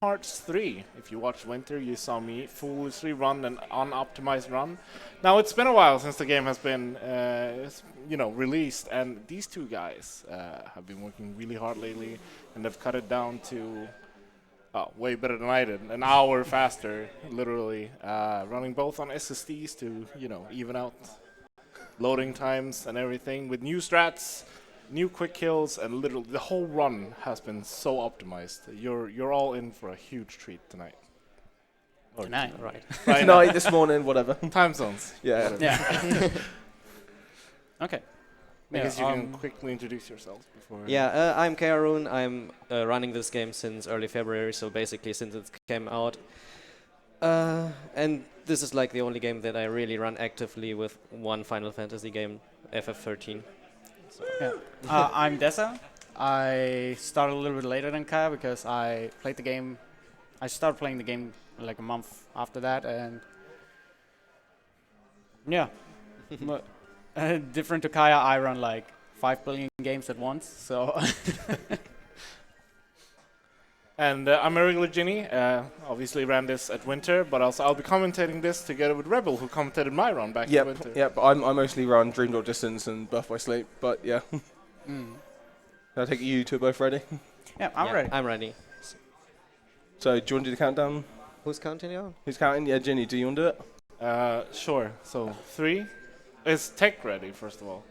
Hearts 3. If you watched Winter, you saw me foolishly run an unoptimized run. Now, it's been a while since the game has been, released, and these two guys have been working really hard lately, and they've cut it down to way better than I did, an hour faster, literally, running both on SSDs to, even out loading times and everything with new strats, new quick kills, and literally the whole run has been so optimized. You're all in for a huge treat tonight. Tonight, right? Tonight, this morning, whatever. Time zones. Yeah. Yeah. Okay. I guess you can quickly introduce yourselves before. Yeah, I'm Kayarune. I'm running this game since early February, so basically since it came out. And this is like the only game that I really run actively with one Final Fantasy game, FF13. So. Yeah. I'm Desa. I started a little bit later than Kaya because I played the game. I started playing the game like a month after that, and yeah. But, different to Kaya, I run like 5 billion games at once, so. And I'm a regular Ginny. Obviously ran this at Winter, but also I'll be commentating this together with Rebel, who commentated my run back in Winter. Yep, I mostly run Dream Drop Distance and Birth by Sleep, but yeah. I take it you two are both ready? Yeah, I'm ready. I'm ready. So, do you want to do the countdown? Who's counting now? Who's counting? Yeah, Ginny, do you want to do it? Sure. So 3. Is tech ready, first of all?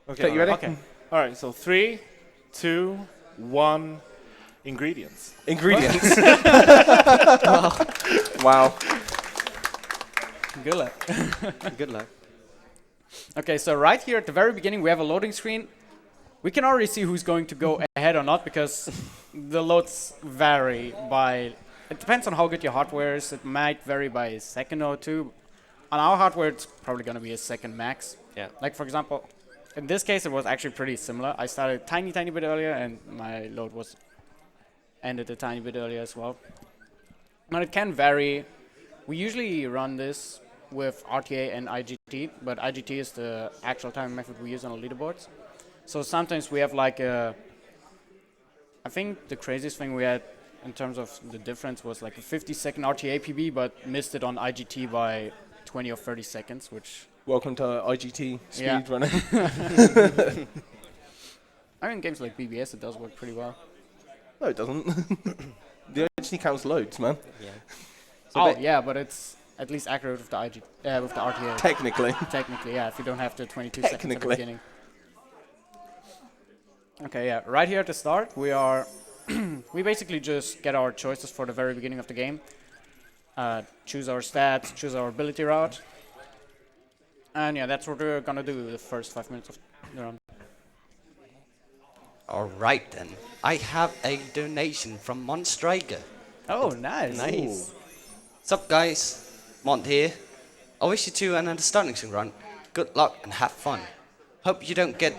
Okay, Tech, you ready? Okay. All right, so 3, 2, 1. Ingredients. Ingredients. Wow. Good luck. Good luck. Okay, so right here at the very beginning, we have a loading screen. We can already see who's going to go ahead or not because the loads vary by. It depends on how good your hardware is. It might vary by a second or two. On our hardware, it's probably going to be a second max. Yeah. Like, for example, in this case, it was actually pretty similar. I started a tiny bit earlier, and my load was ended a tiny bit earlier as well. But it can vary. We usually run this with RTA and IGT, but IGT is the actual time method we use on the leaderboards. So sometimes we have like a... I think the craziest thing we had in terms of the difference was like a 50-second RTA PB, but missed it on IGT by 20 or 30 seconds, which... Welcome to IGT Speedrunning. Yeah. I mean, games like BBS, it does work pretty well. No, it doesn't. The IGT counts loads, man. Yeah. So yeah, but it's at least accurate with the with the RTA. Technically. Technically, yeah, if you don't have the 22 seconds at the beginning. Okay, yeah, right here at the start, we are... we basically just get our choices for the very beginning of the game. Choose our stats, choose our ability route. And yeah, that's what we're gonna do the first 5 minutes of the run. Alright then, I have a donation from Monstriker. Oh, nice. Nice. What's up guys, Mont here. I wish you two an astonishing run. Good luck and have fun. Hope you don't get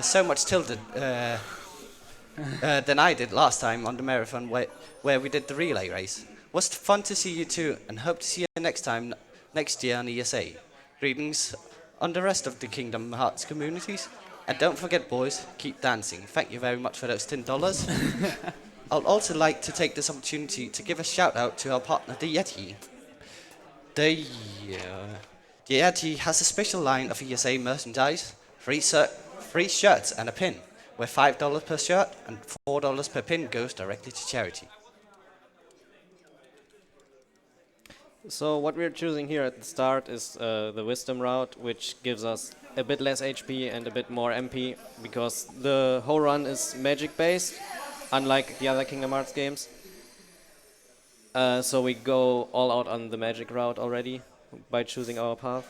so much tilted than I did last time on the marathon where we did the relay race. Was fun to see you two and hope to see you next year on ESA. Greetings on the rest of the Kingdom Hearts communities. And don't forget boys, keep dancing. Thank you very much for those $10. I'd also like to take this opportunity to give a shout out to our partner, the Yeti. The Yeti has a special line of ESA merchandise, free shirts and a pin, where $5 per shirt and $4 per pin goes directly to charity. So what we're choosing here at the start is the Wisdom route, which gives us a bit less HP and a bit more MP, because the whole run is magic based, unlike the other Kingdom Hearts games. So we go all out on the magic route already by choosing our path.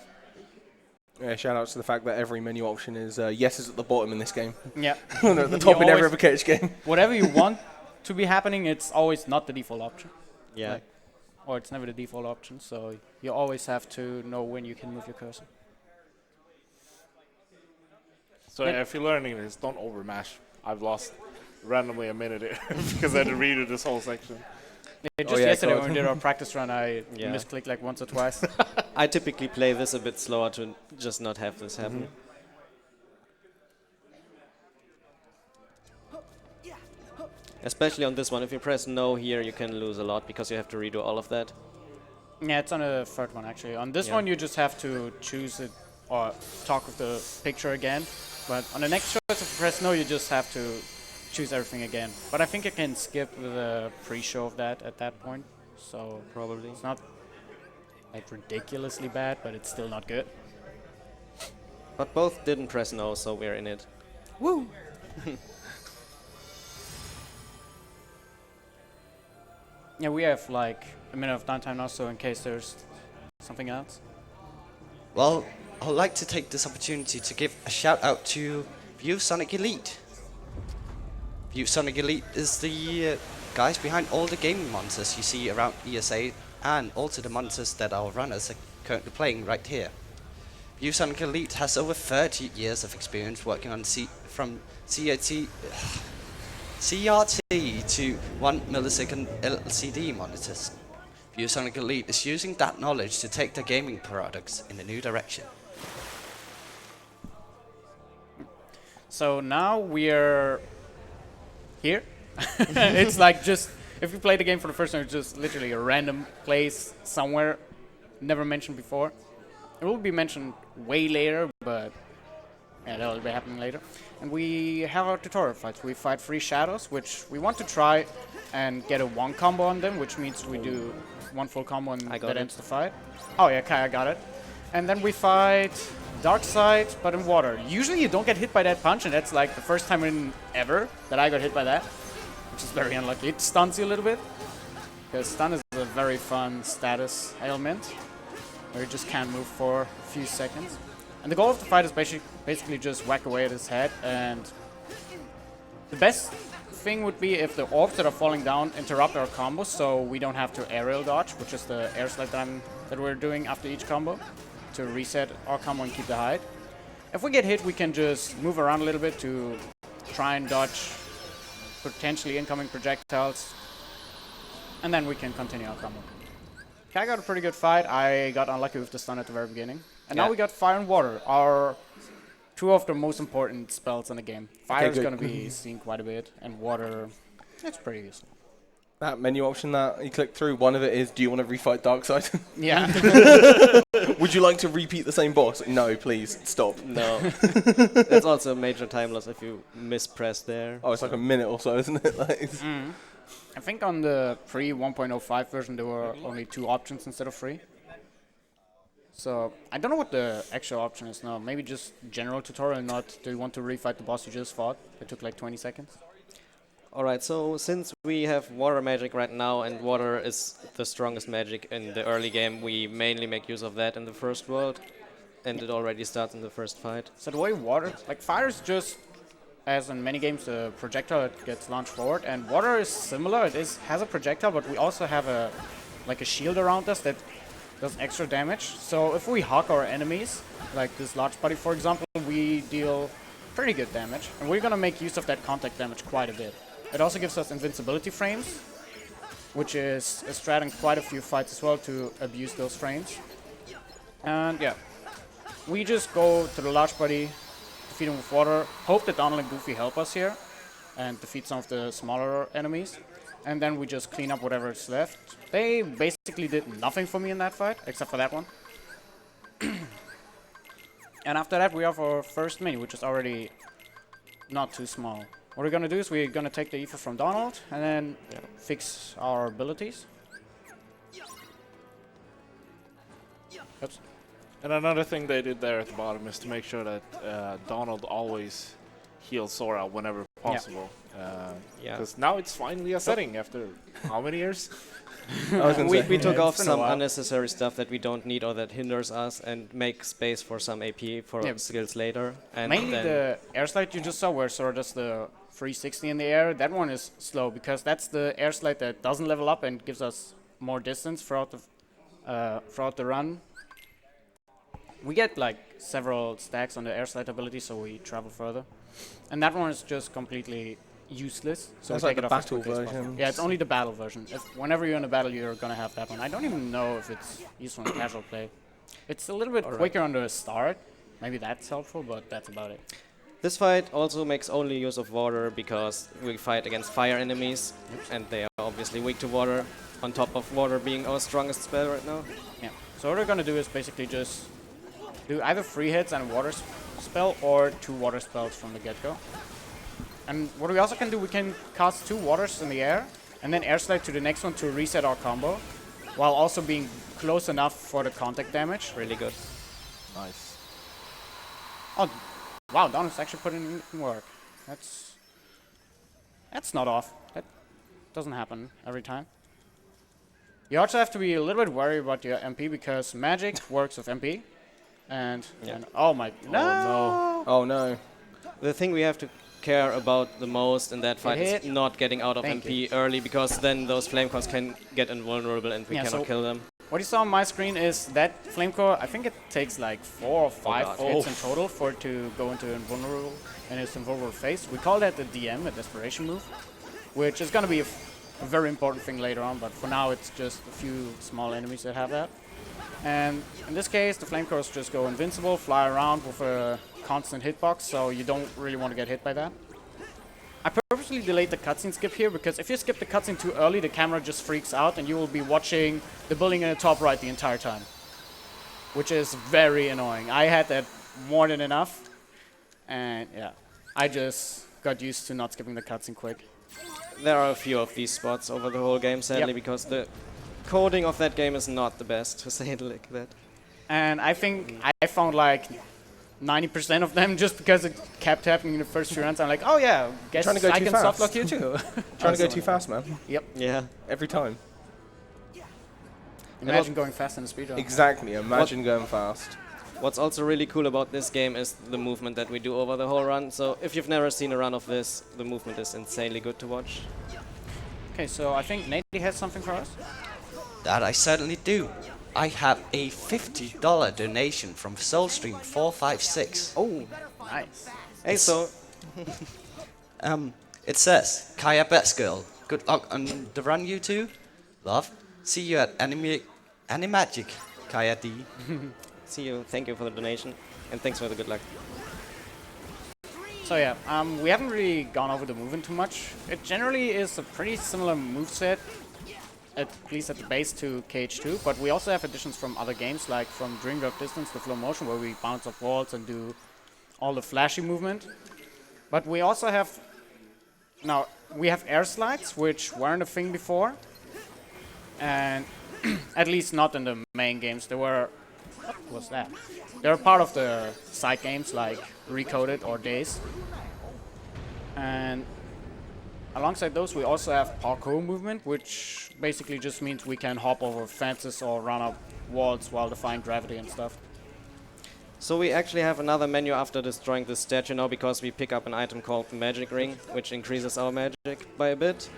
Yeah, shout outs to the fact that every menu option is yeses at the bottom in this game. Yeah. They're at the top in every other catch game. Whatever you want to be happening, it's always not the default option. Yeah. Or it's never the default option, so you always have to know when you can move your cursor. So yeah, if you're learning this, don't overmash. I've lost randomly a minute because I had to redo this whole section. Yeah, just yesterday when we did our practice run, I misclicked like once or twice. I typically play this a bit slower to just not have this happen. Especially on this one, if you press no here, you can lose a lot because you have to redo all of that. Yeah, it's on the third one actually. On this one, you just have to choose it or talk with the picture again. But on the next choice, if you press no, you just have to choose everything again. But I think you can skip the pre-show of that at that point. So Probably. it's not like ridiculously bad, but it's still not good. But both didn't press no, so we're in it. Woo! Yeah, we have like a minute of downtime now, so in case there's something else. Well, I would like to take this opportunity to give a shout out to ViewSonic Elite. ViewSonic Elite is the guys behind all the gaming monitors you see around ESA and also the monitors that our runners are currently playing right here. ViewSonic Elite has over 30 years of experience working on from CRT to 1 millisecond LCD monitors. ViewSonic Elite is using that knowledge to take their gaming products in a new direction. So now we're here. It's like just, if you play the game for the first time, it's just literally a random place somewhere, never mentioned before. It will be mentioned way later, but yeah, that will be happening later. And we have our Totora fights. We fight 3 shadows, which we want to try and get a 1 combo on them, which means we do 1 full combo and that ends the fight. Oh yeah, Kaya got it. And then we fight Dark Side, but in water. Usually you don't get hit by that punch, and that's like the first time in ever that I got hit by that, which is very unlucky. It stuns you a little bit, because stun is a very fun status ailment, where you just can't move for a few seconds. And the goal of the fight is basically just whack away at his head, and the best thing would be if the orbs that are falling down interrupt our combo, so we don't have to aerial dodge, which is the air slide that we're doing after each combo, to reset our combo and keep the height. If we get hit, we can just move around a little bit to try and dodge potentially incoming projectiles, and then we can continue our combo. I got a pretty good fight. I got unlucky with the stun at the very beginning. And now we got Fire and Water, our 2 of the most important spells in the game. Fire is going to be seen quite a bit, and Water, it's pretty useful. That menu option that you click through, one of it is, do you want to refight Darkseid? Yeah. Would you like to repeat the same boss? No, please, stop. No. That's also a major time loss if you mispress there. Oh, it's like a minute or so, isn't it? Like I think on the pre-1.05 version there were only 2 options instead of 3. So I don't know what the actual option is now. Maybe just general tutorial, not do you want to refight the boss you just fought? It took like 20 seconds. Alright, so since we have water magic right now and water is the strongest magic in the early game, we mainly make use of that in the first world, and it already starts in the first fight. So the way water, like fire is just, as in many games, a projectile that gets launched forward, and water is similar. It has a projectile, but we also have a shield around us that does extra damage. So if we hug our enemies, like this large body for example, we deal pretty good damage, and we're gonna make use of that contact damage quite a bit. It also gives us invincibility frames, which is a strat in quite a few fights as well to abuse those frames. And yeah, we just go to the large body, defeat him with water, hope that Donald and Goofy help us here, and defeat some of the smaller enemies. And then we just clean up whatever is left. They basically did nothing for me in that fight, except for that one. And after that we have our first menu, which is already not too small. What we're gonna do is we're gonna take the ether from Donald and then fix our abilities. Oops. And another thing they did there at the bottom is to make sure that Donald always heals Sora whenever possible. Because now it's finally a setting after how many years? We took off been a some while. unnecessary stuff that we don't need or that hinders us and make space for some AP for skills later. And Mainly then the air slide you just saw where Sora does the 360 in the air, that one is slow because that's the air slide that doesn't level up and gives us more distance throughout the run. We get like several stacks on the air slide ability, so we travel further. And that one is just completely useless. So that's we like take the it off as battle quickly as possible. version. Yeah, it's only the battle version. Whenever you're in a battle, you're gonna have that one. I don't even know if it's useful in casual play. It's a little bit quicker on the start. Maybe that's helpful, but that's about it. This fight also makes only use of water because we fight against fire enemies, and they are obviously weak to water, on top of water being our strongest spell right now. Yeah. So what we're gonna do is basically just do either 3 hits and a water spell or 2 water spells from the get-go. And what we also can do, we can cast 2 waters in the air and then air slide to the next one to reset our combo, while also being close enough for the contact damage. Really good. Nice. Oh, wow, Donald's actually putting in work. That's not off. That doesn't happen every time. You also have to be a little bit worried about your MP because magic works with MP. And oh my, no! Oh no. The thing we have to care about the most in that fight is not getting out of MP early, because then those flame cores can get invulnerable and we cannot kill them. What you saw on my screen is that flame core, I think it takes like 4 or 5 hits in total for it to go into invulnerable in its invulnerable phase. We call that the DM, a desperation move, which is going to be a very important thing later on, but for now it's just a few small enemies that have that. And in this case, the flame cores just go invincible, fly around with a constant hitbox, so you don't really want to get hit by that. I purposely delayed the cutscene skip here because if you skip the cutscene too early, the camera just freaks out and you will be watching the building in the top right the entire time, which is very annoying. I had that more than enough, and yeah, I just got used to not skipping the cutscene quick. There are a few of these spots over the whole game, sadly, because the coding of that game is not the best, to say it like that. And I think I found like 90% of them just because it kept happening in the first few runs. I'm like, oh yeah, guess I can softlock you too. Trying to go too fast, man. Yep. Yeah. Every time. Imagine going fast in a speedrun. Exactly. Imagine going fast. What's also really cool about this game is the movement that we do over the whole run. So if you've never seen a run of this, the movement is insanely good to watch. Okay, so I think Nate has something for us. That I certainly do. I have a $50 donation from Soulstream456. Oh, nice. Hey, so It says, Kaya Bets Girl, good luck on the run, you two. Love. See you at Animagic, Kaya D. see you. Thank you for the donation, and thanks for the good luck. So yeah, we haven't really gone over the movement too much. It generally is a pretty similar moveset, at least at the base, to KH2, but we also have additions from other games, like from Dream Drop Distance, the Flow Motion, where we bounce off walls and do all the flashy movement. But we also have, now, we have air slides, which weren't a thing before, and at least not in the main games. They were, what was that? They were part of the side games, like Recoded or Days. And alongside those, we also have parkour movement, which basically just means we can hop over fences or run up walls while defying gravity and stuff. So we actually have another menu after destroying this statue now, because we pick up an item called the Magic Ring, which increases our magic by a bit.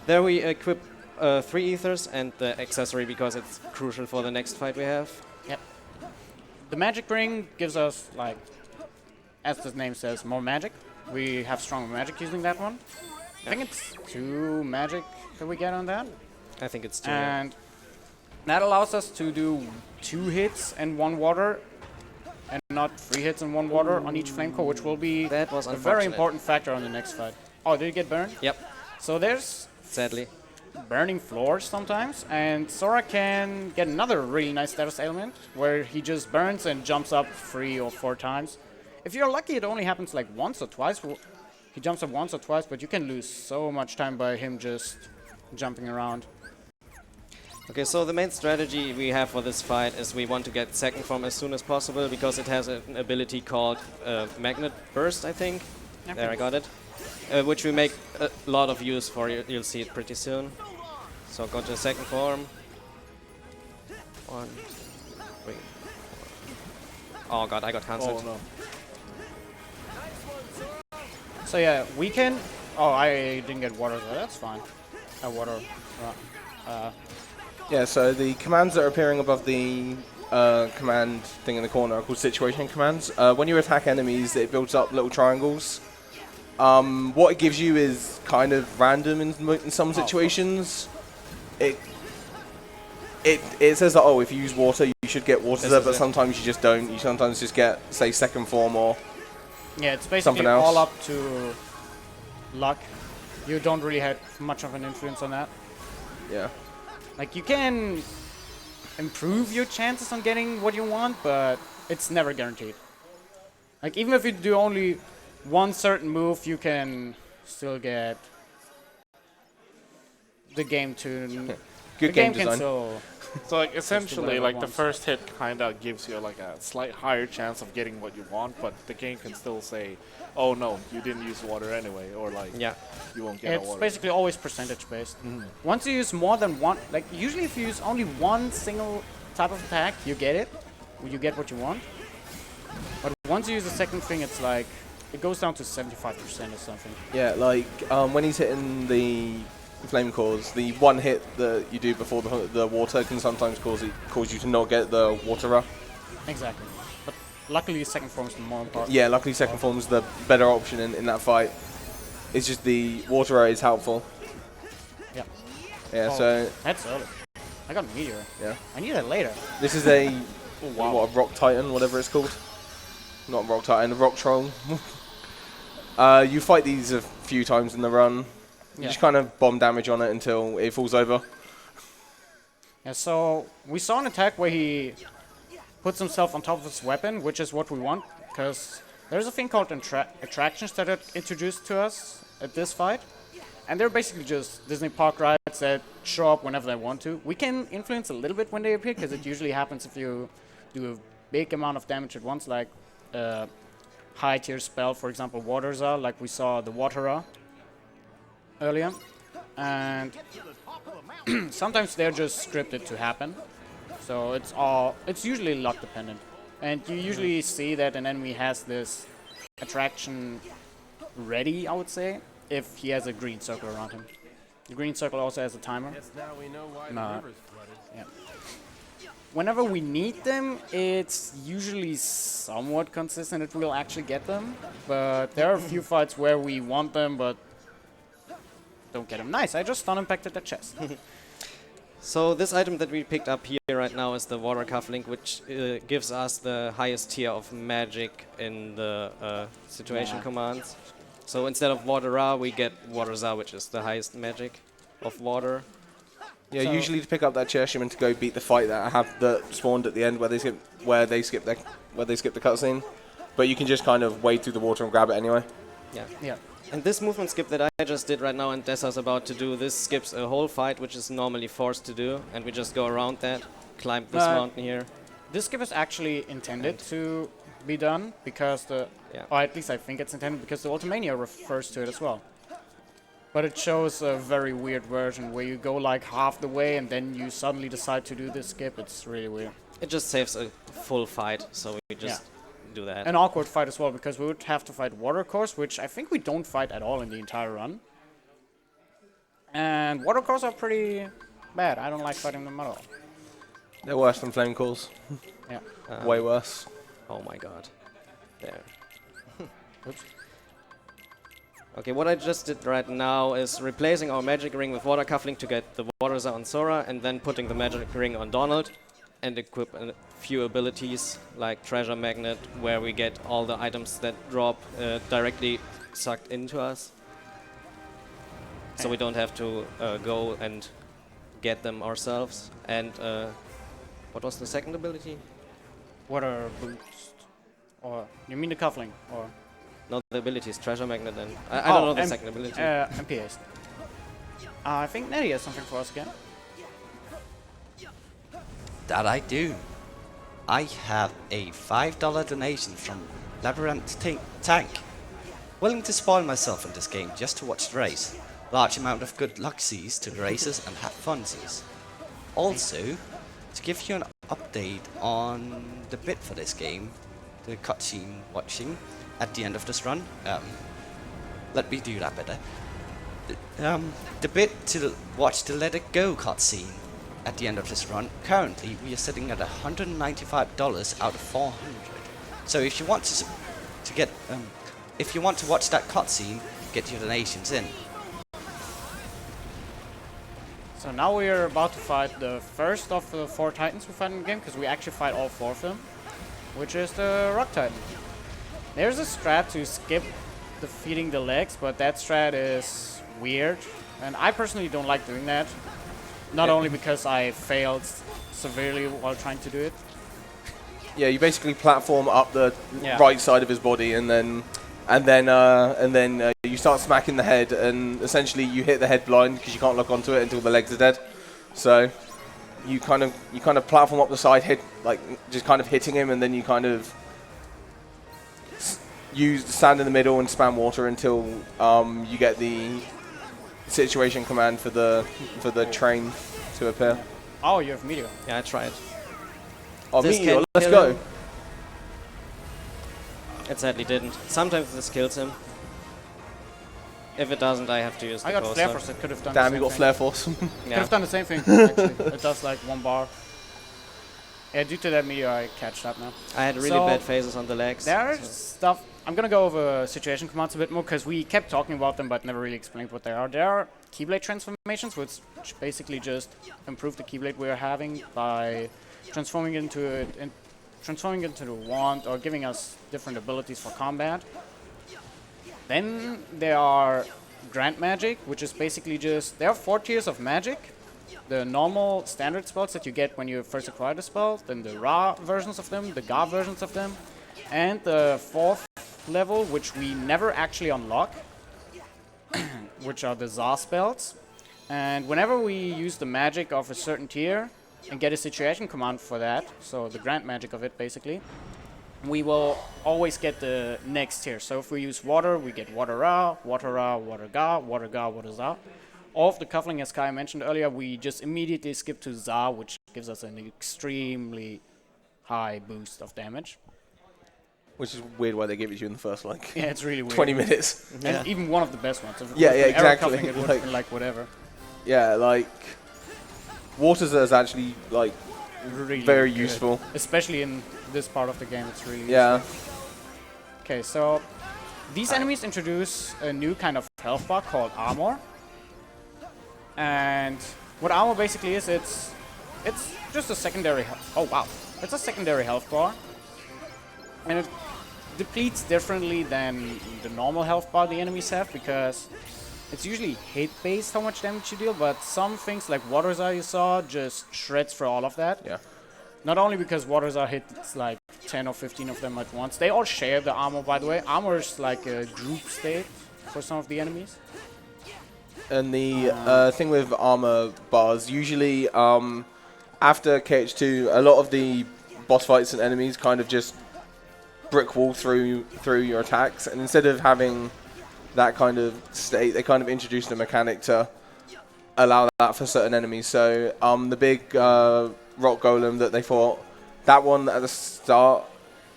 There we equip 3 ethers and the accessory, because it's crucial for the next fight we have. Yep. The Magic Ring gives us, like, as the name says, more magic. We have stronger magic using that one. I think it's 2 magic that we get on that. I think it's 2. And that allows us to do 2 hits and 1 water, and not 3 hits and 1 water on each flame core, which will be That was a very unfortunate. important factor on the next fight. Oh, did you get burned? Yep, So there's sadly. burning floors sometimes, and Sora can get another really nice status ailment where he just burns and jumps up 3 or 4 times. If you're lucky, it only happens like once or twice. He jumps up once or twice, but you can lose so much time by him just jumping around. Okay, so the main strategy we have for this fight is we want to get second form as soon as possible, because it has an ability called Magnet Burst, I think. Okay. There, I got it. Which we make a lot of use for. You'll see it pretty soon. So go to second form. 1, 3, 4. Oh god, I got cancelled. Oh no. So yeah, we can... Oh, I didn't get water there. That's fine. Water. Yeah, so the commands that are appearing above the command thing in the corner are called situation commands. When you attack enemies, it builds up little triangles. What it gives you is kind of random in some situations. It says that, oh, if you use water, you should get water there, but sometimes you just don't. You sometimes just get, say, second form or Yeah, it's basically something else. all up to luck. You don't really have much of an influence on that. Yeah. Like, you can improve your chances on getting what you want, but it's never guaranteed. Like, even if you do only one certain move, you can still get the game to... Good the game can design. still... So like essentially, whatever it like the wants. first hit kind of gives you like a slight higher chance of getting what you want, but the game can still say, "Oh no, you didn't use water anyway," or like, Yeah. "You won't get a It's water." basically always percentage based. Once you use more than one, like usually if you use only one single type of attack, you get it. You get what you want. But once you use the second thing, it's like, it goes down to 75% or something. Yeah, like when he's hitting the flame cores, the one hit that you do before the water can sometimes cause you to not get the water up. Exactly. But luckily second form is the more important. Yeah, luckily second form's the better option in that fight. It's just the water is helpful. Yeah. Yeah, Oh, so that's early. I got a meteor. yeah. I need that later. This is a wow. what, a rock titan, whatever it's called. Not a rock titan, a rock troll. You fight these a few times in the run. You Yeah. just kind of bomb damage on it until it falls over. Yeah, so we saw an attack where he puts himself on top of his weapon, which is what we want, because there's a thing called attractions that are introduced to us at this fight, and they're basically just Disney park rides that show up whenever they want to. We can influence a little bit when they appear, because it usually happens if you do a big amount of damage at once, like high tier spell, for example, Waterza, like we saw the Watera earlier, and sometimes they're just scripted to happen. So it's usually luck dependent, and you usually see that an enemy has this attraction ready, I would say, if he has a green circle around him. The green circle also has a timer. Yeah. Whenever we need them, it's usually somewhat consistent that we'll actually get them, but there are a few fights where we want them but don't get them. Nice, I just stun impacted the chest. So this item that we picked up here right now is the water cufflink, which gives us the highest tier of magic in the situation commands. So instead of Water we get Waterza, which is the highest magic of water. Yeah, So- usually to pick up that chest, you're meant to go beat the fight that spawned at the end where they skip the cutscene. But you can just kind of wade through the water and grab it anyway. Yeah. Yeah. And this movement skip that I just did right now and Dessa's about to do, this skips a whole fight, which is normally forced to do, and we just go around that, climb this mountain here. This skip is actually intended to be done because or at least I think it's intended because the Ultimania refers to it as well. But it shows a very weird version where you go like half the way and then you suddenly decide to do this skip. It's really weird. It just saves a full fight, so we just do that. An awkward fight as well because we would have to fight Watercourse, which I think we don't fight at all in the entire run. And Watercourse are pretty bad. I don't like fighting them at all. They're worse than flame calls. Yeah. Way worse. Oh my god. There. Oops. Okay, what I just did right now is replacing our magic ring with water cufflink to get the Waterza on Sora, and then putting the magic ring on Donald, and equip a few abilities like Treasure Magnet, where we get all the items that drop directly sucked into us. So we don't have to go and get them ourselves. And what was the second ability? Water boost. Or you mean the cuffling? Or Not the abilities, Treasure Magnet and... I don't know the second ability. MPAs. I think Nettie has something for us again. That I do. I have a $5 donation from Labyrinth Tank. Willing to spoil myself in this game just to watch the race. Large amount of good lucksies to the races and have funsies. Also, to give you an update on the bit for this game, the cutscene watching at the end of this run. Let me do that better. The bit to watch the Let It Go cutscene at the end of this run. Currently, we are sitting at $195 out of 400. So if you want to get, if you want to watch that cutscene, get your donations in. So now we are about to fight the first of the 4 Titans we fight in the game, because we actually fight all 4 of them, which is the Rock Titan. There's a strat to skip defeating the legs, but that strat is weird. And I personally don't like doing that. Not only because I failed severely while trying to do it. Yeah, you basically platform up the Yeah. right side of his body, and then you start smacking the head, and essentially you hit the head blind because you can't lock onto it until the legs are dead. So you kind of platform up the side, hit just kind of hitting him, and then you kind of stand in the middle and spam water until you get the situation command for the train to appear. Oh, you have meteor. Yeah, I tried. Oh, This Meteor, can let's kill go. him. It sadly didn't. Sometimes this kills him. If it doesn't, I have to use the I got coaster. flare force that could have done Damn, the you same got thing. flare force. Could Yeah. have done the same thing, actually. It does like 1 bar. Yeah, due to that meteor, I catched up now. I had really So, bad phases on the legs. There's so- stuff. I'm gonna go over situation commands a bit more because we kept talking about them but never really explained what they are. There are Keyblade Transformations, which basically just improve the Keyblade we're having by transforming it into the wand or giving us different abilities for combat. Then there are Grand Magic, which is basically just there are 4 tiers of magic. The normal standard spells that you get when you first acquire the spell, then the Ra versions of them, the Ga versions of them, and the 4th level, which we never actually unlock, which are the Za spells. And whenever we use the magic of a certain tier and get a situation command for that, so the grand magic of it basically, we will always get the next tier. So if we use water, we get water Ra, water Ra, water Ga, water Ga, water Za. All of the coupling, as Kai mentioned earlier, we just immediately skip to Za, which gives us an extremely high boost of damage. Which is weird why they gave it to you in the first Yeah, it's really weird. 20 minutes. And even one of the best ones. If it Yeah, was yeah, an error exactly. coupling, it would have been like whatever. Yeah, like Waters is actually like Really very good. useful. Especially in this part of the game, it's really Yeah. Okay, so these enemies introduce a new kind of health bar called armor. And what armor basically is, it's just a secondary it's a secondary health bar. And it depletes differently than the normal health bar the enemies have because it's usually hit-based how much damage you deal, but some things like Waterza you saw just shreds for all of that. Yeah. Not only because Waterza hits like 10 or 15 of them at once. They all share the armor, by the way. Armor is like a group state for some of the enemies. And the thing with armor bars, usually after KH2, a lot of the boss fights and enemies kind of just brick wall through your attacks, and instead of having that kind of state, they kind of introduced a mechanic to allow that for certain enemies. So the big rock golem that they fought, that one at the start,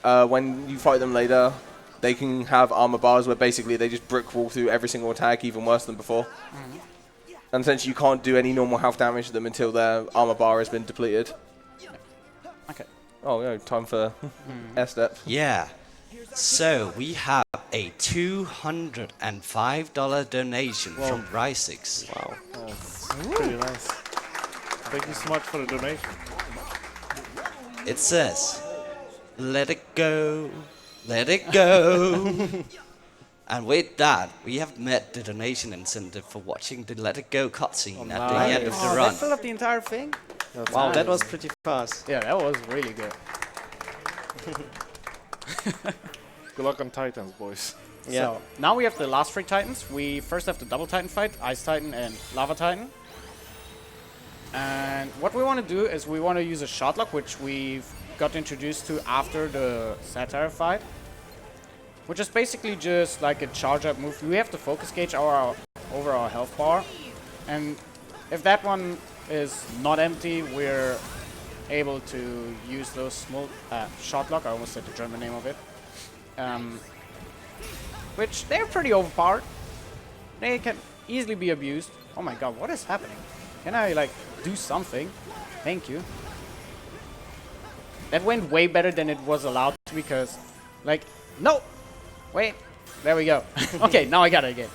when you fight them later, they can have armor bars where basically they just brick wall through every single attack, even worse than before. And essentially you can't do any normal health damage to them until their armor bar has been depleted. Okay. Oh, yeah, time for S-Step. Yeah. So we have a $205 donation from Rysix. Wow. Pretty nice. Thank you so much for the donation. It says, "Let it go, let it go." And with that, we have met the donation incentive for watching the Let It Go cutscene at the end of the Oh, run. they filled up the entire thing? Wow, that was pretty fast. Yeah, that was really good. Good luck on Titans, boys. Yeah. So, now we have the last 3 Titans. We first have the Double Titan fight, Ice Titan and Lava Titan. And what we want to do is we want to use a shot lock, which we've got introduced to after the Satire fight. Which is basically just like a charge up move. We have to focus gauge over our health bar. And if that one is not empty, we're able to use those small shot lock. I almost said the German name of it. Which they're pretty overpowered. They can easily be abused. Oh my god, what is happening? Can I like do something? Thank you. That went way better than it was allowed to because like no! Wait, there we go. Okay, now I got it again.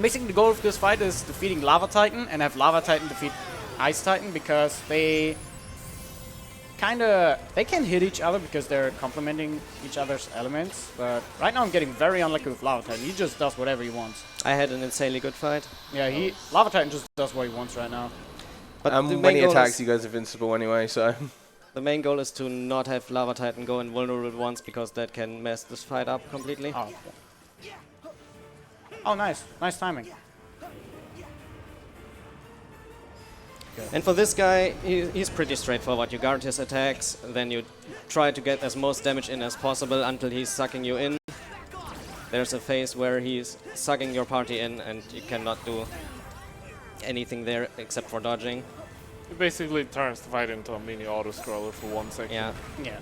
Basically the goal of this fight is defeating Lava Titan and have Lava Titan defeat Ice Titan because they they can hit each other because they're complementing each other's elements. But right now I'm getting very unlucky with Lava Titan. He just does whatever he wants. I had an insanely good fight. Yeah, Lava Titan just does what he wants right now. But the when main he goal attacks, is, he goes invincible anyway, so... the main goal is to not have Lava Titan go invulnerable once, because that can mess this fight up completely. Oh, oh nice. Nice timing. And for this guy, he's pretty straightforward. You guard his attacks, then you try to get as most damage in as possible until he's sucking you in. There's a phase where he's sucking your party in and you cannot do anything there except for dodging. It basically turns the fight into a mini auto-scroller for 1 second. Yeah. Yeah.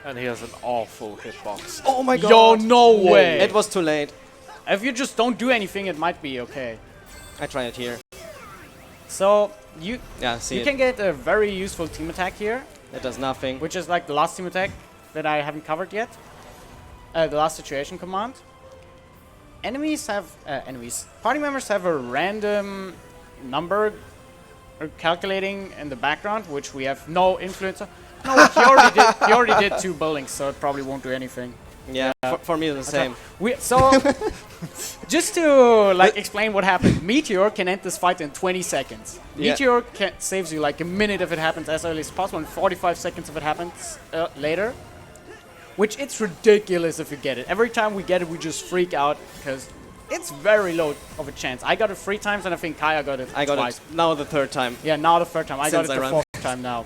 And he has an awful hitbox. Oh my god! Yo, no way! It was too late. If you just don't do anything, it might be okay. I try it here. So you See can get a very useful team attack here, it does nothing. which is like the last team attack that I haven't covered yet. The last situation command. Party members have a random number calculating in the background, which we have no influence on. No, he already did 2 buildings, so it probably won't do anything. Yeah, for me the same. Just to like explain what happened, Meteor can end this fight in 20 seconds. Yeah. Meteor saves you like a minute if it happens as early as possible, and 45 seconds if it happens later. Which it's ridiculous if you get it. Every time we get it, we just freak out because it's very low of a chance. I got it 3 times, and I think Kaya got it I got twice. it now the 3rd time. Yeah, now the 3rd time. I got it the 4th time now.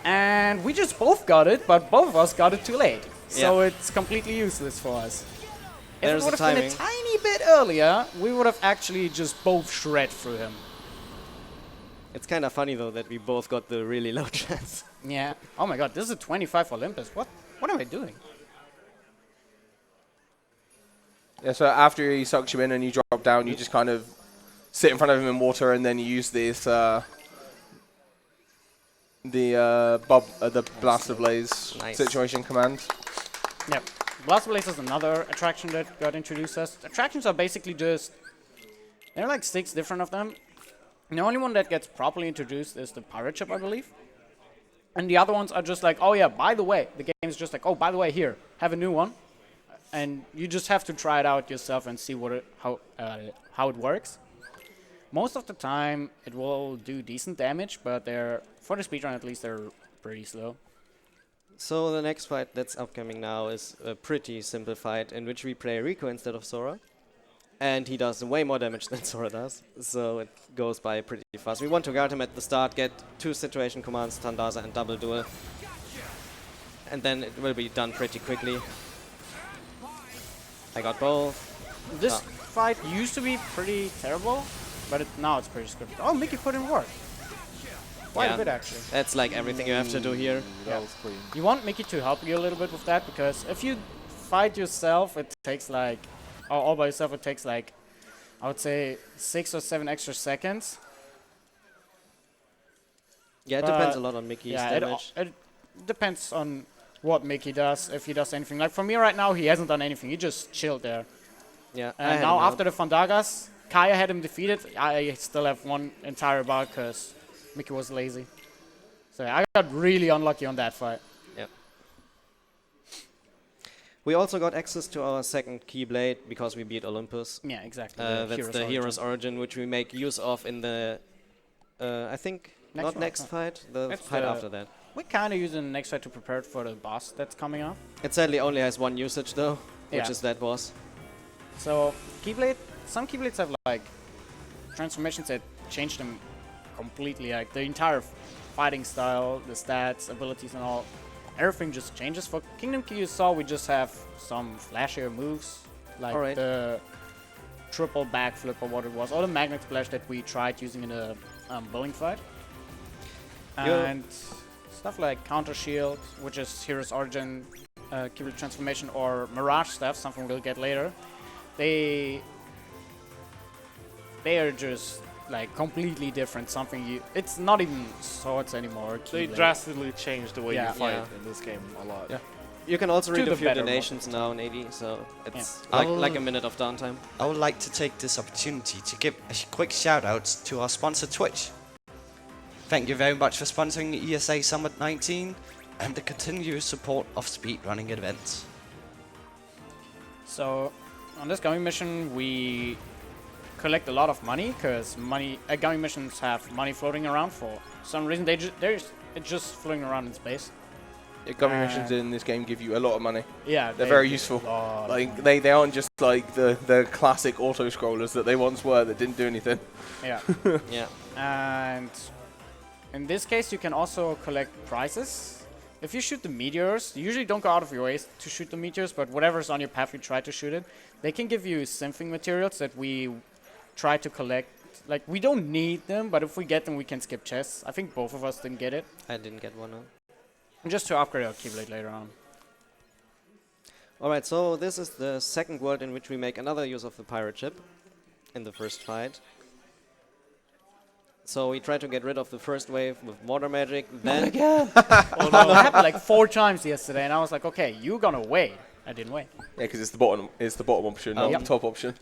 And we just both got it, but both of us got it too late. So it's completely useless for us. If There's it would the have been a timing. tiny bit earlier, we would have actually just both shred through him. It's kind of funny though that we both got the really low chance. Yeah. Oh my god, this is a 25 Olympus. What am I doing? Yeah, so after he sucks you in and you drop down, you just kind of sit in front of him in water, and then you use this the Blaster Blaze situation command. Yep. Blaster Blaze is another attraction that got introduced to us. Attractions are basically just... There are like 6 different of them. And the only one that gets properly introduced is the pirate ship, I believe. And the other ones are just like, oh yeah, by the way. The game is just like, oh, by the way, here, have a new one. And you just have to try it out yourself and see how it works. Most of the time, it will do decent damage, but for the speedrun at least, they're pretty slow. So the next fight that's upcoming now is a pretty simple fight in which we play Rico instead of Sora. And he does way more damage than Sora does, so it goes by pretty fast. We want to guard him at the start, get 2 situation commands, Tandaza and Double Duel. And then it will be done pretty quickly. I got both. This fight used to be pretty terrible, but now it's pretty scripted. Oh, Mickey put in work. Quite a bit, actually. That's like everything you have to do here. That was clean. You want Mickey to help you a little bit with that, because if you fight yourself, it takes like... all by yourself, it takes like, I would say, 6 or 7 extra seconds. Yeah, it depends a lot on Mickey's damage. It depends on what Mickey does, if he does anything. Like for me right now, he hasn't done anything. He just chilled there. Yeah. And now after the Fandagas, Kaya had him defeated. I still have 1 entire bar because Mickey was lazy. So I got really unlucky on that fight. Yeah. We also got access to our 2nd Keyblade because we beat Olympus. Yeah, exactly. That's the Hero's Origin, which we make use of in the, I think, next fight, the fight after that. We're kind of using the next fight to prepare for the boss that's coming up. It sadly only has 1 usage though, which is that boss. So Keyblade, some Keyblades have like transformations that change them completely. Like the entire fighting style, the stats, abilities, and all. Everything just changes. For Kingdom Key, you saw we just have some flashier moves, like the triple backflip or what it was, or the magnet splash that we tried using in a bowling fight. And stuff like Counter Shield, which is Hero's Origin, Keyblade Transformation, or Mirage stuff, something we'll get later. They are just like completely different. It's not even swords anymore. They drastically changed the way you fight in this game a lot. Yeah. You can also read a few donations now in AD, so it's like a minute of downtime. I would like to take this opportunity to give a quick shout out to our sponsor Twitch. Thank you very much for sponsoring the ESA Summer 19 and the continuous support of speedrunning events. So, on this gummy mission, we collect a lot of money because gummy missions have money floating around for some reason. It's just floating around in space. Gummy missions in this game give you a lot of money. Yeah, They're very useful. Like they aren't just like the classic auto scrollers that they once were that didn't do anything. Yeah. Yeah. And in this case, you can also collect prizes. If you shoot the meteors, you usually don't go out of your way to shoot the meteors, but whatever's on your path, you try to shoot it. They can give you synthing materials that we try to collect. Like, we don't need them, but if we get them, we can skip chests. I think both of us didn't get it. I didn't get one. No. Just to upgrade our Keyblade later on. Alright, so this is the second world in which we make another use of the pirate ship in the first fight. So we try to get rid of the first wave with water magic, then... Although it happened like 4 times yesterday, and I was like, okay, you're gonna wait. I didn't wait. Yeah, because it's the bottom option, not the top option.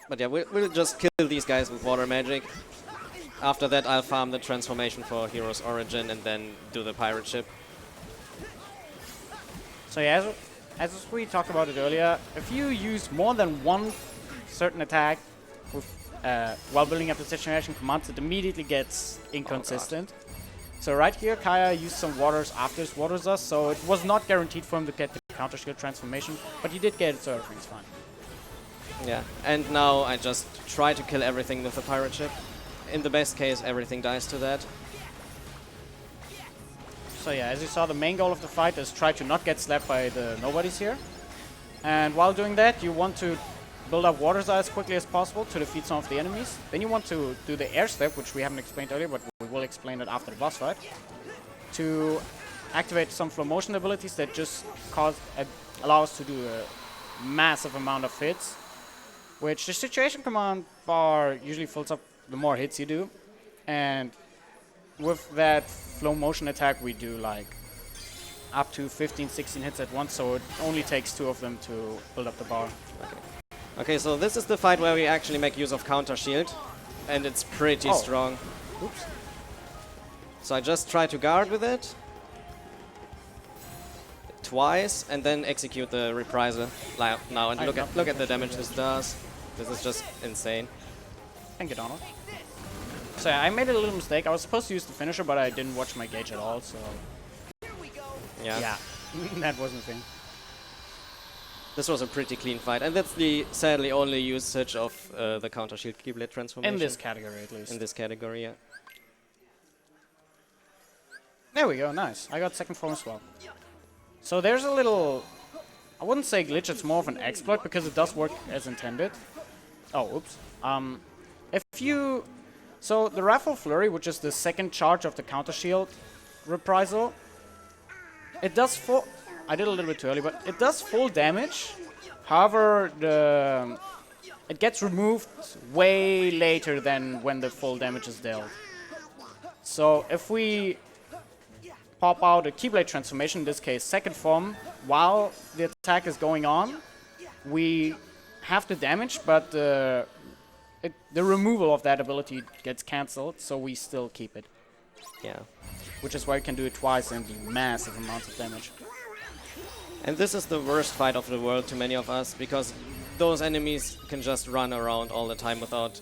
But yeah, we'll just kill these guys with water magic. After that, I'll farm the transformation for Hero's Origin and then do the pirate ship. So yeah, as we talked about it earlier, if you use more than one certain attack with, while building up the situation commands, it immediately gets inconsistent. So right here, Kaya used some waters after his water dust, so it was not guaranteed for him to get the counter shield transformation, but he did get it, so everything's fine. Yeah, and now I just try to kill everything with the pirate ship. In the best case, everything dies to that. So yeah, as you saw, the main goal of the fight is try to not get slapped by the nobodies here. And while doing that, you want to build up water as quickly as possible to defeat some of the enemies. Then you want to do the air step, which we haven't explained earlier, but we will explain it after the boss fight, to activate some flow motion abilities that just allow us to do a massive amount of hits, which the situation command bar usually fills up the more hits you do. And with that flow motion attack, we do like up to 15, 16 hits at once, so it only takes 2 of them to build up the bar. Okay, so this is the fight where we actually make use of counter shield, and it's pretty strong. Oops. So I just try to guard with it twice, and then execute the reprisal now. And look at the damage this does. This is just insane. Thank you, Donald. So yeah, I made a little mistake. I was supposed to use the finisher, but I didn't watch my gauge at all, so... Yeah. That wasn't the thing. This was a pretty clean fight, and that's the sadly only usage of the counter shield Keyblade Transformation. In this category, at least. In this category, yeah. There we go, nice. I got second form as well. So there's a little... I wouldn't say glitch, it's more of an exploit, because it does work as intended. Oh, oops. If you... So the Raffle Flurry, which is the second charge of the counter shield reprisal, it does full... I did a little bit too early, but it does full damage. However, it gets removed way later than when the full damage is dealt. So if we pop out a Keyblade Transformation, in this case second form, while the attack is going on, we have the damage, but the removal of that ability gets cancelled, so we still keep it. Yeah. Which is why you can do it twice and do massive amounts of damage. And this is the worst fight of the world to many of us, because those enemies can just run around all the time without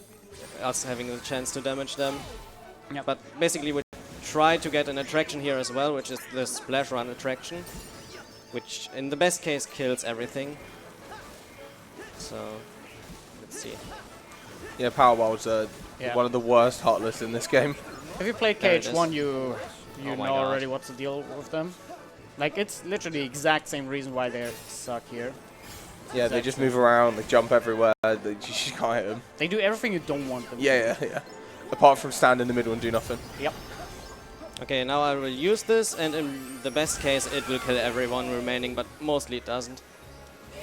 us having a chance to damage them. Yep. But basically we try to get an attraction here as well, which is the Splash Run attraction, which in the best case kills everything. So, let's see. Yeah, Power Wild's Yeah. one of the worst Heartless in this game. If you played There it KH1, is. you Oh my know God. already what's the deal with them. Like, it's literally the exact same reason why they suck here. Yeah, they just move around, they jump everywhere, you just can't hit them. They do everything you don't want them to. Yeah. Apart from stand in the middle and do nothing. Yep. Okay, now I will use this, and in the best case it will kill everyone remaining, but mostly it doesn't.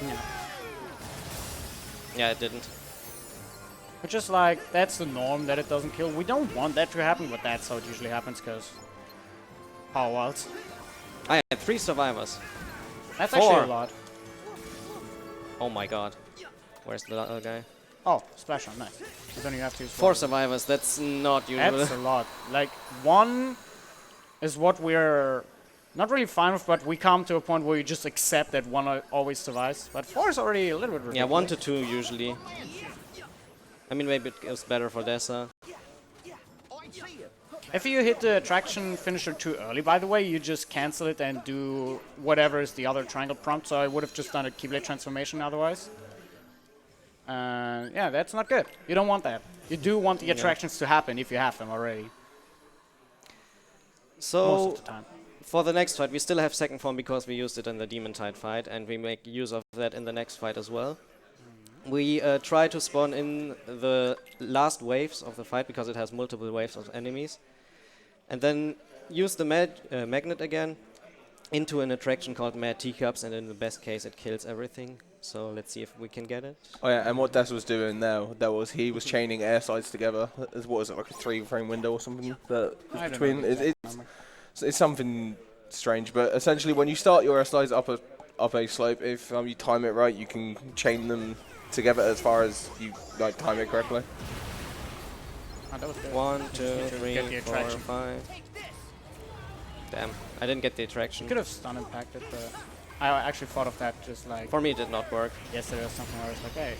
Yeah. Yeah, it didn't. Which is like, that's the norm, that it doesn't kill. We don't want that to happen, but that's how it usually happens, because Power Wilds. I had 3 survivors. That's 4. actually a lot. Oh my god. Where's the other guy? Oh, splash on, nice. But then you have to use 4 survivors, that's not usual. That's a lot. Like, 1 is what we're not really fine with, but we come to a point where you just accept that 1 always survives. But 4 is already a little bit ridiculous. Yeah, 1 to 2 usually. I mean, maybe it goes better for Desa. If you hit the attraction finisher too early, by the way, you just cancel it and do whatever is the other triangle prompt. So I would have just done a Keyblade Transformation otherwise. Yeah, that's not good. You don't want that. You do want the attractions to happen if you have them already. So, Most of the time. for the next fight, we still have second form because we used it in the Demon Tide fight, and we make use of that in the next fight as well. We try to spawn in the last waves of the fight because it has multiple waves of enemies. And then use the magnet again into an attraction called Mad Teacups, and in the best case it kills everything. So let's see if we can get it. Oh yeah, and what Des was doing there, he was chaining air slides together. What is it, like a 3-frame window or something? That is between. It's something strange, but essentially when you start your air slides up a slope, if you time it right, you can chain them together as far as you like time it correctly. Oh, that was good. 1, 2, Get 3, the 4, attraction. 5. Damn, I didn't get the attraction. You could have stun impacted, but I actually thought of that just like For me, it did not work. yesterday or something where I was like, hey,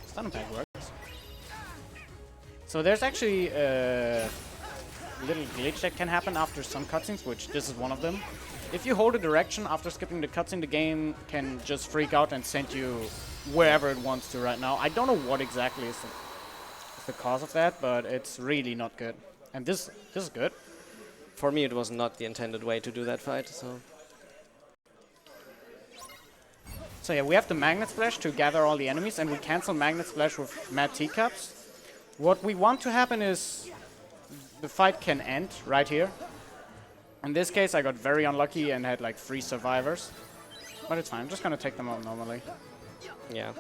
stun impact works. So there's actually a little glitch that can happen after some cutscenes, which this is one of them. If you hold a direction after skipping the cutscene, the game can just freak out and send you wherever it wants to right now. I don't know what exactly is the cause of that, but it's really not good. And this is good. For me, it was not the intended way to do that fight, so... So yeah, we have the Magnet Splash to gather all the enemies, and we cancel Magnet Splash with Mad Teacups. What we want to happen is the fight can end right here. In this case, I got very unlucky and had like 3 survivors. But it's fine, I'm just gonna take them out normally. Yeah.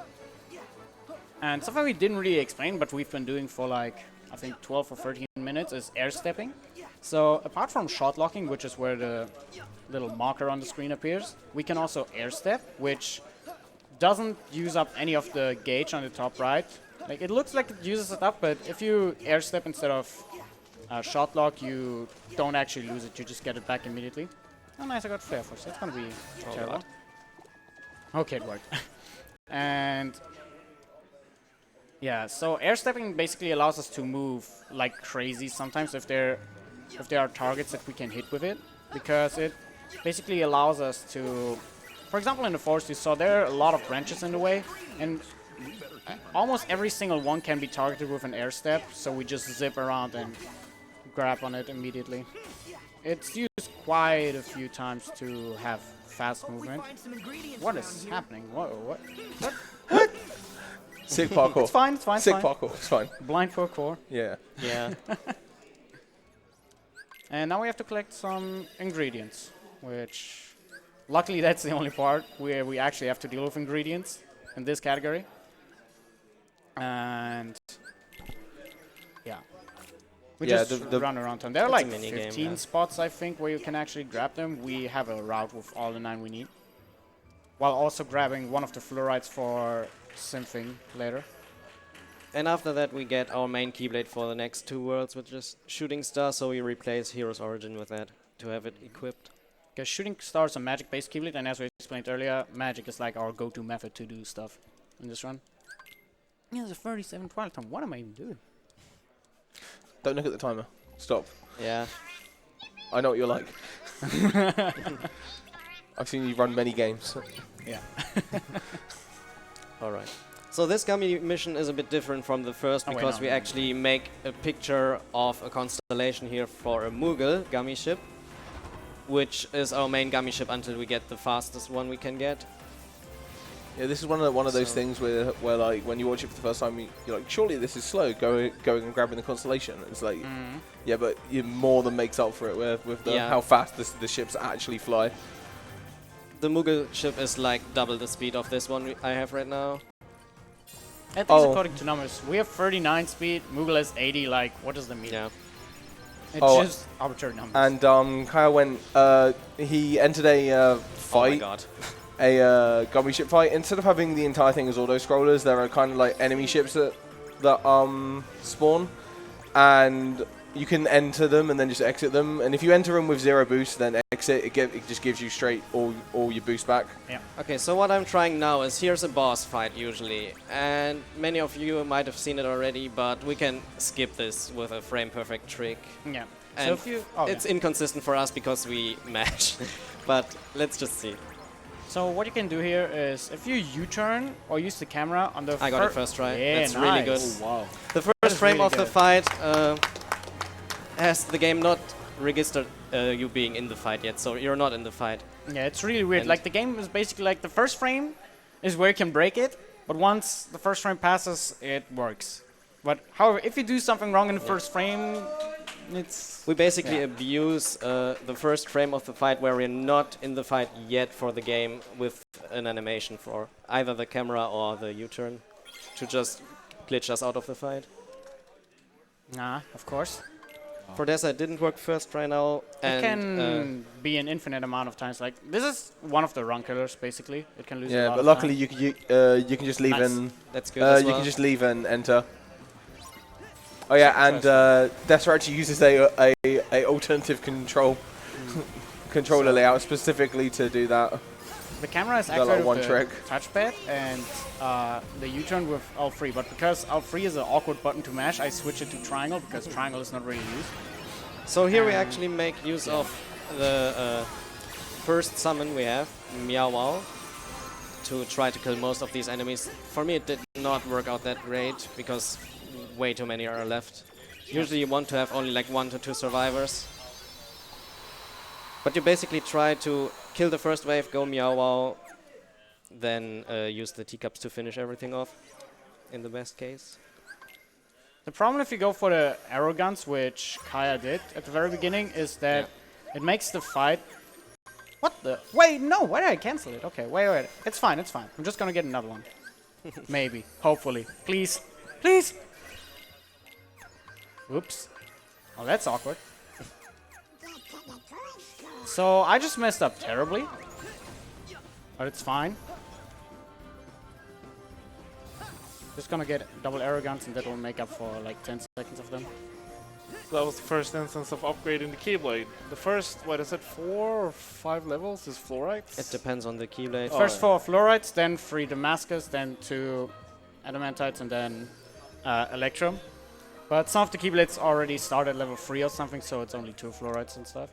And something we didn't really explain, but we've been doing for like, I think 12 or 13 minutes, is air stepping. So apart from shot locking, which is where the little marker on the screen appears, we can also air step, which doesn't use up any of the gauge on the top right. Like, it looks like it uses it up, but if you air step instead of shot lock, you don't actually lose it, you just get it back immediately. Oh nice, I got Flare Force, that's gonna be terrible. God. Okay, it worked. And yeah, so air stepping basically allows us to move like crazy sometimes if there are targets that we can hit with it, because it basically allows us to, for example, in the forest you saw there are a lot of branches in the way, and almost every single one can be targeted with an air step, so we just zip around and grab on it immediately. It's used quite a few times to have fast movement. What is happening? What? Sick parkour. It's fine, it's fine, Sick it's fine. parkour, it's fine. Blind parkour. Yeah. Yeah. And now we have to collect some ingredients, which luckily that's the only part where we actually have to deal with ingredients in this category. And yeah, we Yeah, just the run around town. There are It's a like minigame, 15 yeah. spots, I think, where you can actually grab them. We have a route with all the 9 we need, while also grabbing one of the fluorides for something later. And after that, we get our main Keyblade for the next 2 worlds, which is Shooting Star, so we replace Hero's Origin with that to have it equipped. Because Shooting Star is a magic-based Keyblade, and as we explained earlier, magic is like our go-to method to do stuff in this run. Yeah, there's a 37 Twilight Time. What am I even doing? Don't look at the timer. Stop. Yeah. I know what you're like. I've seen you run many games. Yeah. Alright. So this gummy mission is a bit different from the first Oh, wait, because no, we no, no. actually make a picture of a constellation here for a Moogle gummy ship, which is our main gummy ship until we get the fastest one we can get. Yeah, this is one of those things where like when you watch it for the first time, you're like, surely this is slow, going and grabbing the constellation. It's like, yeah, but you more than makes up for it with the, how fast the ships actually fly. The Moogle ship is like double the speed of this one I have right now. At least according to numbers. We have 39 speed, Moogle has 80, like, what does that mean? Yeah. It's just arbitrary numbers. And Kyle went, he entered a fight. Oh my god. A gummy ship fight. Instead of having the entire thing as auto-scrollers, there are kind of like enemy ships that that spawn, and you can enter them and then just exit them. And if you enter them with 0 boost, then exit, it just gives you straight all your boost back. Yeah. Okay, so what I'm trying now is here's a boss fight usually, and many of you might have seen it already, but we can skip this with a frame perfect trick. Yeah. And So if you, it's inconsistent for us because we match, but let's just see. So what you can do here is if you U-turn or use the camera on the I got it first try. Yeah, That's nice. really good. Oh, wow. The is first frame really of the good. fight has the game not registered you being in the fight yet, so you're not in the fight. Yeah, it's really weird. And- Like the game is basically like the first frame is where you can break it, but once the first frame passes, it works. But however, if you do something wrong in the first frame, it's We basically abuse the first frame of the fight where we're not in the fight yet for the game with an animation for either the camera or the U-turn to just glitch us out of the fight. of course. For Desa it didn't work first try now, It and can be an infinite amount of times. Like this is one of the run killers, basically. It can lose a Yeah, lot but of luckily time. you can just leave Nice. and that's good as you well. can just leave and enter. Oh yeah, and Desa actually uses a alternative controller layout specifically to do that. The camera is Got like actually one with trick. the touchpad and the U-turn with L3. But because L3 is an awkward button to mash, I switch it to triangle because triangle is not really used. So here we actually make use of the first summon we have, Meow Wow, to try to kill most of these enemies. For me it did not work out that great because way too many are left. Usually you want to have only like 1 to 2 survivors. But you basically try to kill the first wave, go Meow Wow, then use the teacups to finish everything off, in the best case. The problem if you go for the arrow guns, which Kaya did at the very beginning, is that it makes the fight... What the... Wait, no, why did I cancel it? Okay, wait. It's fine, it's fine. I'm just gonna get another one. Maybe. Hopefully. Please. Please! Oops. Oh, that's awkward. So, I just messed up terribly. But it's fine. Just gonna get double arrow guns and that will make up for like 10 seconds of them. So that was the first instance of upgrading the Keyblade. The first, what is it, 4 or 5 levels is fluorides? It depends on the Keyblade. Oh, First yeah. 4 fluorides, then 3 Damascus, then 2 adamantites, and then electrum. But some of the Keyblades already start at level 3 or something, so it's only 2 fluorides and stuff.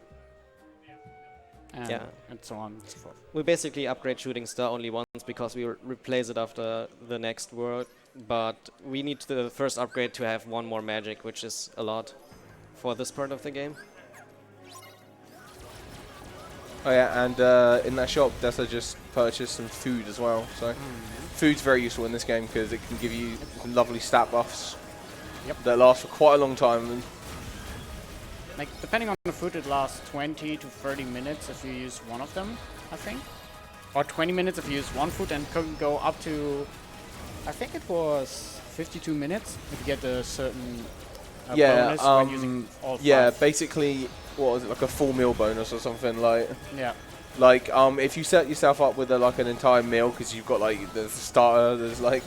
And, and so on and so forth. We basically upgrade Shooting Star only once because we replace it after the next world. But we need the first upgrade to have 1 more magic, which is a lot for this part of the game. Oh yeah, and in that shop, Desa just purchased some food as well. So food's very useful in this game because it can give you some lovely stat buffs that last for quite a long time. And Like, depending on the food, it lasts 20 to 30 minutes if you use one of them, I think. Or 20 minutes if you use one food, and can go up to, I think it was 52 minutes if you get a certain bonus when using all 5. yeah, basically, what was it, like a full meal bonus or something like. Yeah. Like, if you set yourself up with like an entire meal, because you've got like there's the starter, there's like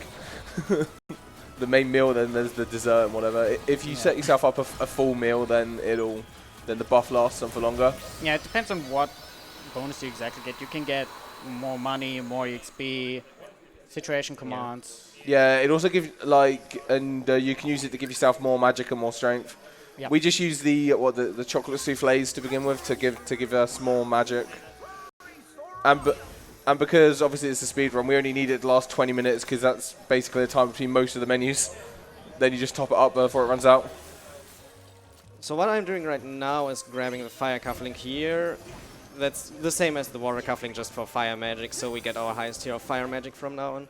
the main meal, then there's the dessert and whatever. If you set yourself up a full meal, then the buff lasts on for longer. Yeah, it depends on what bonus you exactly get. You can get more money, more XP, situation commands. Yeah, it also gives and you can use it to give yourself more magic and more strength. Yep. We just use the chocolate souffles to begin with to give us more magic. And because obviously it's a speed run, we only need it to last 20 minutes because that's basically the time between most of the menus. Then you just top it up before it runs out. So what I'm doing right now is grabbing the fire cufflink here. That's the same as the water cufflink, just for fire magic, so we get our highest tier of fire magic from now on.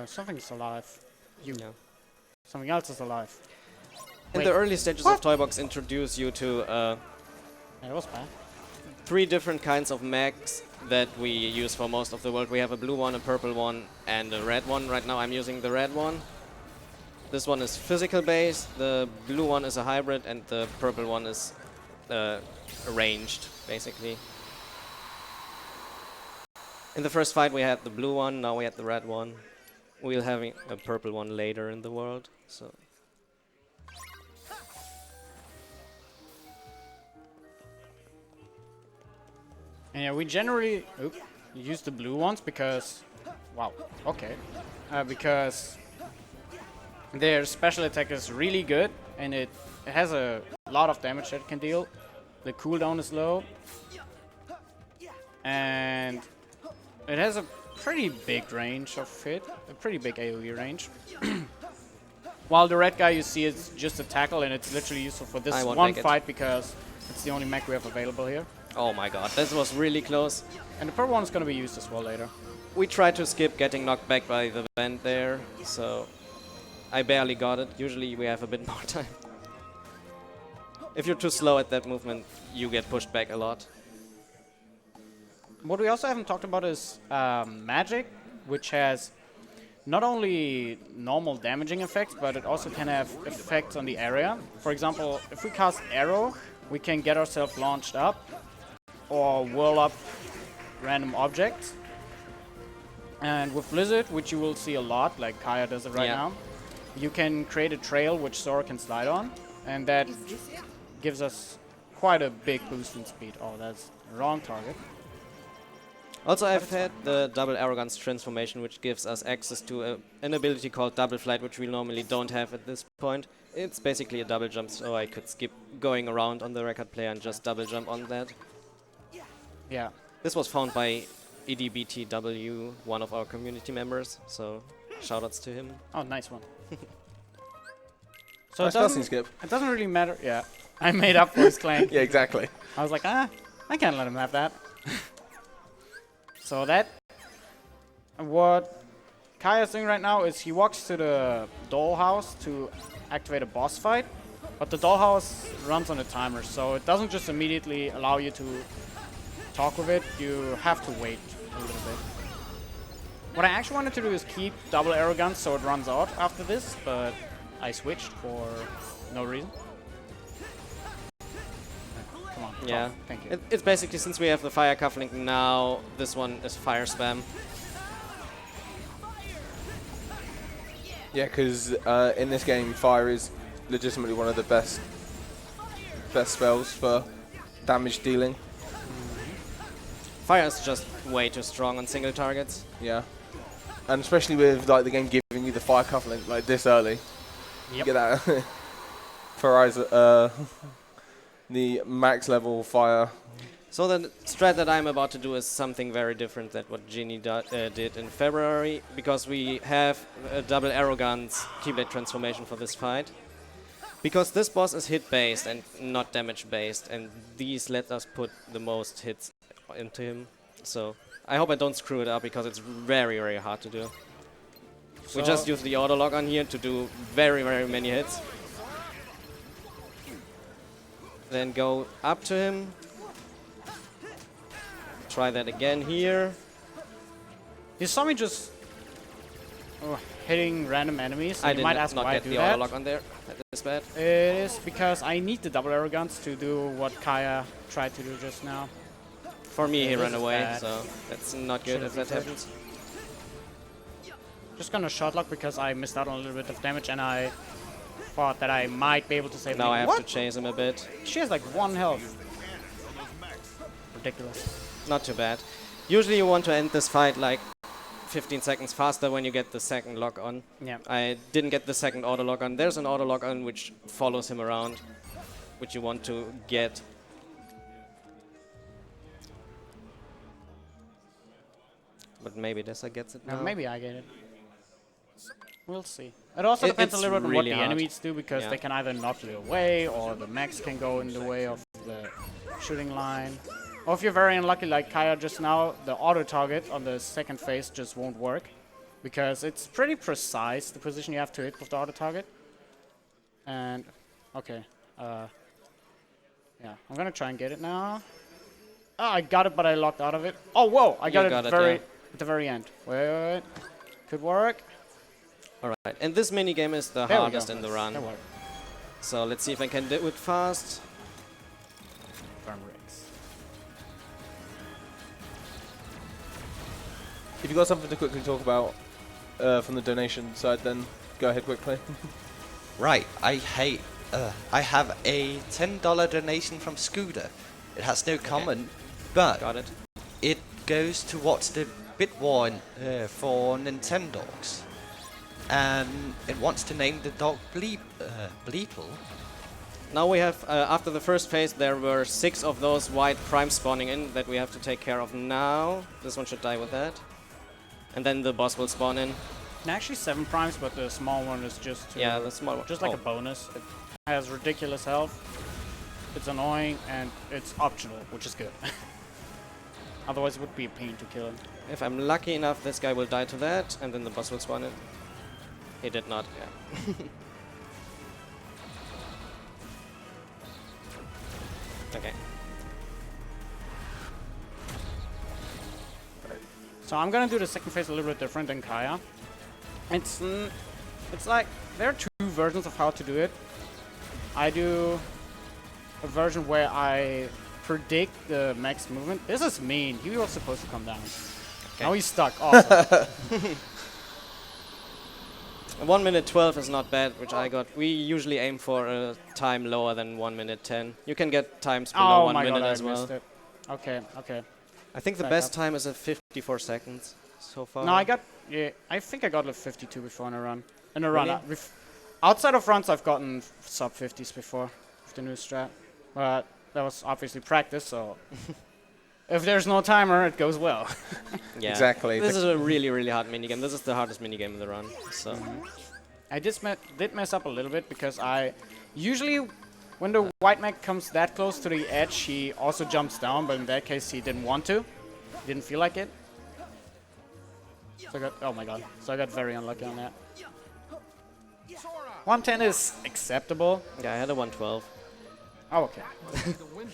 Something's alive. Yeah. Something else is alive. In the early stages of Toybox introduce you to That was bad. 3 different kinds of mechs that we use for most of the world. We have a blue one, a purple one, and a red one. Right now I'm using the red one. This one is physical based, the blue one is a hybrid, and the purple one is ranged, basically. In the first fight we had the blue one, now we had the red one. We'll have a purple one later in the world, so... And yeah, we generally use the blue ones because... Wow, okay. Because their special attack is really good, and it has a lot of damage that it can deal. The cooldown is low. And it has a pretty big range of hit, a pretty big AoE range. While the red guy you see is just a tackle, and it's literally useful for this one fight because it's the only mech we have available here. Oh my god, this was really close. And the purple one is going to be used as well later. We tried to skip getting knocked back by the vent there, so I barely got it. Usually we have a bit more time. If you're too slow at that movement, you get pushed back a lot. What we also haven't talked about is magic, which has not only normal damaging effects, but it also can have effects on the area. For example, if we cast Arrow, we can get ourselves launched up or whirl up random objects. And with Blizzard, which you will see a lot, like Kaya does it right now, you can create a trail which Sora can slide on, and that gives us quite a big boost in speed. Oh, that's the wrong target. Also, I've had the double arrogance transformation, which gives us access to an ability called double flight, which we normally don't have at this point. It's basically a double jump, so I could skip going around on the record player and just double jump on that. Yeah. This was found by EDBTW, one of our community members, so shoutouts to him. Oh, nice one. So Nice casting skip. It doesn't really matter. Yeah, I made up for his claim. Yeah, exactly. I was like, I can't let him have that. So that, what Kaya's doing right now is he walks to the dollhouse to activate a boss fight, but the dollhouse runs on a timer, so it doesn't just immediately allow you to talk with it. You have to wait a little bit. What I actually wanted to do is keep double arrow guns so it runs out after this, but I switched for no reason. Come on. Yeah, thank you. It's basically, since we have the fire cufflink now, this one is fire spam. Yeah, because in this game, fire is legitimately one of the best spells for damage dealing. Fire is just way too strong on single targets. Yeah, and especially with like the game giving you the fire cufflink like this early, you get that Horizon, the max level fire. So the strat that I'm about to do is something very different than what Ginny did in February, because we have a double arrow guns Keyblade Transformation for this fight. Because this boss is hit based and not damage based, and these let us put the most hits into him. So I hope I don't screw it up, because it's very, very hard to do. So we just use the auto lock on here to do very, very many hits. Then go up to him. Try that again here. You saw me just hitting random enemies. I you might ask not why get I do the that. auto lock on there. That is bad. It is because I need the double arrow guns to do what Kaya tried to do just now. For me, he this ran is away, bad. so that's not good if that happens. Just gonna shot lock because I missed out on a little bit of damage, and I thought that I might be able to save Now him. I have to chase him a bit. She has like 1 health. Ridiculous. Not too bad. Usually you want to end this fight like 15 seconds faster when you get the second lock on. Yeah. I didn't get the second auto lock on. There's an auto lock on which follows him around, which you want to get. But maybe Dessa gets it now. Maybe I get it. We'll see. It also depends a little bit on what really the hard. enemies do, because they can either knock you away, or the mechs can go in the way of the shooting line. Or if you're very unlucky like Kaya just now, the auto target on the second phase just won't work, because it's pretty precise, the position you have to hit with the auto target. And, okay. Yeah, I'm gonna try and get it now. Oh, I got it, but I locked out of it. Oh, whoa! I got it, at the very end. Wait. Could work. Alright, and this minigame is the There we hardest go. in the run. That worked. So let's see if I can do it fast. Firm rigs. If you've got something to quickly talk about from the donation side, then go ahead quickly. Right, I have a $10 donation from Scooter. It has no comment, but Got it. it goes towards the bit war for Nintendogs. And it wants to name the dog Bleeple. Now we have, after the first phase, there were 6 of those white primes spawning in that we have to take care of now. This one should die with that. And then the boss will spawn in. And actually 7 primes, but the small one is just Yeah, the small one. just like a bonus. It has ridiculous health. It's annoying and it's optional, which is good. Otherwise, it would be a pain to kill him. If I'm lucky enough, this guy will die to that, and then the boss will spawn in. He did not, yeah. Okay. So I'm gonna do the second phase a little bit different than Kaya. It's like there are 2 versions of how to do it. I do a version where I predict the max movement. This is mean. He was supposed to come down. Okay. Now he's stuck. Awesome. 1 minute 12 is not bad, which I got. We usually aim for a time lower than 1 minute 10. You can get times below Oh 1 my minute god, I as well. missed it. Okay, okay. I think the Back best up. time is at 54 seconds so far. No, I think I got like 52 before in a run. In a run. Really? Outside of runs, I've gotten sub 50s before with the new strat. But that was obviously practice, so if there's no timer, it goes well. Yeah. Exactly. This is a really, really hard minigame. This is the hardest minigame in the run. So I did mess up a little bit because I usually, when the white mech comes that close to the edge, he also jumps down, but in that case he didn't want to. Didn't feel like it. So I got, oh my god. So I got very unlucky on that. 110 is acceptable. yeah, I had a 112. Oh, okay.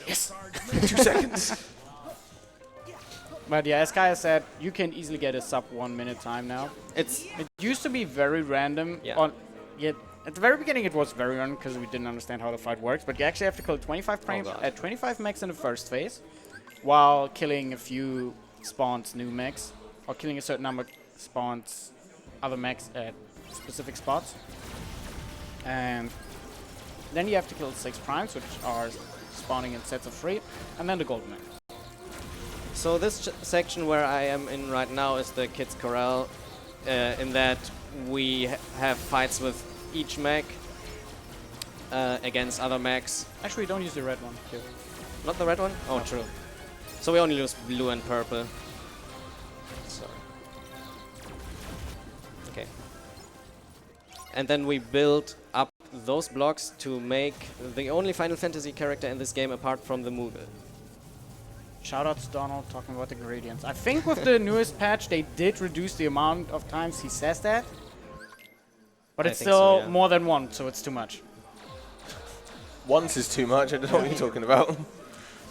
Yes. 2 seconds. But yeah, as Kaya said, you can easily get a sub 1 minute time now. It's It used to be very random. Yeah. Yet at the very beginning it was very random because we didn't understand how the fight works. But you actually have to kill 25 frames God. at 25 mechs in the first phase, while killing a few spawns new mechs, or killing a certain number spawns other mechs at specific spots. And then you have to kill 6 primes, which are spawning in sets of 3, and then the gold mech. so this section where I am in right now is the Kids Corral, in that we have fights with each mech against other mechs. Actually, don't use the red one. Too. Not the red one? Oh, No. true. So we only use blue and purple. So. Okay. And then we build up those blocks to make the only Final Fantasy character in this game apart from the Moogle. Shoutouts Donald talking about the gradients. I think with the newest patch they did reduce the amount of times he says that. But I it's think so, still yeah. more than 1, so it's too much. Once is too much. I don't know what you're talking about.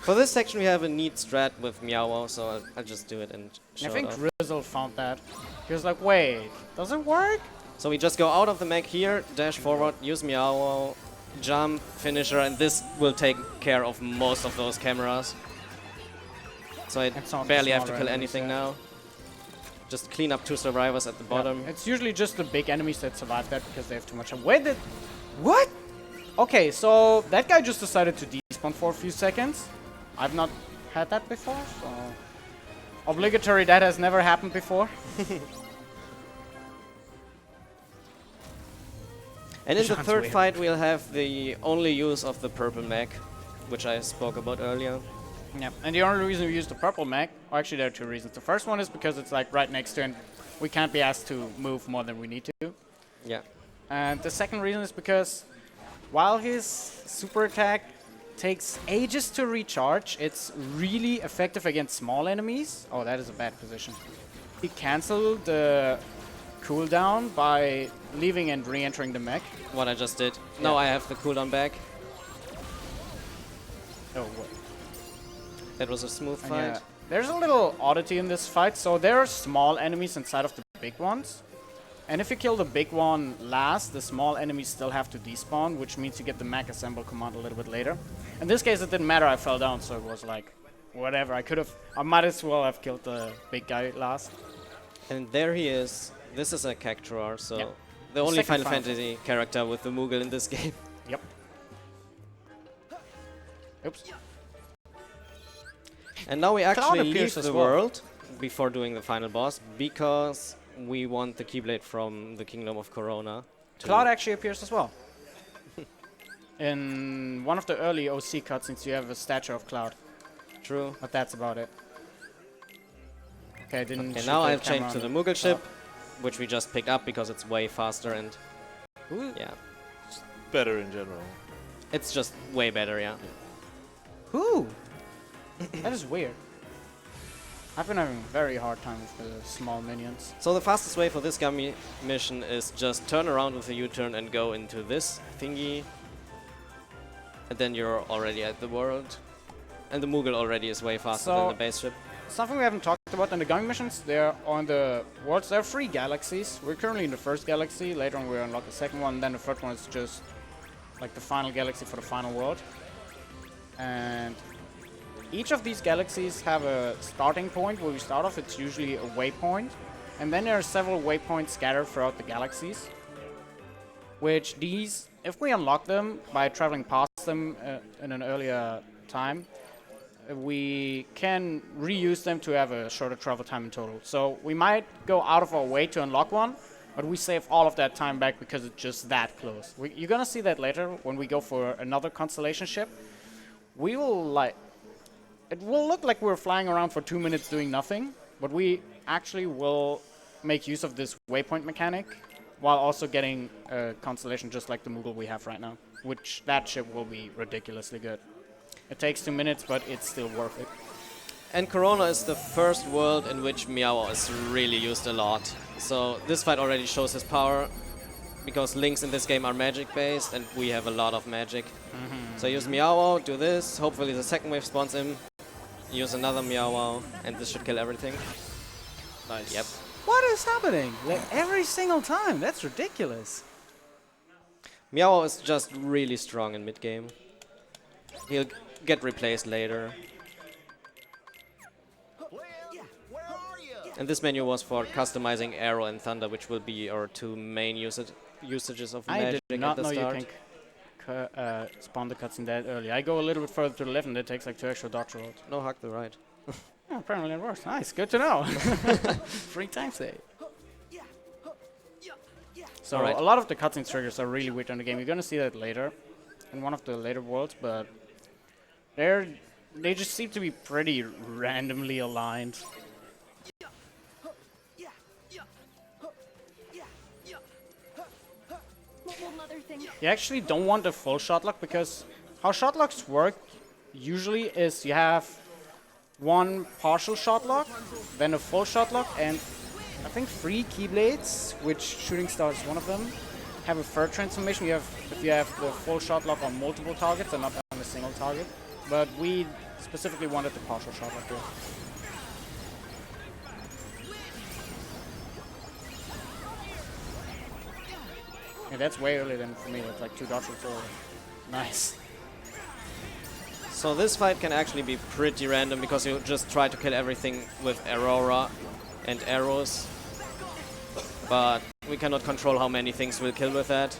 For this section we have a neat strat with Meow, so I'll just do it and show I think it off. Grizzle found that. He was like, wait, does it work? So we just go out of the mech here, dash forward, use Meow, jump, finisher, and this will take care of most of those cameras. So I And some of the barely have to smaller kill enemies, anything yeah. now. Just clean up 2 survivors at the bottom. Yeah. It's usually just the big enemies that survive that because they have too much. Where did... What? Okay, so that guy just decided to despawn for a few seconds. I've not had that before, so... Obligatory, that has never happened before. And in the Sounds third weird. fight we'll have the only use of the purple mech, which I spoke about earlier. Yeah, and the only reason we use the purple mech, well, actually there are 2 reasons. The first one is because it's like right next to, and we can't be asked to move more than we need to. Yeah. And the second reason is because while his super attack takes ages to recharge, it's really effective against small enemies. Oh, that is a bad position. He canceled the cooldown by leaving and re-entering the mech. What I just did. Now I have the cooldown back. Oh, what? That was a smooth And fight. yeah, there's a little oddity in this fight. So there are small enemies inside of the big ones. And if you kill the big one last, the small enemies still have to despawn, which means you get the mech assemble command a little bit later. In this case, it didn't matter. I fell down, so it was like, whatever. I might as well have killed the big guy last. And there he is, This is a Cactuar, so Yeah. the only second Final Fantasy character with the Moogle in this game. Yep. Oops. And now we actually leave appears as the well. world before doing the final boss because we want the Keyblade from the Kingdom of Corona. Cloud actually appears as well. In one of the early OC cutscenes, you have a statue of Cloud, True. but that's about it. Okay, didn't. And shoot now the I've changed to camera the on Moogle ship, which we just picked up because it's way faster and Ooh. yeah, Better in general. it's just way better, yeah. Who? That is weird. I've been having a very hard time with the small minions. So the fastest way for this gummy mission is just turn around with a U-turn and go into this thingy. And then you're already at the world. And the Moogle already is way faster than the base ship. Something we haven't talked about in the gummy missions, they're on the worlds. There are 3 galaxies. We're currently in the first galaxy. Later on we'll unlock the second one. Then the third one is just like the final galaxy for the final world. And each of these galaxies have a starting point where we start off. It's usually a waypoint. And then there are several waypoints scattered throughout the galaxies. Which these, if we unlock them by traveling past them in an earlier time, we can reuse them to have a shorter travel time in total. So we might go out of our way to unlock one, but we save all of that time back because it's just that close. You're gonna see that later when we go for another constellation ship. We will it will look like we're flying around for 2 minutes doing nothing, but we actually will make use of this waypoint mechanic while also getting a constellation just like the Moogle we have right now, which that ship will be ridiculously good. It takes 2 minutes, but it's still worth it. And Corona is the first world in which Meow is really used a lot. So this fight already shows his power, because links in this game are magic based and we have a lot of magic. So use Meow, do this, hopefully the second wave spawns him, use another Meow, and this should kill everything. Nice. Yep. What is happening? Like every single time. That's ridiculous. Meow is just really strong in mid game. He'll get replaced later. And this menu was for customizing Arrow and Thunder, which will be our 2 main usages of I magic did not at know the you start. can spawn the cutscene that early. I go a little bit further to the left and it takes like 2 extra dodge rolls. No, hug the right. Oh, apparently it works. Nice, good to know. 3 time save. So Alright. a lot of the cutscene triggers are really weird in the game. You're gonna see that later in one of the later worlds, but they just seem to be pretty randomly aligned. You actually don't want a full shot lock because how shot locks work usually is you have one partial shot lock, then a full shot lock, and I think 3 Keyblades, which Shooting Star is one of them, have a third transformation. If you have the full shot lock on multiple targets and not on a single target. But we specifically wanted the partial shot lock here. Yeah, that's way earlier than for me. That's like 2 dodge rolls early. Nice. So this fight can actually be pretty random because you just try to kill everything with Aurora and arrows. But we cannot control how many things we'll kill with that.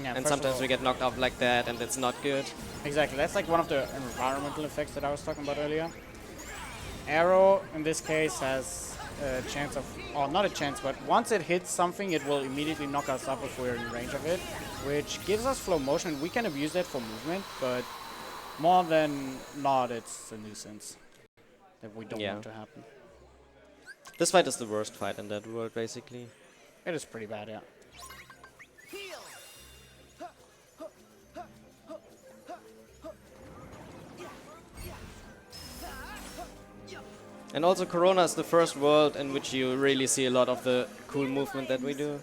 Yeah, And first of sometimes all- we get knocked out like that and it's not good. Exactly, that's like one of the environmental effects that I was talking about earlier. Arrow, in this case, has a chance of, or not a chance, but once it hits something, it will immediately knock us up if we're in range of it, which gives us flow motion. We can abuse that for movement, but more than not, it's a nuisance that we don't Yeah. want to happen. This fight is the worst fight in that world, basically. It is pretty bad, yeah. And also Corona is the first world in which you really see a lot of the cool movement that we do.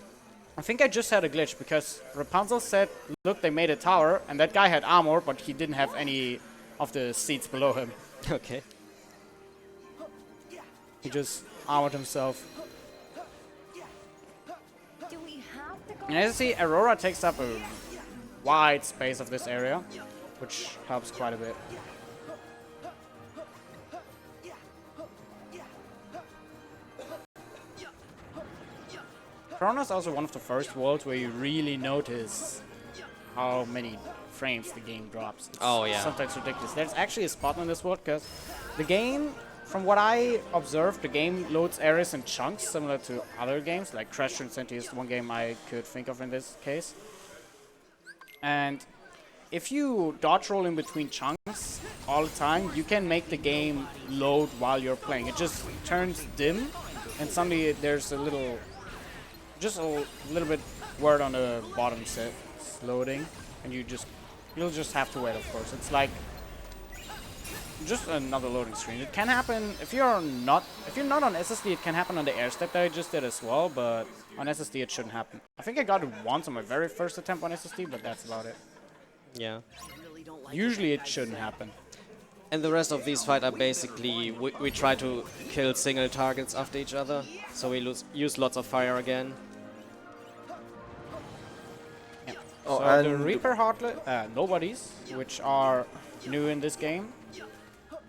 I think I just had a glitch because Rapunzel said, look, they made a tower, and that guy had armor, but he didn't have any of the seats below him. Okay. He just armored himself. Do we have the And as you see, Aurora takes up a wide space of this area, which helps quite a bit. Corona is also one of the first worlds where you really notice how many frames the game drops. It's Oh, yeah. sometimes ridiculous. There's actually a spot in this world because the game, from what I observed, the game loads areas in chunks similar to other games, like Crash Transcendence is one game I could think of in this case. And if you dodge roll in between chunks all the time, you can make the game load while you're playing. It just turns dim, and suddenly there's a little, just a little bit word on the bottom set, it's loading, and you'll just have to wait. Of course, it's like just another loading screen. It can happen if you're not on SSD. It can happen on the air step that I just did as well, but on SSD it shouldn't happen. I think I got it once on my very first attempt on SSD, but that's about it. Yeah. Usually it shouldn't happen. And the rest of these fights are basically, we try to kill single targets after each other, so we use lots of fire again. Yeah. Oh, So and the Reaper Heartlet, nobodies, which are new in this game,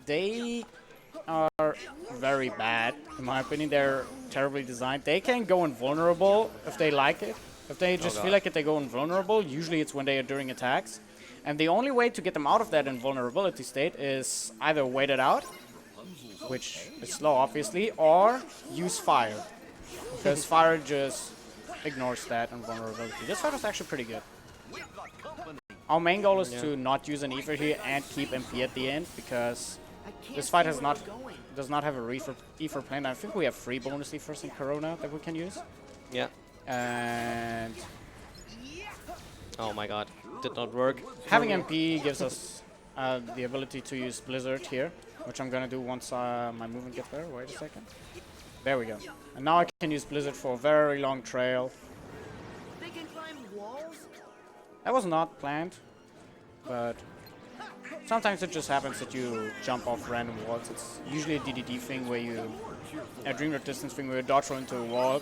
they are very bad, in my opinion. They're terribly designed. They can go invulnerable if they like it. If they just feel like it, they go invulnerable. Usually it's when they are during attacks. And the only way to get them out of that invulnerability state is either wait it out, which is slow obviously, or use fire. Because fire just ignores that invulnerability. This fight was actually pretty good. Our main goal is to not use an ether here and keep MP at the end, because this fight does not have a ether planned. I think we have 3 bonus ethers in Corona that we can use. Yeah. And Oh my god, did not work. having MP gives us the ability to use Blizzard here, which I'm gonna do once my movement gets better. Wait a second. There we go. And now I can use Blizzard for a very long trail. They can climb walls? That was not planned, but sometimes it just happens that you jump off random walls. It's usually a DDD thing where a Dream Drop Distance thing where you dodge roll into a wall,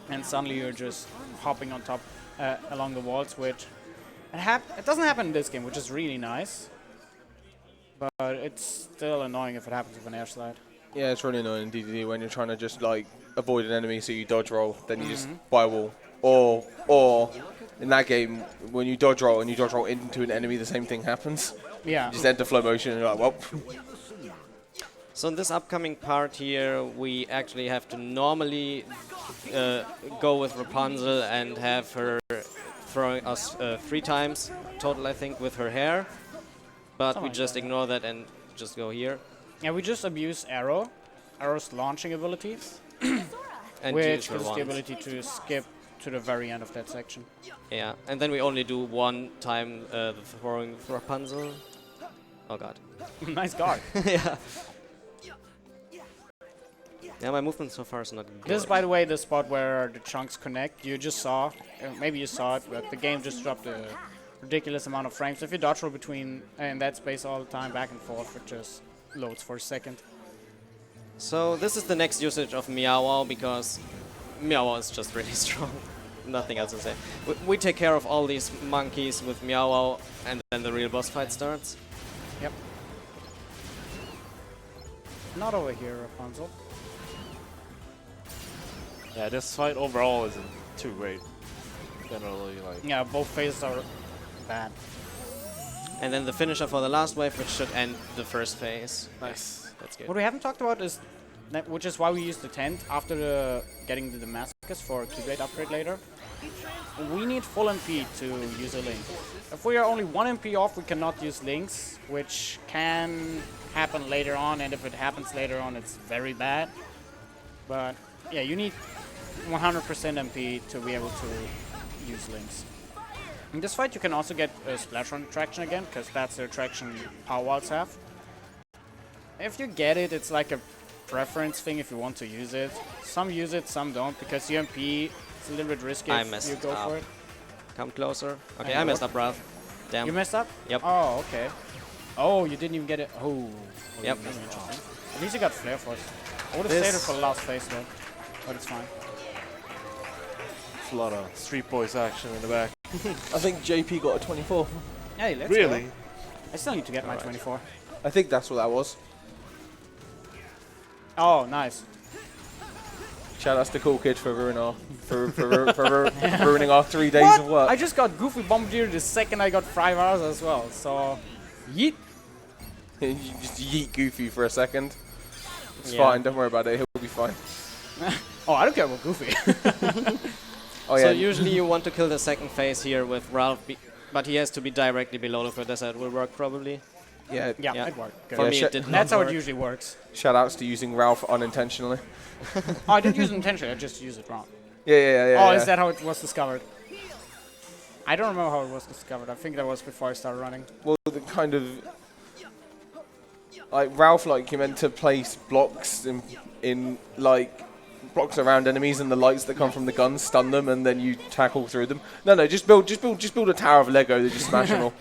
and suddenly you're just hopping on top along the walls, which it doesn't happen in this game, which is really nice, but it's still annoying if it happens with an air slide. yeah, it's really annoying in DDD when you're trying to just like avoid an enemy, so you dodge roll, then you just firewall. Or in that game, when you dodge roll and you dodge roll into an enemy, the same thing happens. Yeah. You just enter flow motion and you're like, well. So in this upcoming part here, we actually have to normally go with Rapunzel and have her throwing us 3 times total, I think, with her hair. But Something we like just that, ignore that and just go here. Yeah, we just abuse Arrow's launching ability, And which use her gives us the wands. ability to skip to the very end of that section. Yeah, and then we only do 1 time the throwing with Rapunzel. Oh god. Nice guard. Yeah. Yeah, my movement so far is not good. This is, by the way, the spot where the chunks connect. You just saw, maybe you saw it, but the game just dropped a ridiculous amount of frames. If you dodge roll between in that space all the time, back and forth, it just loads for a second. So this is the next usage of Meow Wow, because Meow Wow is just really strong. Nothing else to say. We take care of all these monkeys with Meow Wow, and then the real boss fight starts. Yep. Not over here, Rapunzel. Yeah, this fight overall isn't too great. Generally, like. Yeah, both phases are bad. And then the finisher for the last wave, which should end the first phase. Nice. That's good. What we haven't talked about is, which is why we use the tent after getting the Damascus for a Keyblade upgrade later. We need full MP to use a link. If we are only 1 MP off, we cannot use links, which can happen later on, and if it happens later on, it's very bad. But yeah, you need 100% MP to be able to use links. In this fight, you can also get a Splash Run traction again, because that's the traction Power Walls have. If you get it, it's like a preference thing if you want to use it. Some use it, some don't, because UMP is a little bit risky I if messed you go up. for it. Come closer. Okay, And I messed what? up, Ralph. Damn. You messed up? Yep. Oh, okay. Oh, you didn't even get it. Oh. Yep. That's interesting. At least you got Flare Force. I would have saved it for the last phase though, but it's fine. It's a lot of Street Boys action in the back. I think JP got a 24. Hey, let's Really? go. I still need to get my 24. I think that's what that was. Oh, nice. Shout outs to Cool Kid for ruining our 3 days of work. I just got Goofy Bombardier the second I got 5 hours as well, so yeet. You just yeet Goofy for a second. It's Yeah. fine, don't worry about it, he'll be fine. Oh, I don't care about Goofy. Oh So yeah, usually you want to kill the second phase here with Ralph, but he has to be directly below the Further, so it will work probably. yeah. Yeah, Yeah. it worked. Good. For Yeah, me, shit. it did not That's how work. it usually works. Shout outs to using Ralph unintentionally. Oh, I didn't use it intentionally, I just used it wrong. Yeah. Oh, is that how it was discovered? I don't remember how it was discovered. I think that was before I started running. Well, the kind of like Ralph, like you meant to place blocks in like blocks around enemies, and the lights that come from the guns stun them, and then you tackle through them. No, just build a tower of Lego that just smash them all.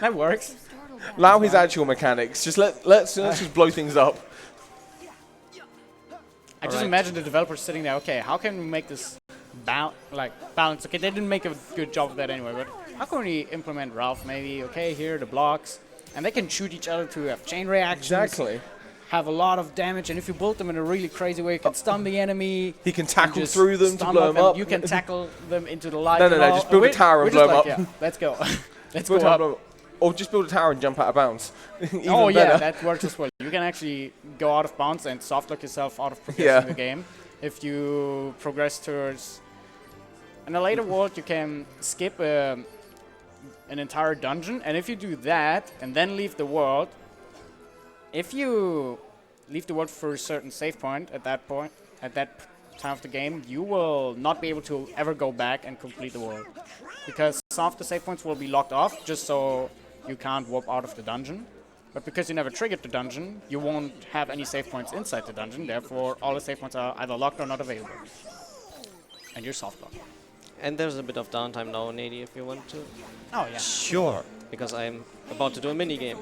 That works. Allow his actual mechanics. Just let's just blow things up. I just Alright. imagine the developers sitting there, okay, how can we make this balance? Okay, they didn't make a good job of that anyway, but how can we implement Ralph maybe? Okay, here are the blocks, and they can shoot each other to have chain reactions. Exactly. Have a lot of damage, and if you build them in a really crazy way, you can stun the enemy. He can and tackle just through them to stun blow them, them and up. You can tackle them into the light. No, and no, all. just build a We're- tower and we're blow just 'em like, up. Yeah, let's go. Let's Build go a up. tower, or just build a tower and jump out of bounds. Even Oh yeah, better. that works as well. You can actually go out of bounds and soft lock yourself out of progressing the game. If you progress towards in a later world, you can skip an entire dungeon, and if you do that and then leave the world, if you leave the world for a certain save point at that time of the game, you will not be able to ever go back and complete the world, because some of the save points will be locked off just so you can't warp out of the dungeon. But because you never triggered the dungeon, you won't have any save points inside the dungeon, therefore all the save points are either locked or not available. And you're soft locked. And there's a bit of downtime now, Nady, if you want to, Oh yeah. Sure. because I'm about to do a mini game.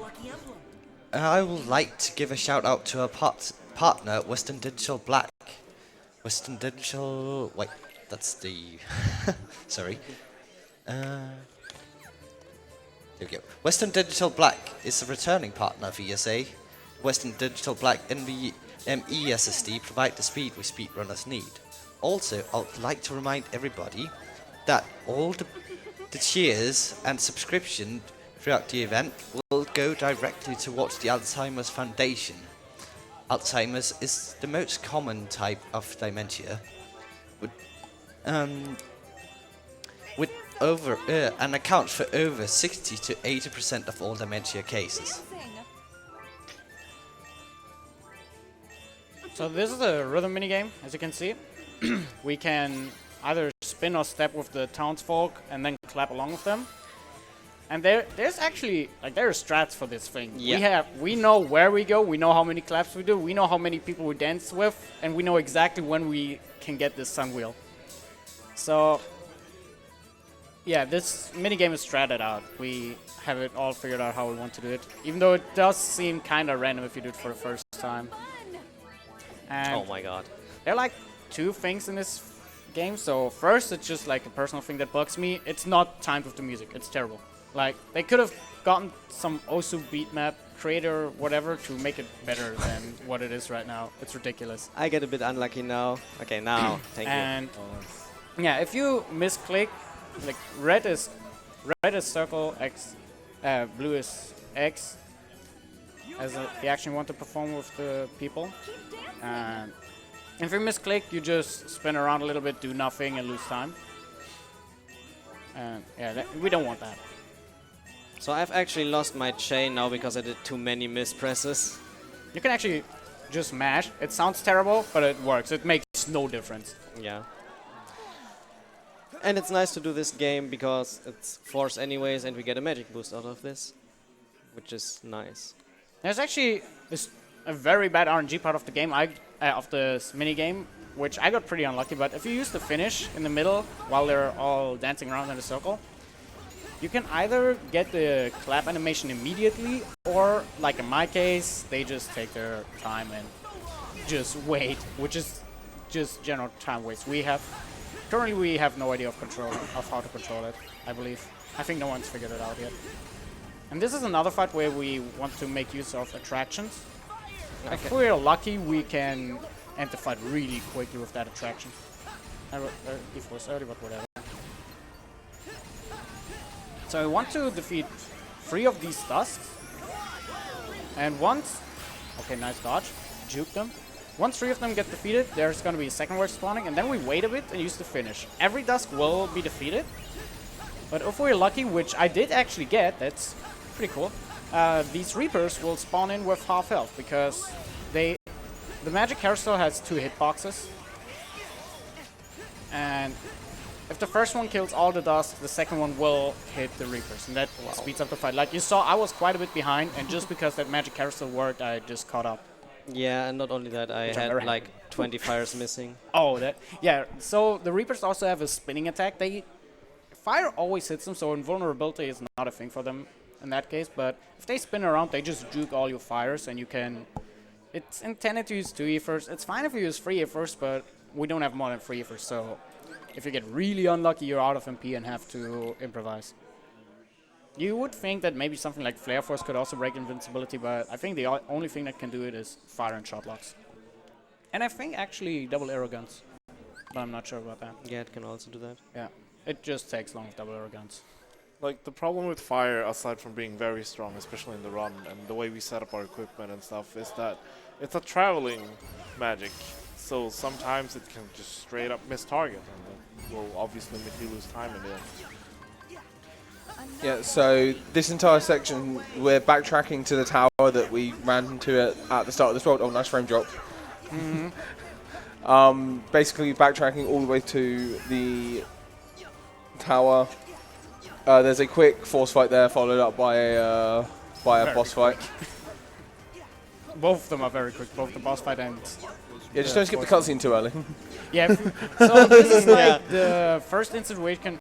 I would like to give a shout out to our partner, Western Digital Black. Western Digital... Wait, that's the... Sorry. There we go. Western Digital Black is a returning partner of ESA. Western Digital Black and the ESSD provide the speed we speedrunners need. Also, I would like to remind everybody that all the cheers and subscription throughout the event will go directly towards the Alzheimer's Foundation. Alzheimer's is the most common type of dementia, with over and accounts for over 60 to 80% of all dementia cases. So this is a rhythm minigame, as you can see. We can either spin or step with the townsfolk and then clap along with them. And there's actually, like, there are strats for this thing. Yeah. We know where we go, we know how many claps we do, we know how many people we dance with, and we know exactly when we can get this sun wheel. So, yeah, this minigame is stratted out. We have it all figured out how we want to do it, even though it does seem kind of random if you do it for the first time. And Oh my god. there are like two things in this game. So first, it's just like a personal thing that bugs me. It's not timed with the music. It's terrible. Like, they could have gotten some Osu beat map creator, whatever, to make it better than what it is right now. It's ridiculous. I get a bit unlucky now. Okay, now, thank you. And yeah, if you misclick, like red is circle, X, blue is X, as the action you want to perform with the people. And if you misclick, you just spin around a little bit, do nothing, and lose time. And yeah, we don't want that. So I've actually lost my chain now because I did too many mispresses. You can actually just mash. It sounds terrible, but it works. It makes no difference. Yeah. And it's nice to do this game because it's force anyways and we get a magic boost out of this, which is nice. There's actually a very bad RNG part of the game, of this mini game, which I got pretty unlucky. But if you use the finish in the middle while they're all dancing around in a circle, you can either get the clap animation immediately, or like in my case, they just take their time and just wait, which is just general time waste. Currently we have no idea of how to control it, I believe. I think no one's figured it out yet. And this is another fight where we want to make use of attractions. If we're lucky, we can end the fight really quickly with that attraction. If it was early, but whatever. So I want to defeat 3 of these Dusks. And once... Okay, nice dodge. Juke them. Once 3 of them get defeated, there's going to be a second wave spawning, and then we wait a bit and use the finish. Every Dusk will be defeated. But if we're lucky, which I did actually get, that's pretty cool, these Reapers will spawn in with half health, because the magic carousel has 2 hitboxes. And if the first one kills all the Dust, the second one will hit the Reapers, and that speeds up the fight. Like you saw, I was quite a bit behind, and just because that magic carousel worked, I just caught up. Yeah, and not only that, I had like 20 fires missing. Oh, that... Yeah, so the Reapers also have a spinning attack. Fire always hits them, so invulnerability is not a thing for them in that case, but if they spin around, they just juke all your fires, and you can... It's intended to use 2 Ethers. It's fine if you use 3 Ethers, but we don't have more than 3 Ethers, so if you get really unlucky, you're out of MP and have to improvise. You would think that maybe something like Flare Force could also break invincibility, but I think the only thing that can do it is fire and shot locks. And I think actually double arrow guns, but I'm not sure about that. Yeah, it can also do that. Yeah, it just takes long with double arrow guns. Like, the problem with fire, aside from being very strong, especially in the run, and the way we set up our equipment and stuff, is that it's a traveling magic. So sometimes it can just straight up miss target, and that will obviously make you lose time in the end. Yeah, so this entire section, we're backtracking to the tower that we ran into at the start of this world. Oh, nice frame drop. Basically backtracking all the way to the tower. There's a quick force fight there, followed up by a boss fight. Both of them are very quick, both the boss fight and... Yeah, just don't skip the cutscene too early. Yeah, so this is like the first instance where you can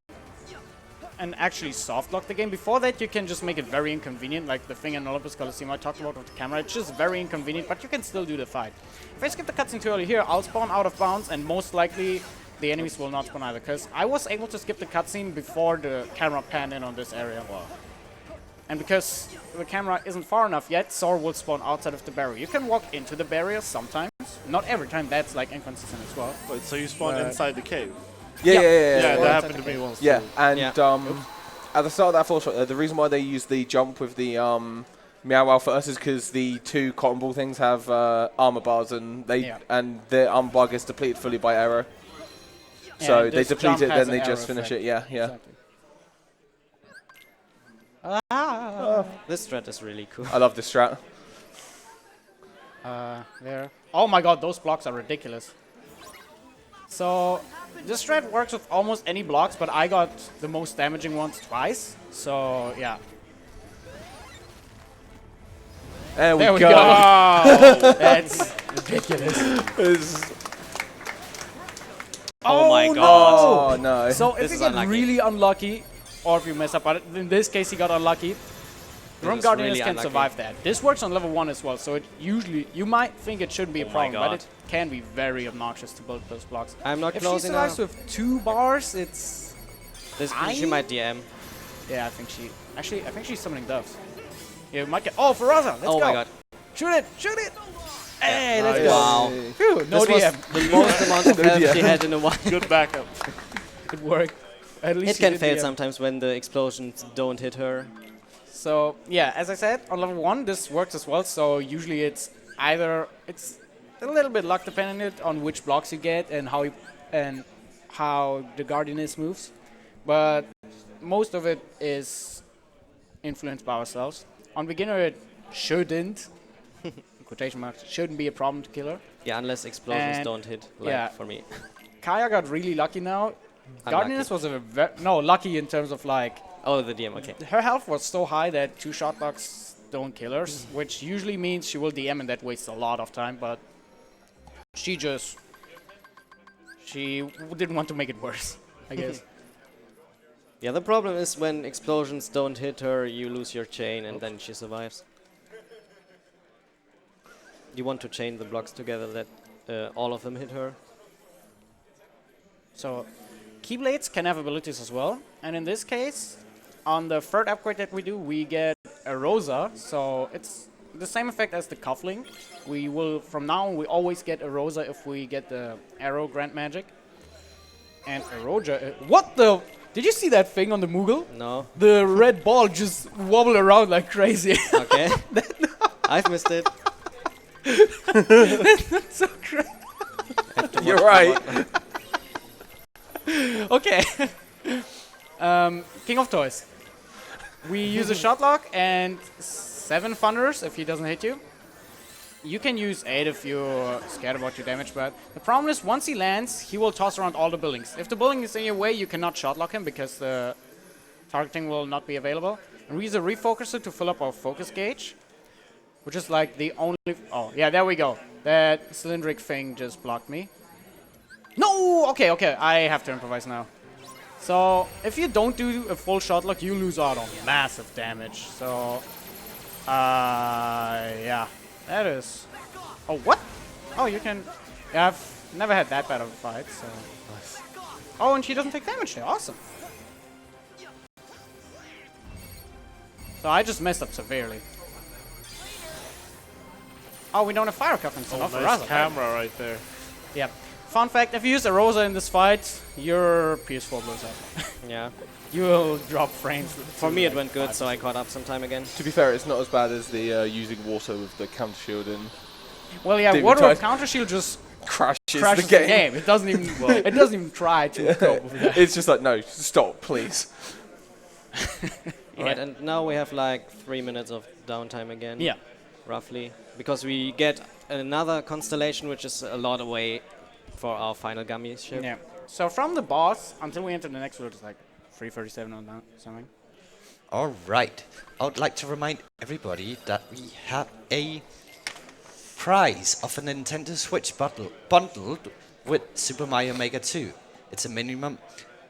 actually soft lock the game. Before that, you can just make it very inconvenient, like the thing in Olympus Coliseum I talked about with the camera. It's just very inconvenient, but you can still do the fight. If I skip the cutscene too early here, I'll spawn out of bounds, and most likely the enemies will not spawn either, because I was able to skip the cutscene before the camera panned in on this area. Wow. And because the camera isn't far enough yet, Sor will spawn outside of the barrier. You can walk into the barrier sometimes. Not every time, that's like inconsistent as well. Wait, so you spawned inside the cave? Yeah, that happened to me once. Yeah, too. and at the start of that force fight, the reason why they use the jump with the Meow Wow first is because the 2 cotton ball things have armor bars, and their armor bar gets depleted fully by arrow. So they deplete it, then they just finish it. Yeah, yeah. Exactly. This strat is really cool. I love this strat. There. Oh my god, those blocks are ridiculous. So, this strat works with almost any blocks, but I got the most damaging ones twice. So, yeah. There we There we go. go. That's ridiculous. Oh my god. Oh no. So, if This you is get unlucky. really unlucky, or if you mess up, but in this case he got unlucky, Grim is Guardians really can unlucky. survive that. This works on level 1 as well, so it usually, you might think it shouldn't be a Oh my problem, but God. it can be very obnoxious to build those blocks. I'm not If she close survives enough. with 2 bars, it's... She might DM. Yeah, I think she... Actually, I think she's summoning doves. Yeah, might get... Oh, Faraza! Let's Oh go! my god. Shoot it! Shoot it! Hey, let's go! Wow. Phew, no This DM. was the most amount of health she had in a while. Good backup. It worked. At least It she can did fail DM. sometimes when the explosions don't hit her. So, yeah, as I said, on level 1 this works as well, so usually it's either... It's a little bit luck dependent on which blocks you get and how the Guardianess moves. But most of it is influenced by ourselves. On beginner it shouldn't, in quotation marks, shouldn't be a problem to kill her. Yeah, unless explosions And- don't hit, like yeah. for me. Kaya got really lucky now. Unlucky. Guardianess was lucky in terms of like, Oh, the DM, okay. her health was so high that 2 shot blocks don't kill her, which usually means she will DM and that wastes a lot of time, but she didn't want to make it worse, I guess. Yeah, the problem is when explosions don't hit her, you lose your chain and then she survives. You want to chain the blocks together that all of them hit her. So, Keyblades can have abilities as well, and in this case, on the 3rd upgrade that we do, we get a Rosa, so it's the same effect as the cuffling. We will, from now on, we always get a Rosa if we get the Arrow Grand Magic. And a Roja. What the? Did you see that thing on the Moogle? No. The red ball just wobbled around like crazy. Okay. I've missed it. That's so crazy. You're right. Okay. King of Toys. We use a shot lock and 7 thunders if he doesn't hit you. You can use 8 if you're scared about your damage, but the problem is once he lands, he will toss around all the buildings. If the building is in your way, you cannot shot lock him because the targeting will not be available. And we use a refocuser to fill up our focus gauge, which is like the only... Oh, yeah, there we go. That cylindric thing just blocked me. No! Okay, I have to improvise now. So, if you don't do a full shot lock, you lose out on massive damage. So, yeah. That is... Oh, what? Oh, you can... Yeah, I've never had that bad of a fight, so... Nice. Oh, and she doesn't take damage there. Awesome. So I just messed up severely. Oh, we don't have fire cuffing, so not for nice us. camera right there. Yeah. Fun fact, if you use a Rosa in this fight, your PS4 blows up. Yeah. You will drop frames. For me, it went good, so I caught up some time again. To be fair, it's not as bad as the using water with the counter shield and Well, yeah, Demon water with Tide. counter shield just crashes the game. It doesn't even it doesn't even try to cope with that. It's just like, no, stop, please. Alright, and now we have like 3 minutes of downtime again. Yeah. Roughly. Because we get another constellation, which is a lot away for our final gummy ship. Yeah. So from the boss until we enter the next world, it's like 3:37 or something. All right. I would like to remind everybody that we have a prize of a Nintendo Switch bundled with Super Mario Maker 2. It's a minimum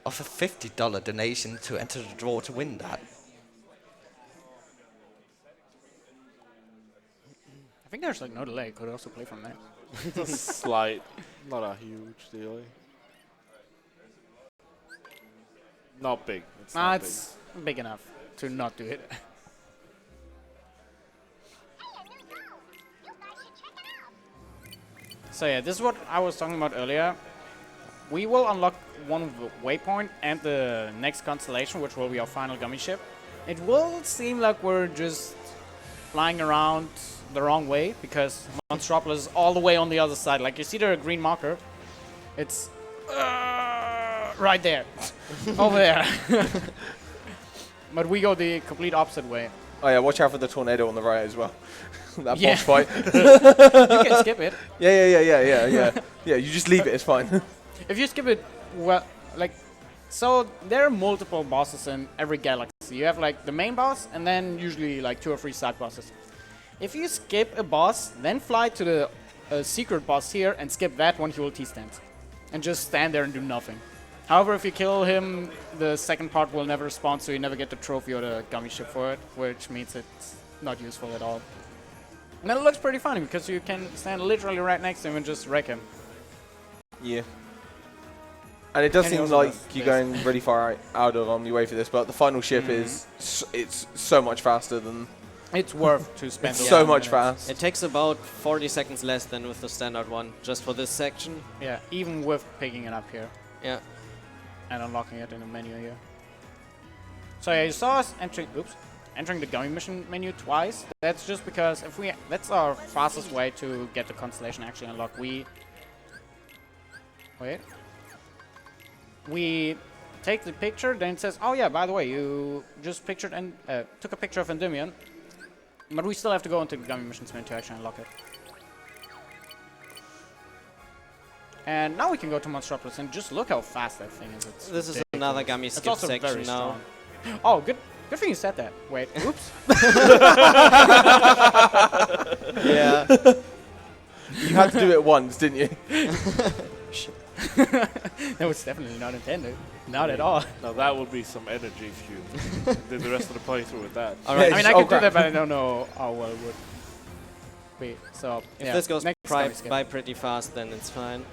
of a $50 donation to enter the draw to win that. I think there's like no delay. Could also play from there. It's a slight, not a huge delay. Not big. It's Nah, not it's big enough to not do it. So yeah, this is what I was talking about earlier. We will unlock one waypoint and the next constellation, which will be our final gummy ship. It will seem like we're just flying around the wrong way because Monstropolis is all the way on the other side. Like you see there a green marker. It's right there. Over there. But we go the complete opposite way. Oh yeah, watch out for the tornado on the right as well. That Yeah. boss fight. You can skip it. Yeah. Yeah, you just leave it, it's fine. If you skip it, well, like, so there are multiple bosses in every galaxy. You have like the main boss and then usually like 2 or 3 side bosses. If you skip a boss, then fly to the secret boss here and skip that one, he will T-stand. And just stand there and do nothing. However, if you kill him, the second part will never spawn, so you never get the trophy or the gummy ship for it, which means it's not useful at all. And it looks pretty funny because you can stand literally right next to him and just wreck him. Yeah. And it does And he seem also like does you're this. going really far out of your way for this, but the final ship is it's so much faster than It's worth to spend it's a so lot of much minutes. fast. It takes about 40 seconds less than with the standard one, just for this section. Yeah, even with picking it up here Yeah. and unlocking it in the menu here. So yeah, you saw us entering the gummy mission menu twice. That's just because that's our fastest way to get the constellation actually unlocked. We take the picture, then it says, oh yeah, by the way, you just pictured and took a picture of Endymion, but we still have to go into the gummy missions menu to actually unlock it. And now we can go to Monstropolis and just look how fast that thing is. It's This is ridiculous. another gummy It's skip also section very now. strong. Oh, good thing you said that. Wait, oops. Yeah. You had to do it once, didn't you? That was definitely not intended. Not at all. Now that would be some energy if you did the rest of the playthrough with that. All right. I mean, I could do that, but I don't know how well it would be. So, If yeah, this goes next gummy skip, by pretty fast, then it's fine.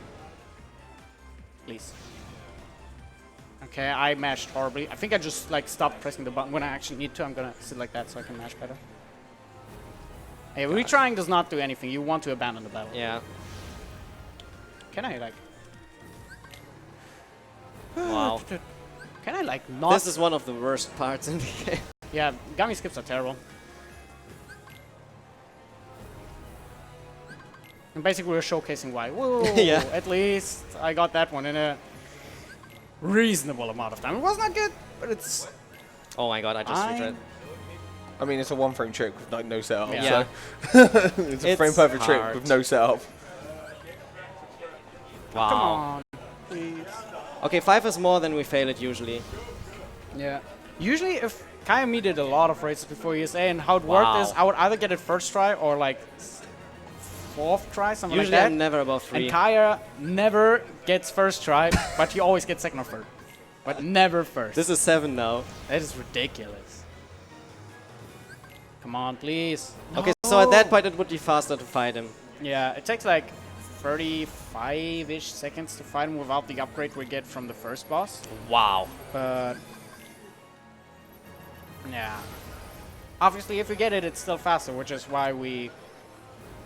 please. Okay, I mashed horribly. I think I just like stopped pressing the button when I actually need to. I'm gonna sit like that so I can mash better. Hey, retrying does not do anything. You want to abandon the battle. Yeah. Can I like? Wow. Can I like not? This is one of the worst parts in the game. Yeah, gummy skips are terrible. And basically we're showcasing why. Whoa, Yeah. at least I got that one in a reasonable amount of time. It was not good, but it's... Oh my god, I just regret. I mean, it's a one-frame trick with like no setup. Yeah. So it's a It's frame-perfect trick hard. with no setup. Wow. Come on, please. Okay, 5 is more than we fail it usually. Yeah. Usually if Kayami did a lot of races before ESA, and how it worked is I would either get it first try or like fourth try, something Usually like that. I'm never above 3. And Kaya never gets first try, but he always gets second or third. But never first. This is 7 now. That is ridiculous. Come on, please. Okay, so at that point it would be faster to fight him. Yeah, it takes like 35-ish seconds to fight him without the upgrade we get from the first boss. Wow. But yeah, obviously if we get it, it's still faster, which is why we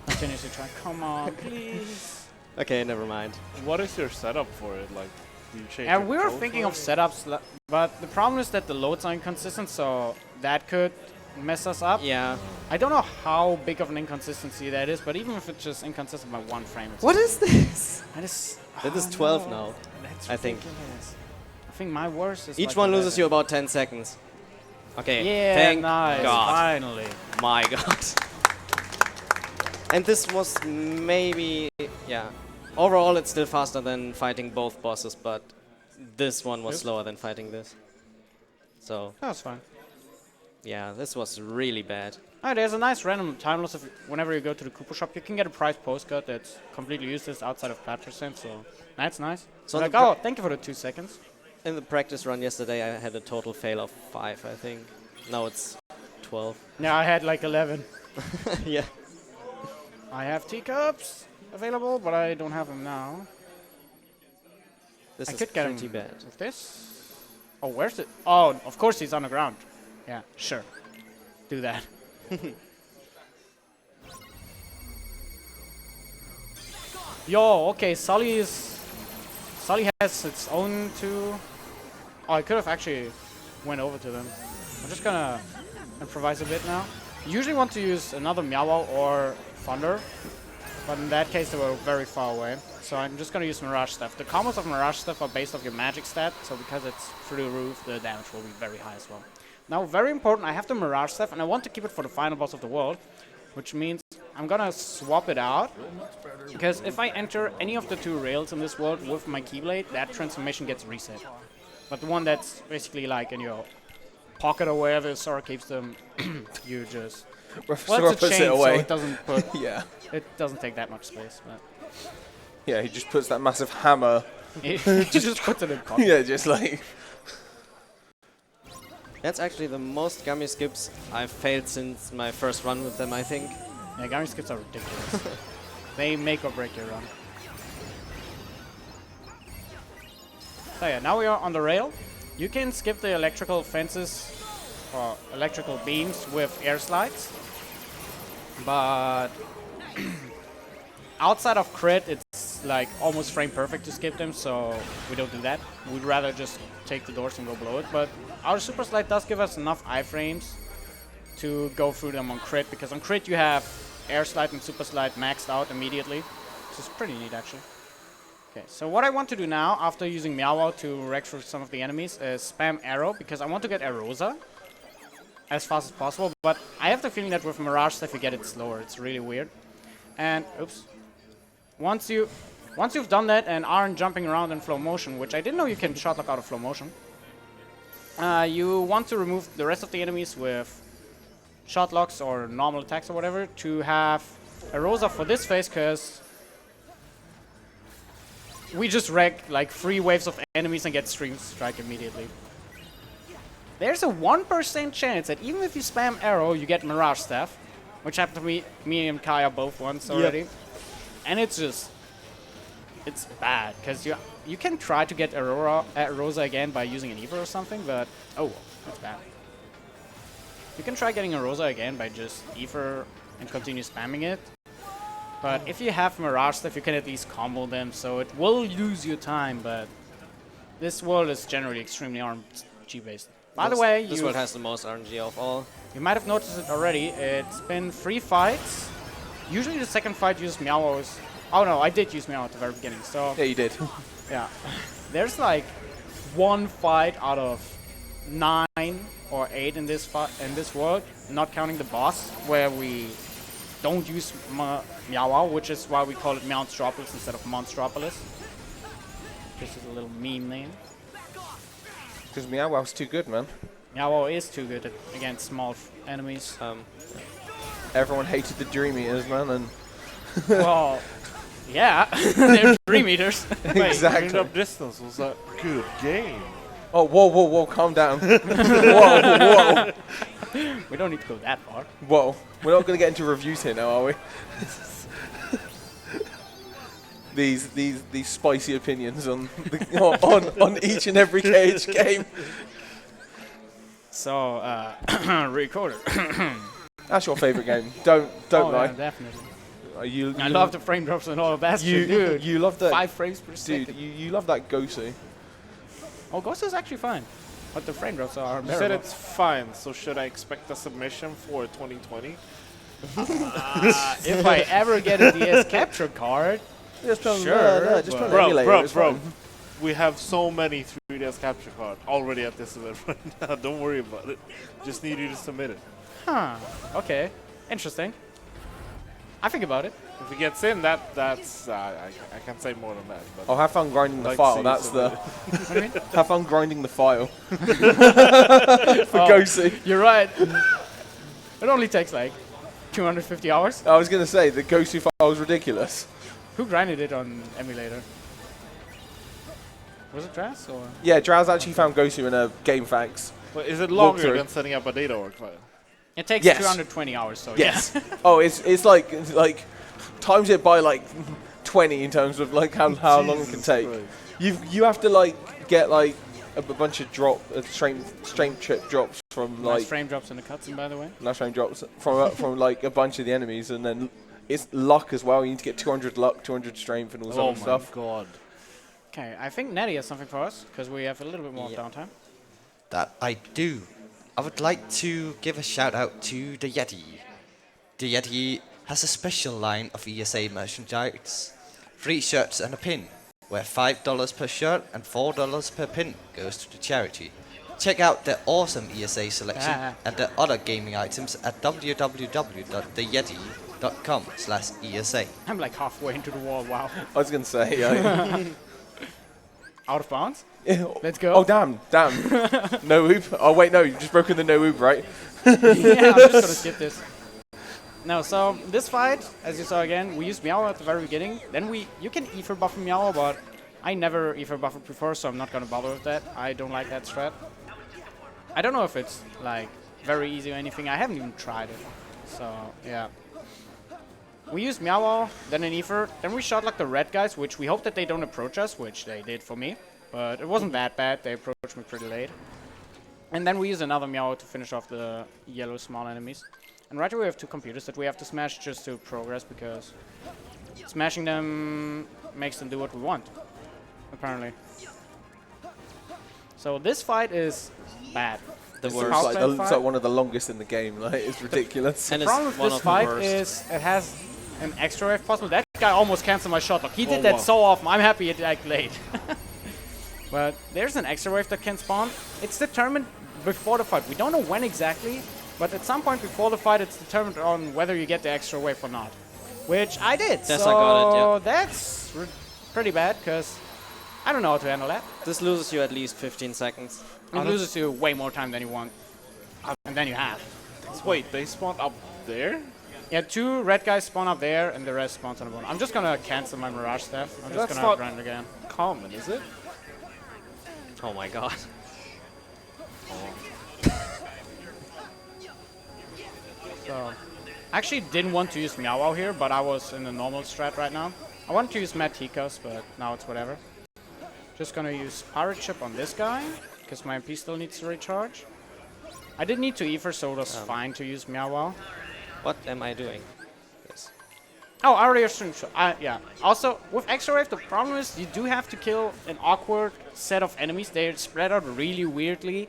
continuously try. Come on, please. Okay, never mind. What is your setup for it? Like, do you change? And your we were code thinking for of it? setups, but the problem is that the loads are inconsistent, so that could mess us up. Yeah. I don't know how big of an inconsistency that is, but even if it's just inconsistent by 1 frame, it's What is this? that is That is oh 12 no. now. That's I think. ridiculous. I think my worst is Each like one 11. loses you about 10 seconds. Okay, Yeah, thank nice. God. Finally. My god. And this was maybe, yeah. Overall, it's still faster than fighting both bosses, but this one was Yes. slower than fighting this. So, That's fine. yeah, this was really bad. Oh, there's a nice random time loss if whenever you go to the Cooper shop. You can get a prize postcard that's completely useless outside of plat percent, so that's nice. So Like, the oh, thank you for the 2 seconds. In the practice run yesterday, I had a total fail of 5, I think. Now it's 12. Yeah, I had like 11. Yeah. I have teacups available, but I don't have them now. This I is could get pretty him bad. with this. Oh, where's it? Oh, of course he's on the ground. Yeah, sure. Do that. Yo, okay, Sully has its own 2. Oh, I could have actually went over to them. I'm just gonna improvise a bit now. Usually want to use another Meow or Thunder, but in that case they were very far away. So I'm just gonna use Mirage Stuff. The combos of Mirage Stuff are based off your magic stat, so because it's through the roof, the damage will be very high as well. Now, very important, I have the Mirage Stuff, and I want to keep it for the final boss of the world, which means I'm gonna swap it out, because if I enter any of the 2 rails in this world with my Keyblade, that transformation gets reset. But the one that's basically like in your pocket or wherever Sora keeps them, you just... Well, it's a chain, so it doesn't put... Yeah. It doesn't take that much space, but... Yeah, he just puts that massive hammer. He just puts it in pocket. Yeah, just like. That's actually the most gummy skips I've failed since my first run with them, I think. Yeah, gummy skips are ridiculous. They make or break your run. So yeah, now we are on the rail. You can skip the electrical fences or electrical beams with air slides, but outside of crit, it's like almost frame perfect to skip them, so we don't do that. We'd rather just take the doors and go below it, but our super slide does give us enough iframes to go through them on crit, because on crit you have air slide and super slide maxed out immediately, which is pretty neat actually. Okay, so what I want to do now, after using Meow to wreck through some of the enemies, is spam arrow, because I want to get Arosa as fast as possible, but I have the feeling that with Mirage Stuff you get it slower. It's really weird. And, oops. Once you've done that and aren't jumping around in flow motion, which I didn't know you can shotlock out of flow motion, you want to remove the rest of the enemies with shotlocks or normal attacks or whatever to have Arosa for this phase, because we just wreck like 3 waves of enemies and get Stream Strike immediately. There's a 1% chance that even if you spam arrow, you get Mirage Staff, which happened to me and Kaya both once already. And it's just, it's bad, because you can try to get Arosa again by using an Eva or something, but oh, that's bad. You can try getting Arosa again by just Eva and continue spamming it. But if you have Mirage stuff, you can at least combo them, so it will lose your time, but this world is generally extremely RNG based. By the way, this world has the most RNG of all. you might have noticed it already. It's been 3 fights. Usually the second fight uses Meows. Oh no, I did use Meow at the very beginning, so Yeah, you did. yeah. There's like 1 fight out of 9 or 8 in this world, not counting the boss, where we don't use Meow, which is why we call it Monstropolis instead of Monstropolis. This is a little meme name. Because Meow Wow's too good, man. Meow is too good against small enemies. Everyone hated the Dream Eaters, man, and Well, yeah, they're 3 meters. exactly. End up distance was a good game. Oh, whoa, calm down. whoa. We don't need to go that far. Whoa. We're not going to get into reviews here now, are we? these spicy opinions on on each and every KH game. So, recorder. That's your favorite game. Don't lie. Yeah, definitely. You I love the frame drops and all of that shit, dude. You love that. 5 frames per Dude, second. you love that Gosu. Oh, Ghost is actually fine. But the frame drops are You said bearable. it's fine, so should I expect a submission for 2020? If I ever get a DS capture card, Just play Sure, just play but- an emulator, it's Bro, fine. we have so many 3DS capture cards already at this event right now. Don't worry about it. Just need you to submit it. huh, okay, interesting. I think about it. If it gets in, that's I can't say more than that. But Oh, have fun grinding the Like file. see That's the. What do you mean? Have fun grinding the file. For Oh. Gosu. You're right. It only takes like 250 hours. I was gonna say the Gosu file was ridiculous. Who grinded it on emulator? Was it Dras or? Yeah, Draz actually found Gosu in a Game Facts. But is it longer through. than setting up a data org file? It takes Yes. 220 hours, so Yes. Oh, it's like times it by like 20 in terms of like how long it can take. Christ. You have to like get like a bunch of strength chip drops from Nice like frame drops in the cutscene, by the way. nice frame drops from like a bunch of the enemies, and then it's luck as well. You need to get 200 luck, 200 strength, and all Oh sort my of stuff. god. Okay, I think Nettie has something for us because we have a little bit more downtime. That I do. I would like to give a shout out to the Yeti. The Yeti has a special line of ESA merchandise, 3 shirts and a pin, where $5 per shirt and $4 per pin goes to the charity. Check out the awesome ESA selection and the other gaming items at www.theyeti.com/ESA. I'm like halfway into the wall, wow. I was gonna say. Out of bounds? Yeah. Let's go. Oh damn! No oop. Oh wait, no, you've just broken the no oop, right? Yeah, I'm just gonna skip this. No, so this fight, as you saw again, we used Meow at the very beginning. Then you can ether buff Meow, but I never ether buffered before, so I'm not gonna bother with that. I don't like that strat. I don't know if it's like very easy or anything. I haven't even tried it. So yeah. We used Meow, then an ether, then we shot like the red guys, which we hope that they don't approach us, which they did for me. But it wasn't that bad, they approached me pretty late. And then we use another Meow to finish off the yellow small enemies. And right here we have 2 computers that we have to smash just to progress, because smashing them makes them do what we want, apparently. So this fight is bad. It's worst. like, it's like one of the longest in the game. Like it's ridiculous. And The it's problem with one this of the fight worst. is it has an extra wave possible. That guy almost canceled my shot. Like, he did Oh, that wow. so often. I'm happy it like late. But there's an extra wave that can spawn. It's determined before the fight. We don't know when exactly, but at some point before the fight, it's determined on whether you get the extra wave or not. Which I did. Yes, so I got it, yeah. that's pretty bad, because I don't know how to handle that. This loses you at least 15 seconds. It loses you way more time than you want. And then you have. Wait, they spawned up there? Yeah, 2 red guys spawn up there, and the rest spawns on the bottom. I'm just gonna cancel my Mirage staff. I'm just That's gonna not- grind again. Common, is it? Oh my god. So, I actually didn't want to use Meow Wow here, but I was in the normal strat right now. I wanted to use Mad Tikas, but now it's whatever. Just gonna use Pirate Chip on this guy, because my MP still needs to recharge. I did need to ether, so it was fine to use Meow Wow. What am I doing? Yes. Oh, I already assumed. Yeah. Also, with Extra Wave, the problem is you do have to kill an awkward set of enemies. They're spread out really weirdly.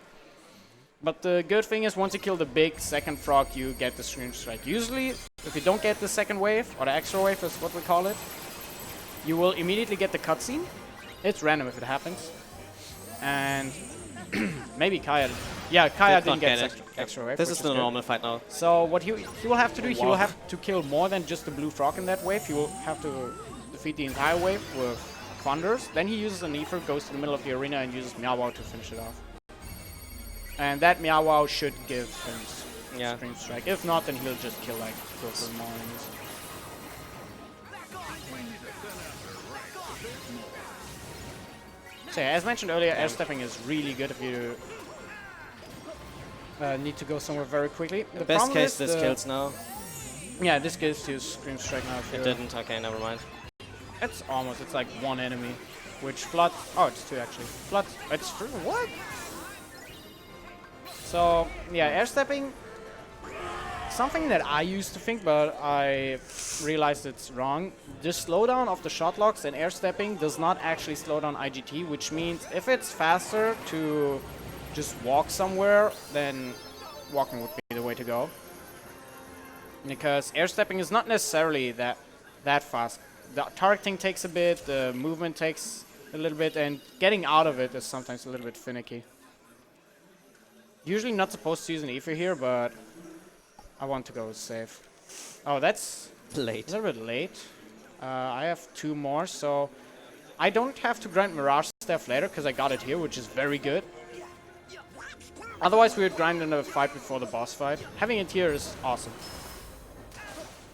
But the good thing is, once you kill the big second frog, you get the Scream Strike. Usually, if you don't get the second wave, or the Extra Wave is what we call it, you will immediately get the cutscene. It's random if it happens. And maybe Kaya. Yeah, Kaya didn't get extra wave. This is the normal fight now. So what he will have to do, he will have to kill more than just the blue frog in that wave. He will have to defeat the entire wave with Thunders. Then he uses an Ether, goes to the middle of the arena, and uses Meow Wow to finish it off. And that Meow Wow should give him Scream Strike. If not, then he'll just kill like 2 or 3 more enemies. So yeah, as mentioned earlier, air stepping is really good if you need to go somewhere very quickly. The best case, this kills now. Yeah, this gives you Scream Strike now. It didn't. Okay, never mind. It's almost. It's like 1 enemy, which Flood. Oh, it's 2 actually. Flood. It's 3. What? So yeah, air stepping. Something that I used to think, but I realized it's wrong. The slowdown of the shot locks and air stepping does not actually slow down IGT, which means if it's faster to just walk somewhere, then walking would be the way to go. Because air stepping is not necessarily that fast. The targeting takes a bit, the movement takes a little bit, and getting out of it is sometimes a little bit finicky. Usually not supposed to use an Ether here, but I want to go safe. Oh, that's late. A little bit late. I have 2 more, so I don't have to grind Mirage Staff later because I got it here, which is very good. Otherwise, we would grind in a fight before the boss fight. Having it here is awesome.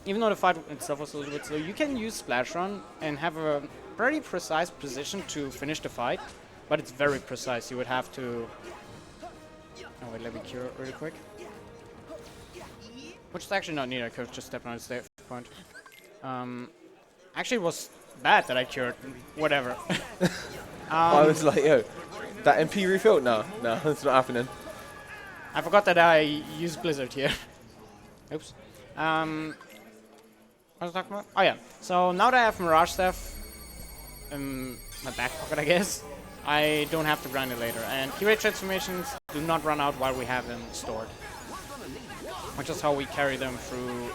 Even though the fight itself was a little bit slow, you can use Splash Run and have a pretty precise position to finish the fight, but it's very precise. You would have to... Oh wait, let me cure it really quick. Which is actually not needed, I could have just stepped on his save point. Actually, it was bad that I cured. Whatever. I was like, yo, that MP refilled? No, it's not happening. I forgot that I used Blizzard here. Oops. What was I talking about? Oh yeah. So now that I have Mirage Staff in my back pocket, I guess, I don't have to grind it later. And Keyblade Transformations do not run out while we have them stored. Which is how we carry them through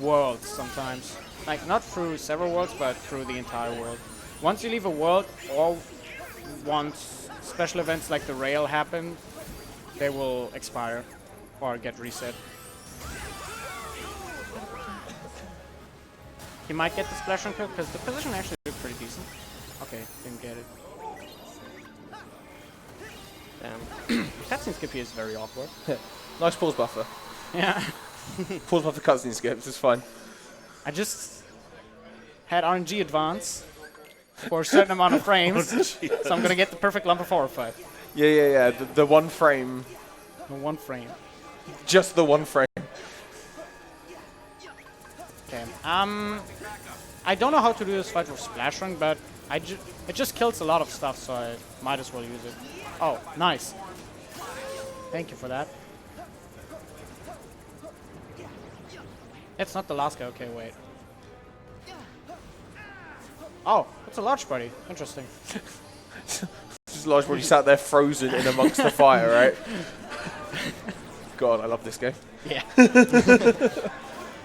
worlds sometimes. Like, not through several worlds, but through the entire world. Once you leave a world, or once special events like the rail happen, they will expire or get reset. He might get the splash on kill, because the position actually looked pretty decent. Okay, didn't get it. Damn. Cutscene skip here is very awkward. Nice pause buffer. Yeah. Pause buffer cutscene skips, it's fine. I just had RNG advance for a certain amount of frames, so I'm gonna get the perfect lump of horror fight. Yeah. The 1 frame. The 1 frame. Just the 1 frame. Okay. I don't know how to do this fight with Splash Run, but it just kills a lot of stuff, so I might as well use it. Oh, nice. Thank you for that. It's not the last guy. Okay, wait. Oh, it's a large body. Interesting. Just a large body sat there frozen in amongst the fire, right? God, I love this game. Yeah.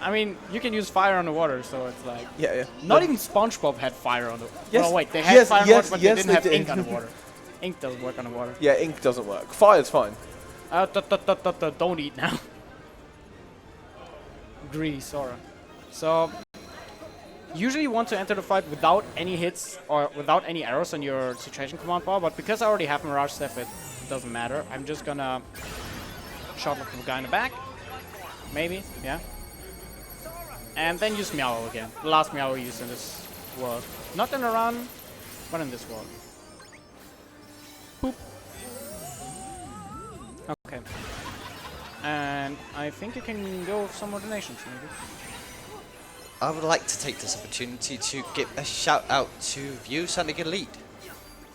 I mean, you can use fire on the water, so it's like... Yeah. Not even SpongeBob had fire on the... Yes. No, wait, they had fire on the water, but they didn't have did. ink on the water. Ink doesn't work on the water. Yeah, ink doesn't work. Fire's fine. Don't eat now. Grease, Sora. So, usually you want to enter the fight without any hits or without any arrows on your situation command bar, but because I already have Mirage Staff, it doesn't matter. I'm just gonna shot lock the guy in the back. Maybe, yeah. And then use Meow again. The last Meow we used in this world. Not in a run, but in this world. Boop. Okay. And I think you can go with some more donations, maybe. I would like to take this opportunity to give a shout out to View Sonic Elite.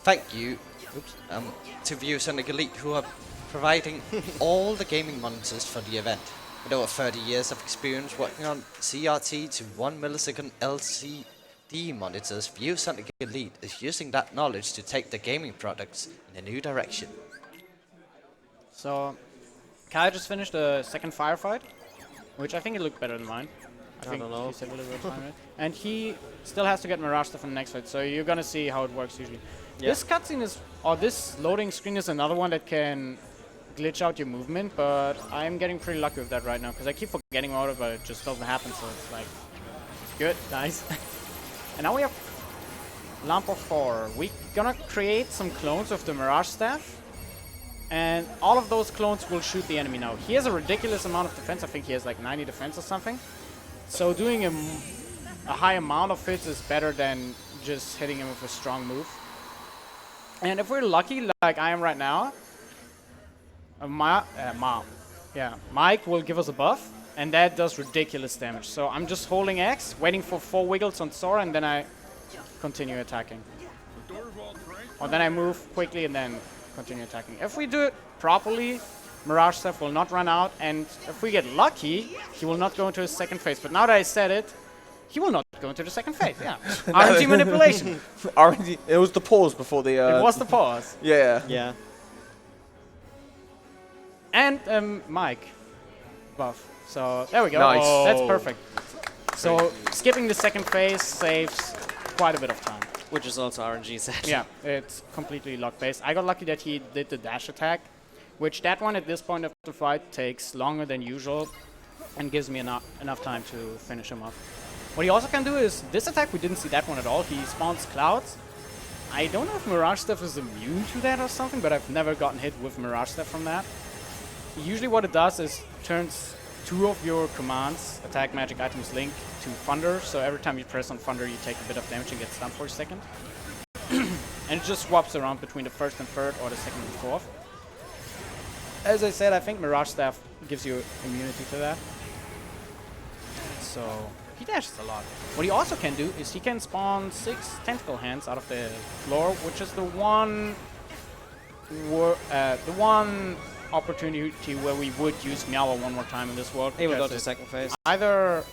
Thank you to View Sonic Elite, who are providing all the gaming monitors for the event. With over 30 years of experience working on CRT to 1 millisecond LCD monitors, ViewSonic Elite is using that knowledge to take the gaming products in a new direction. So, Kai just finished the second firefight, which I think it looked better than mine. I think don't know. he saved a little bit of time. And he still has to get Mirage stuff in the next fight, so you're gonna see how it works usually. Yeah. This cutscene is, or this loading screen is another one that can glitch out your movement, but I'm getting pretty lucky with that right now, because I keep forgetting about it, but it just doesn't happen, so it's like, good, nice. And now we have Lamp of 4. We're gonna create some clones of the Mirage Staff, and all of those clones will shoot the enemy now. He has a ridiculous amount of defense. I think he has like 90 defense or something. So doing a high amount of hits is better than just hitting him with a strong move. And if we're lucky, like I am right now, Mike will give us a buff, and that does ridiculous damage. So I'm just holding X, waiting for 4 wiggles on Sora, and then I continue attacking. Or then I move quickly and then continue attacking. If we do it properly, Mirage Staff will not run out, and if we get lucky, he will not go into his second phase. But now that I said it, he will not go into the second phase, yeah. RNG manipulation. RNG. It was the pause before the. It was the pause. Yeah. Yeah. And Mike buff. So there we go. Nice. That's perfect. So skipping the second phase saves quite a bit of time. Which is also RNG set. Yeah, it's completely luck based. I got lucky that he did the dash attack, which that one at this point of the fight takes longer than usual and gives me enough time to finish him off. What he also can do is this attack, we didn't see that one at all. He spawns clouds. I don't know if Mirage Stuff is immune to that or something, but I've never gotten hit with Mirage Stuff from that. Usually what it does is turns 2 of your commands, attack, magic, items, link, to thunder. So every time you press on thunder, you take a bit of damage and get stunned for a second. And it just swaps around between the first and third or the second and fourth. As I said, I think Mirage Staff gives you immunity to that. So he dashes a lot. What he also can do is he can spawn 6 tentacle hands out of the floor, which is the one opportunity where we would use Meow one more time in this world. He will go because to the second phase. either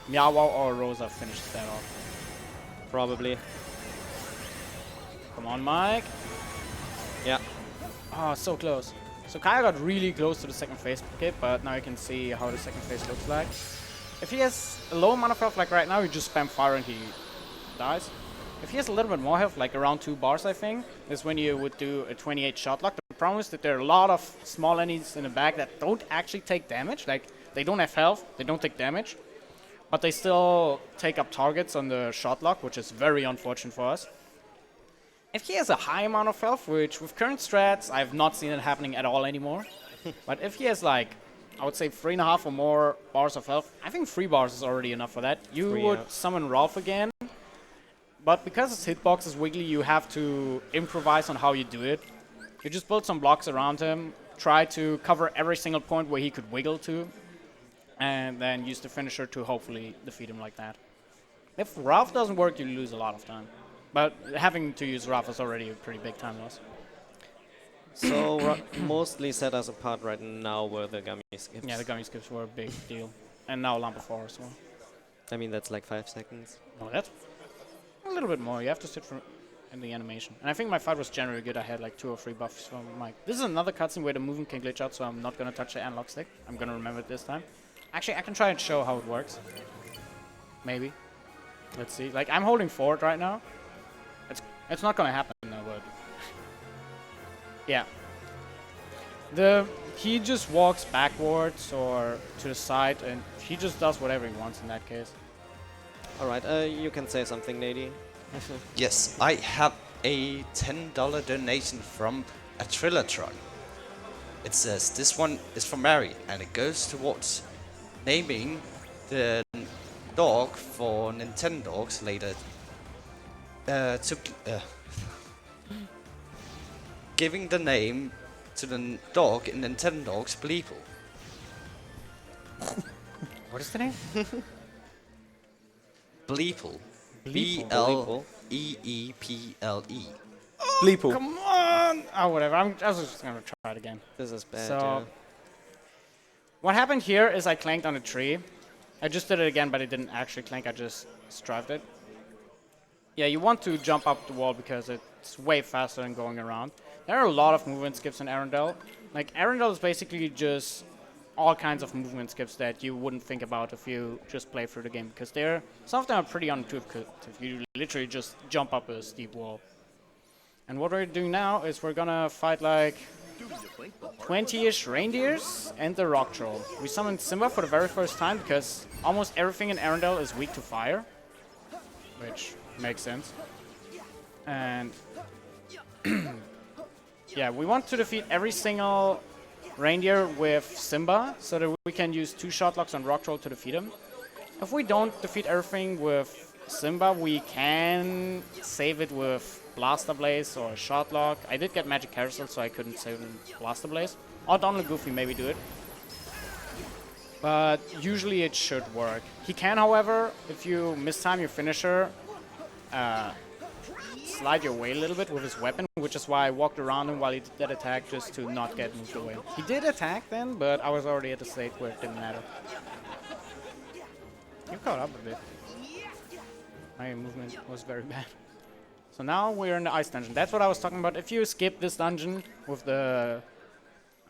Meow or Rosa finished that off. Probably. Come on, Mike. Yeah. Oh, so close. So Kaya got really close to the second phase, okay, but now you can see how the second phase looks like. If he has a low amount of health, like right now, you just spam fire and he dies. If he has a little bit more health, like around 2 bars, I think, is when you would do a 28 shot lock. The problem is that there are a lot of small enemies in the back that don't actually take damage. Like, they don't have health, they don't take damage, but they still take up targets on the shot lock, which is very unfortunate for us. If he has a high amount of health, which with current strats, I've not seen it happening at all anymore. But if he has like, I would say 3.5 or more bars of health, I think 3 bars is already enough for that. You would summon Rolf again, but because his hitbox is wiggly, you have to improvise on how you do it. You just build some blocks around him, try to cover every single point where he could wiggle to, and then use the finisher to hopefully defeat him like that. If Rolf doesn't work, you lose a lot of time. But having to use Rolf is already a pretty big time loss. So mostly set us apart right now were the gummy skips. Yeah, the gummy skips were a big deal. And now Lamp of 4 as well. I mean, that's like 5 seconds. No, that's a little bit more. You have to sit for in the animation. And I think my fight was generally good. I had like 2 or 3 buffs from Mike. This is another cutscene where the movement can glitch out, so I'm not going to touch the analog stick. I'm going to remember it this time. Actually, I can try and show how it works. Maybe. Let's see. Like, I'm holding forward right now. It's not going to happen though, but... yeah. He just walks backwards or to the side, and he just does whatever he wants in that case. Alright, you can say something, Nadie. Yes, I have a $10 donation from a Trillatron. It says this one is for Mary, and it goes towards naming the dog for Nintendogs later. Giving the name to the dog in Nintendogs Bleeple. What is the name? Bleeple. Bleeple. B-L-E-E-P-L-E. Bleeple. Come on! Oh, whatever. I was just going to try it again. This is bad, So, yeah. What happened here is I clanked on a tree. I just did it again, but it didn't actually clank. I just strived it. Yeah, you want to jump up the wall because it's way faster than going around. There are a lot of movement skips in Arendelle. Like, Arendelle is basically just all kinds of movement skips that you wouldn't think about if you just play through the game, because some of them are pretty unintuitive. You literally just jump up a steep wall. And what we're doing now is we're gonna fight like 20-ish reindeers and the rock troll. We summoned Simba for the very first time because almost everything in Arendelle is weak to fire, which makes sense. And yeah, we want to defeat every single reindeer with Simba so that we can use 2 shot locks on rock troll to defeat him. If we don't defeat everything with Simba, we can save it with Blaster Blaze or Shot Lock. I did get Magic Carousel, so I couldn't save it in Blaster Blaze. Or Donald Goofy maybe do it. But usually it should work. He can, however, if you mistime your finisher, slide your way a little bit with his weapon, which is why I walked around him while he did that attack just to not get moved away. He did attack then, but I was already at the state where it didn't matter. You caught up a bit. My movement was very bad. So now we're in the ice dungeon. That's what I was talking about. If you skip this dungeon with the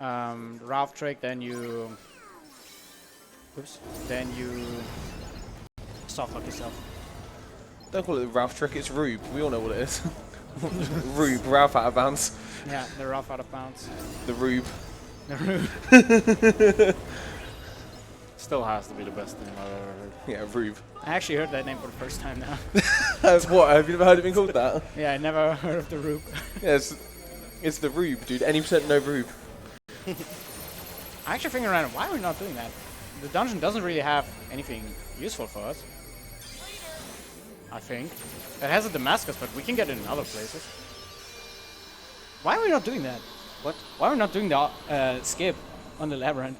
Ralph trick, then you... Oops. Then you soft lock yourself. Don't call it the Ralph trick, it's Rube. We all know what it is. Rube, Ralph out of bounds. Yeah, the Ralph out of bounds. The Rube. The Rube. Still has to be the best thing I've ever heard. Yeah, Rube. I actually heard that name for the first time now. That's what? Have you never heard it being called that? Yeah, I never heard of the Rube. Yeah, it's the Rube, dude. Any percent no Rube. I actually figured around why are we not doing that? The dungeon doesn't really have anything useful for us. I think. It has a Damascus, but we can get it in other places. Why are we not doing that? What? Why are we not doing the skip on the labyrinth?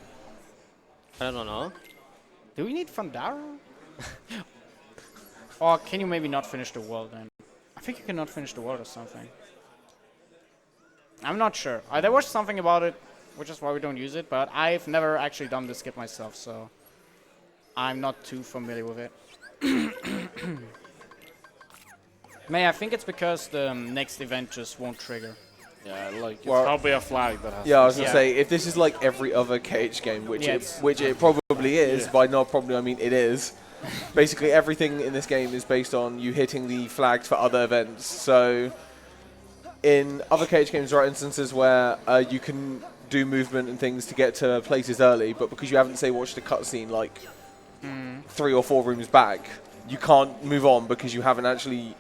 I don't know. Do we need Fandara? Or can you maybe not finish the world then? I think you cannot finish the world or something. I'm not sure. There was something about it, which is why we don't use it, but I've never actually done the skip myself, so I'm not too familiar with it. May I think it's because the next event just won't trigger. Yeah, like it's Well, probably a flag that has. Yeah, I was gonna Yeah. say, if this is like every other KH game, which Yeah, it probably is, by not probably I mean it is. Basically, everything in this game is based on you hitting the flags for other events. So, in other KH games, there are instances where you can do movement and things to get to places early, but because you haven't, say, watched a cutscene like 3 or 4 rooms back, you can't move on because you haven't actually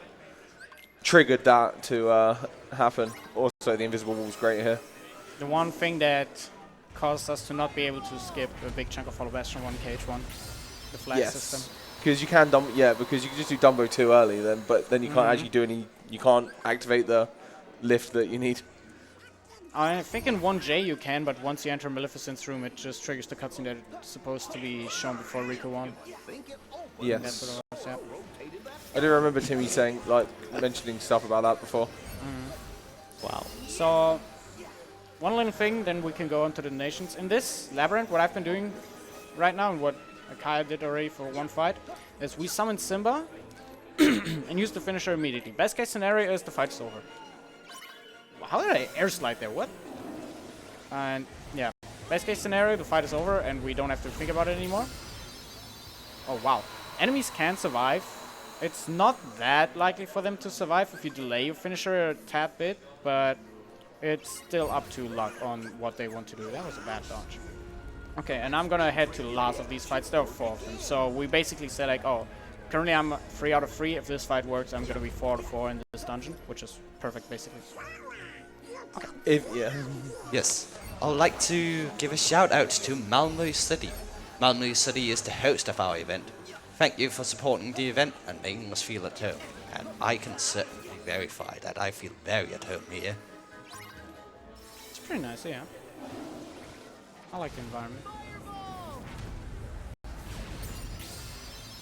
triggered that to happen. Also, the invisible wall's great here. The one thing that caused us to not be able to skip a big chunk of Hollow Bastion 1 KH1, the flag system. Because you can because you can just do Dumbo too early then, but then you can't actually do any. You can't activate the lift that you need. I think in 1J you can, but once you enter Maleficent's room, it just triggers the cutscene that it's supposed to be shown before Riku 1. Yes. That's what it was, yeah. I do remember Timmy saying, like, mentioning stuff about that before. Wow. So, one little thing, then we can go on to the nations. In this labyrinth, what I've been doing right now, and what Kaya did already for one fight, is we summon Simba and use the finisher immediately. Best case scenario is the fight's over. How did I air slide there? What? And yeah, best case scenario, the fight is over and we don't have to think about it anymore. Oh wow. Enemies can survive. It's not that likely for them to survive if you delay your finisher a tad bit, but it's still up to luck on what they want to do. That was a bad dodge. Okay, and I'm gonna head to the last of these fights. There are 4 of them. So we basically said like, oh, currently I'm 3 out of 3. If this fight works, I'm gonna be 4 out of 4 in this dungeon, which is perfect basically. Yes, I would like to give a shout out to Malmö City. Malmö City is the host of our event. Thank you for supporting the event and making us feel at home. And I can certainly verify that I feel very at home here. It's pretty nice, yeah. I like the environment.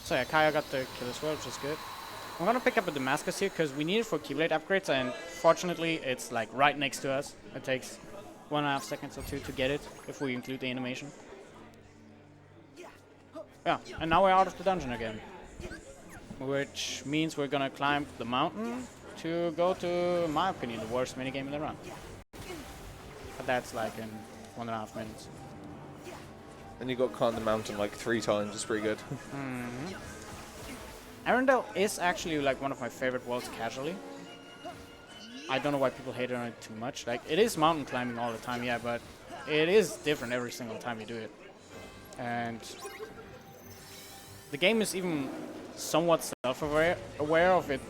So yeah, Kaya got the kill as well, which is good. I'm gonna pick up a Damascus here because we need it for Keyblade upgrades, and fortunately it's like right next to us. It takes 1.5 seconds or 2 to get it if we include the animation. Yeah, and now we're out of the dungeon again. Which means we're gonna climb the mountain to go to, in my opinion, the worst minigame in the run. But that's like in 1.5 minutes. And you got climb the mountain like 3 times. It's pretty good. Arendelle is actually like one of my favorite worlds casually. I don't know why people hate on it too much. Like, it is mountain climbing all the time, yeah, but it is different every single time you do it. And the game is even somewhat self-aware of it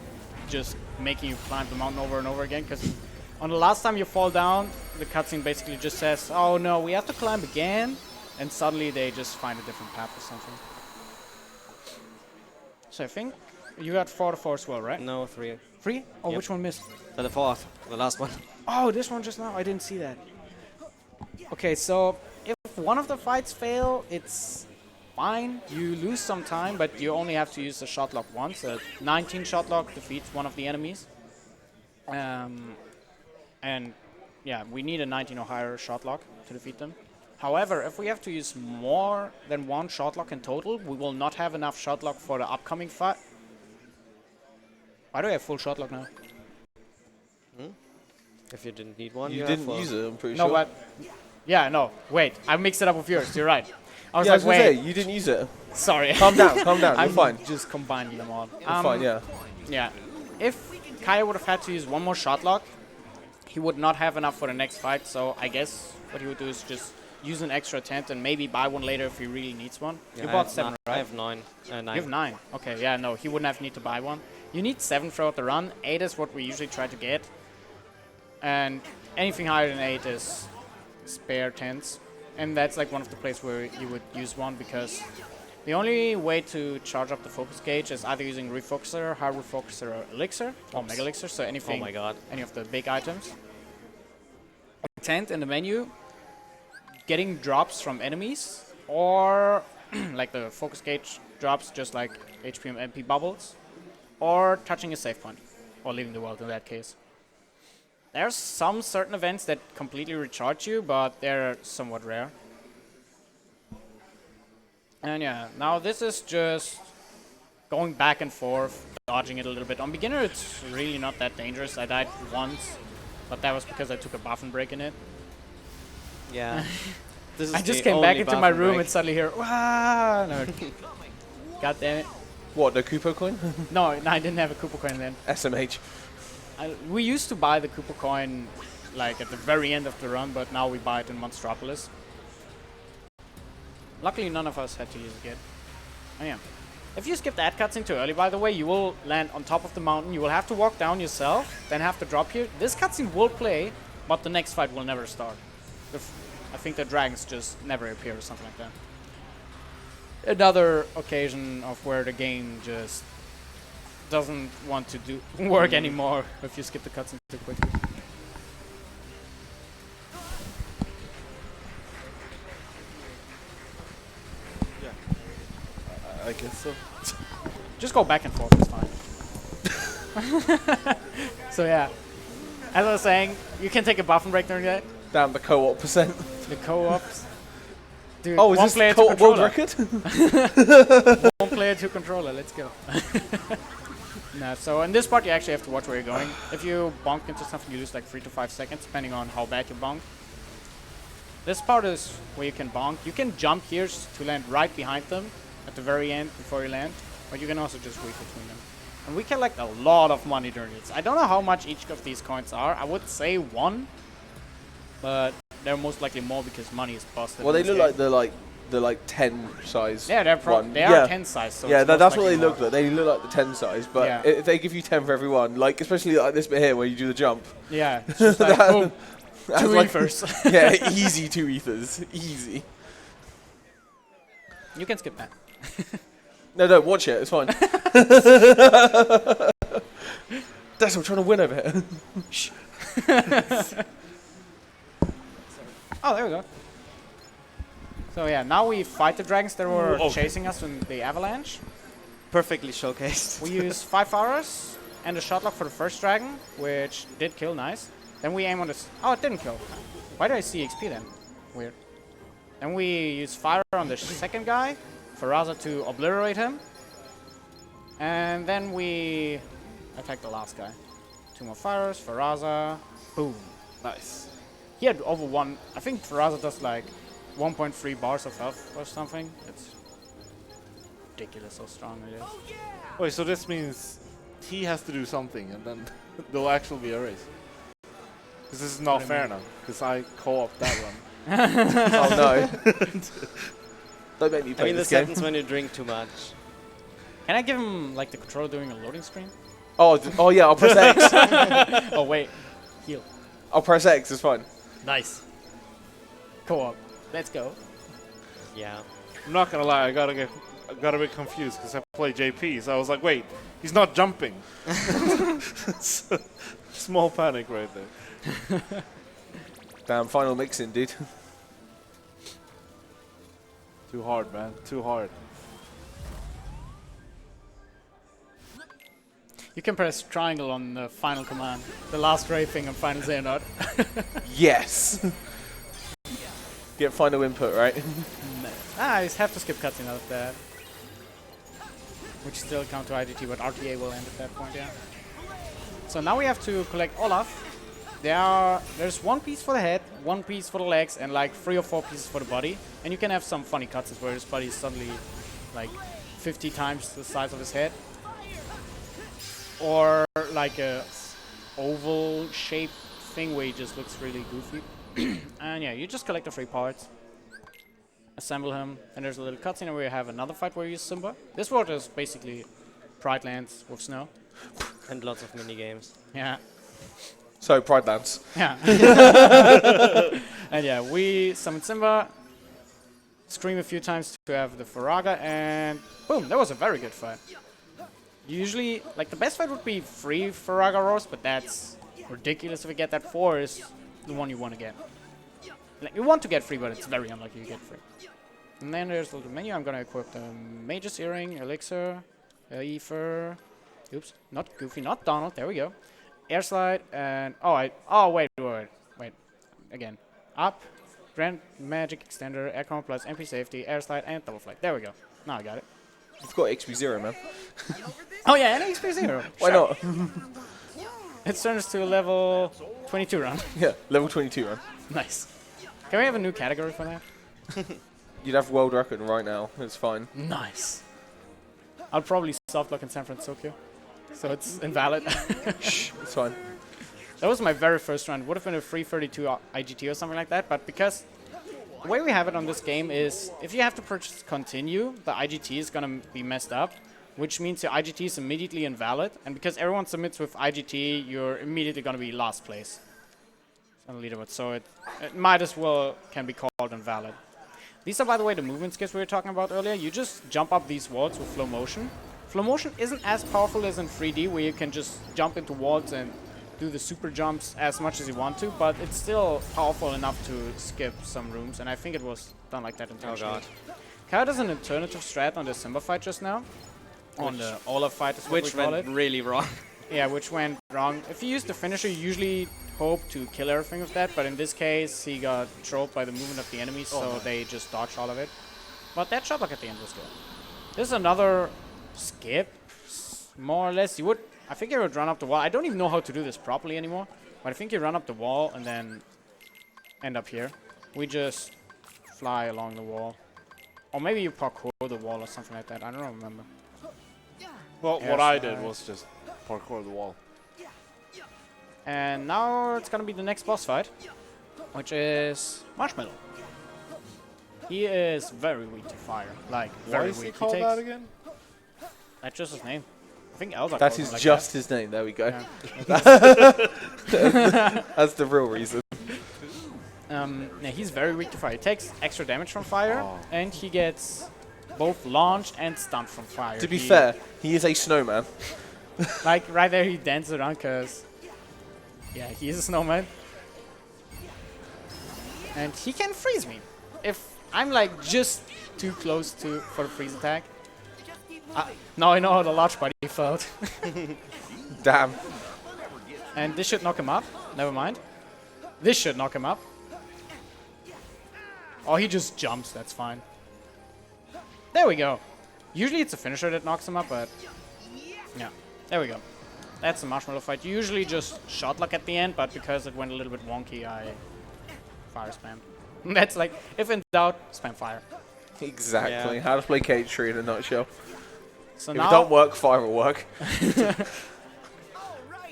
just making you climb the mountain over and over again, because on the last time you fall down, the cutscene basically just says, oh no, we have to climb again, and suddenly they just find a different path or something. So I think you got 4 to 4 as well, right? No, 3. 3? Oh, Yep. which one missed? The 4th, the last one. Oh, this one just now? I didn't see that. Okay, so if one of the fights fail, it's fine. You lose some time, but you only have to use the shot lock once. A 19 shot lock defeats one of the enemies. And yeah, we need a 19 or higher shot lock to defeat them. However, if we have to use more than 1 shot lock in total, we will not have enough shot lock for the upcoming fight. Why do I have full shot lock now? If you didn't need one, You have didn't one. use it, I'm pretty No, sure. but yeah, no. Wait, I mixed it up with yours. You're right. I was Yeah, I like, was gonna say, wait. you didn't use it. Sorry. Calm down, calm down. You're I'm fine. just combining them all. You're fine, yeah. Yeah. If Kaya would have had to use 1 more shot lock, he would not have enough for the next fight. So I guess what he would do is just use an extra attempt and maybe buy one later if he really needs one. Yeah, You I bought have 7, I right? have 9. 9. You have 9. Okay, yeah, no, he wouldn't have need to buy one. You need 7 throughout the run. 8 is what we usually try to get. And anything higher than 8 is spare 10s. And that's like one of the places where you would use one, because the only way to charge up the focus gauge is either using Refocuser, High Refocuser, or Elixir, or Mega Elixir, so anything, Oh my god. any of the big items. Tent in the menu, getting drops from enemies, or like the focus gauge drops, just like HP and MP bubbles, or touching a save point, or leaving the world in that case. There's some certain events that completely recharge you, but they're somewhat rare. And yeah, now this is just going back and forth, dodging it a little bit. On beginner, it's really not that dangerous. I died once, but that was because I took a buff and break in it. Yeah. This is I just the came back only into buff my and room break. and suddenly hear, "Wah!" No. God damn it. What, the Koopa coin? No, I didn't have a Koopa coin then. SMH. We used to buy the Koopa coin like at the very end of the run, but now we buy it in Monstropolis. Luckily, none of us had to use it yet. Oh yeah. If you skip that cutscene too early, by the way, you will land on top of the mountain. You will have to walk down yourself, then have to drop here. This cutscene will play, but the next fight will never start. I think the dragons just never appear or something like that. Another occasion of where the game just doesn't want to do work anymore if you skip the cutscene too quickly. I guess so. Just go back and forth, it's fine. So yeah, as I was saying, you can take a buff and break during that. Damn, the co-op percent. The co-ops. Dude, Oh, is one this player to co-op world controller. record? One player to controller, let's go. No, so in this part you actually have to watch where you're going. If you bonk into something, you lose like 3 to 5 seconds, depending on how bad you bonk. This part is where you can bonk. You can jump here to land right behind them at the very end before you land, but you can also just weave between them. And we collect a lot of money during this. I don't know how much each of these coins are. I would say 1, but they're most likely more because money is busted. Well, they in this look game. like the 10 size. Yeah, one. they are 10 size. So yeah, it's most that's what likely they more. look like. They look like the 10 size, but Yeah. if they give you 10 for everyone, like especially like this bit here where you do the jump. Yeah, it's just like, boom, That's 2 like- ethers. Yeah, easy 2 ethers, easy. You can skip that. No, watch it. It's fine. That's I'm trying to win over here. Shh. Oh, there we go. So yeah, now we fight the dragons that were chasing us in the avalanche. Perfectly showcased. We use 5 arrows and a shotlock for the first dragon, which did kill, nice. Then we aim on this. Oh, it didn't kill. Why did I see XP then? Weird. Then we use fire on the second guy Faraza to obliterate him. And then we attack the last guy. 2 more fires, Faraza, boom. Nice. He had over 1, I think Faraza does like 1.3 bars of health or something. It's ridiculous how strong it is. Wait, so this means he has to do something and then there'll actually be a race. Because this is not fair now, because I co-op that one. Oh no. Don't make me I play mean, this this game. happens when you drink too much. Can I give him like the controller doing a loading screen? Oh yeah, I'll press X. Oh wait, heal. I'll press X, it's fine. Nice. Co-op. Let's go. Yeah. I'm not gonna lie, I got a bit confused because I play JP, so I was like, wait, he's not jumping. Small panic right there. Damn, final mixing, dude. Too hard, man. Too hard. You can press triangle on the final command. The last ray thing on Final Xehanort. Yes. Get final input, right? I just have to skip cutscene out of that. Which still count to IGT, but RTA will end at that point, yeah. So now we have to collect Olaf. There's 1 piece for the head, 1 piece for the legs, and like 3 or 4 pieces for the body. And you can have some funny cutscenes where his body is suddenly like 50 times the size of his head. Or like a oval shaped thing where he just looks really goofy. And yeah, you just collect the 3 parts, assemble him, and there's a little cutscene where you have another fight where you use Simba. This world is basically Pride Lands with snow. And lots of mini games. Yeah. So, Pride Lands. Yeah. And yeah, we summon Simba, scream a few times to have the Faraga, and boom, that was a very good fight. Usually, like the best fight would be 3 Faraga roars, but that's ridiculous if you get that. 4 is the one you want to get. Like, you want to get 3, but it's very unlikely you get 3. And then there's the little menu. I'm gonna equip the Mage's Earring, Elixir, Ether. Oops, not Goofy, not Donald. There we go. Air Slide and wait. Again, up, Grand Magic Extender, Air Command Plus, MP Safety, Air Slide, and Double Flight. There we go. Now I got it. It's got XP 0, man. Oh yeah, and XP 0. Why not? It turns to a level 22 run. Yeah, level 22, man. Nice. Can we have a new category for that? You'd have world record right now. It's fine. Nice. I'll probably soft lock in San Francisco, so it's invalid. Shh, it's fine. That was my very first run. Would have been a 332 IGT or something like that, but because the way we have it on this game is if you have to purchase continue, the IGT is going to be messed up, which means your IGT is immediately invalid, and because everyone submits with IGT, you're immediately going to be last place on the leaderboard, so it might as well can be called invalid. These are, by the way, the movement skills we were talking about earlier. You just jump up these walls with flow motion. Flow motion isn't as powerful as in 3D, where you can just jump into walls and do the super jumps as much as you want to, but it's still powerful enough to skip some rooms, and I think it was done like that intentionally. Oh god. Kyle does an alternative strat on the Simba fight just now. On the Olaf fight is what Which we call went it. really wrong. Yeah, which went wrong. If you use the finisher, you usually hope to kill everything with that, but in this case, he got trolled by the movement of the enemies, so they just dodged all of it. But that shot block at the end was good. This is another skip, more or less. I think you would run up the wall. I don't even know how to do this properly anymore, but I think you run up the wall and then end up here. We just fly along the wall. Or maybe you parkour the wall or something like that. I don't remember. Well, Air what I slide. did was just parkour the wall. And now it's gonna be the next boss fight, which is Marshmallow. He is very weak to fire, like Why very is he weak. called takes, that again? That's just his name. I think Elza That calls him is like just his name. There we go. Yeah. That's the real reason. Yeah, he's very weak to fire. He takes extra damage from fire, and he gets both launched and stunned from fire. To be fair, he is a snowman. Like right there, he dances around because, yeah, he is a snowman, and he can freeze me if I'm like just too close for the freeze attack. Now I know how the large body felt. Damn. And this should knock him up. Never mind. This should knock him up. Oh, he just jumps. That's fine. There we go. Usually it's a finisher that knocks him up, but yeah, there we go. That's the marshmallow fight. You usually just shot luck at the end, but because it went a little bit wonky, I fire spammed. That's like, if in doubt, spam fire. Exactly. Yeah. How to play K3 in a nutshell. So If now, it don't work, fire will work.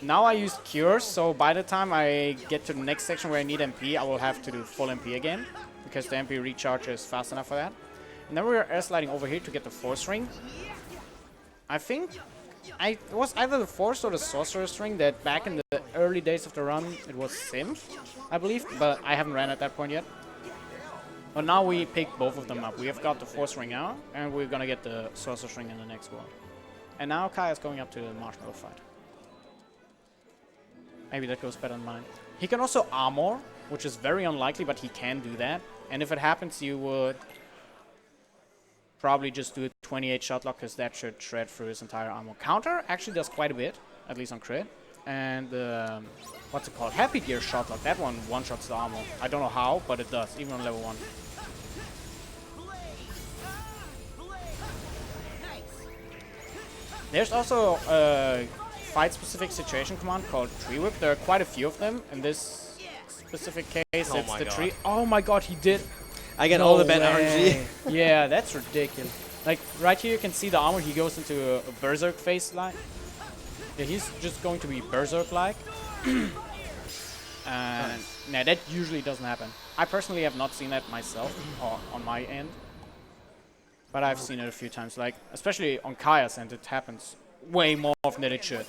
now I used cures, so by the time I get to the next section where I need MP, I will have to do full MP again, because the MP recharge is fast enough for that. And then we're air sliding over here to get the force ring. I think it was either the force or the sorcerer's ring that back in the early days of the run, it was Synth, I believe, but I haven't ran at that point yet. But now we pick both of them up. We have got the force ring out, and we're gonna get the sorcerer's ring in the next world. And now Kaya's going up to the marshmallow fight. Maybe that goes better than mine. He can also armor, which is very unlikely, but he can do that. And if it happens, you would probably just do a 28 shot lock, because that should shred through his entire armor. Counter actually does quite a bit, at least on crit. And what's it called? Happy Gear shot lock. That one shots the armor. I don't know how, but it does, even on level 1. There's also a fight-specific situation command called Tree Whip. There are quite a few of them. In this specific case, it's the tree. Oh my god, he did. I get all the bad RNG. Yeah, that's ridiculous. Like, right here you can see the armor. He goes into a Berserk phase like. Yeah, he's just going to be Berserk-like. And nah, that usually doesn't happen. I personally have not seen that myself, or on my end. But I've seen it a few times, like, especially on Kaya's end, it happens way more often than it should.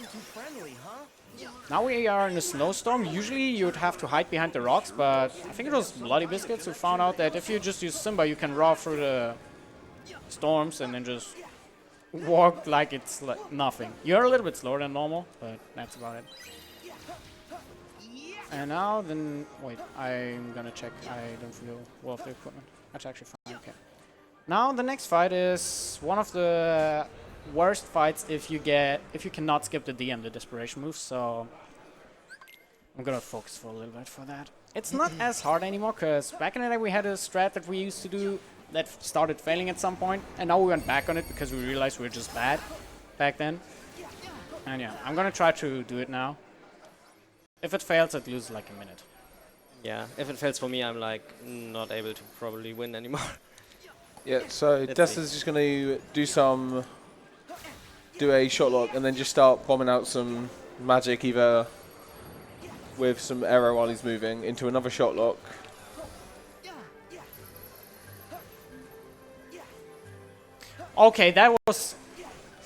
Now we are in a snowstorm. Usually you'd have to hide behind the rocks, but I think it was Bloody Biscuits who found out that if you just use Simba, you can raw through the storms and then just walk like it's like nothing. You're a little bit slower than normal, but that's about it. And now then, wait, I'm gonna check. I don't feel well of the equipment. That's actually fine, okay. Now the next fight is one of the worst fights if you cannot skip the DM, the desperation move, so I'm gonna focus for a little bit for that. It's not as hard anymore, because back in the day we had a strat that we used to do that started failing at some point, and now we went back on it because we realized we were just bad back then. And yeah, I'm gonna try to do it now. If it fails, I'd lose like a minute. Yeah, if it fails for me, I'm like not able to probably win anymore. Yeah, so Dessa's just going to do a shot lock and then just start bombing out some magic either with some arrow while he's moving into another shot lock. Okay, that was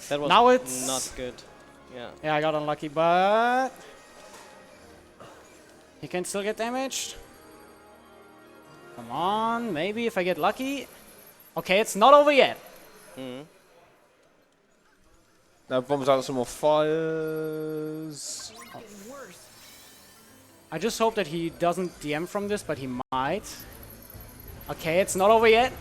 now it's not good. Yeah. Yeah, I got unlucky, but he can still get damaged. Come on, maybe if I get lucky. Okay, it's not over yet. Now bombs out some more fires. I just hope that he doesn't DM from this, but he might. Okay, it's not over yet.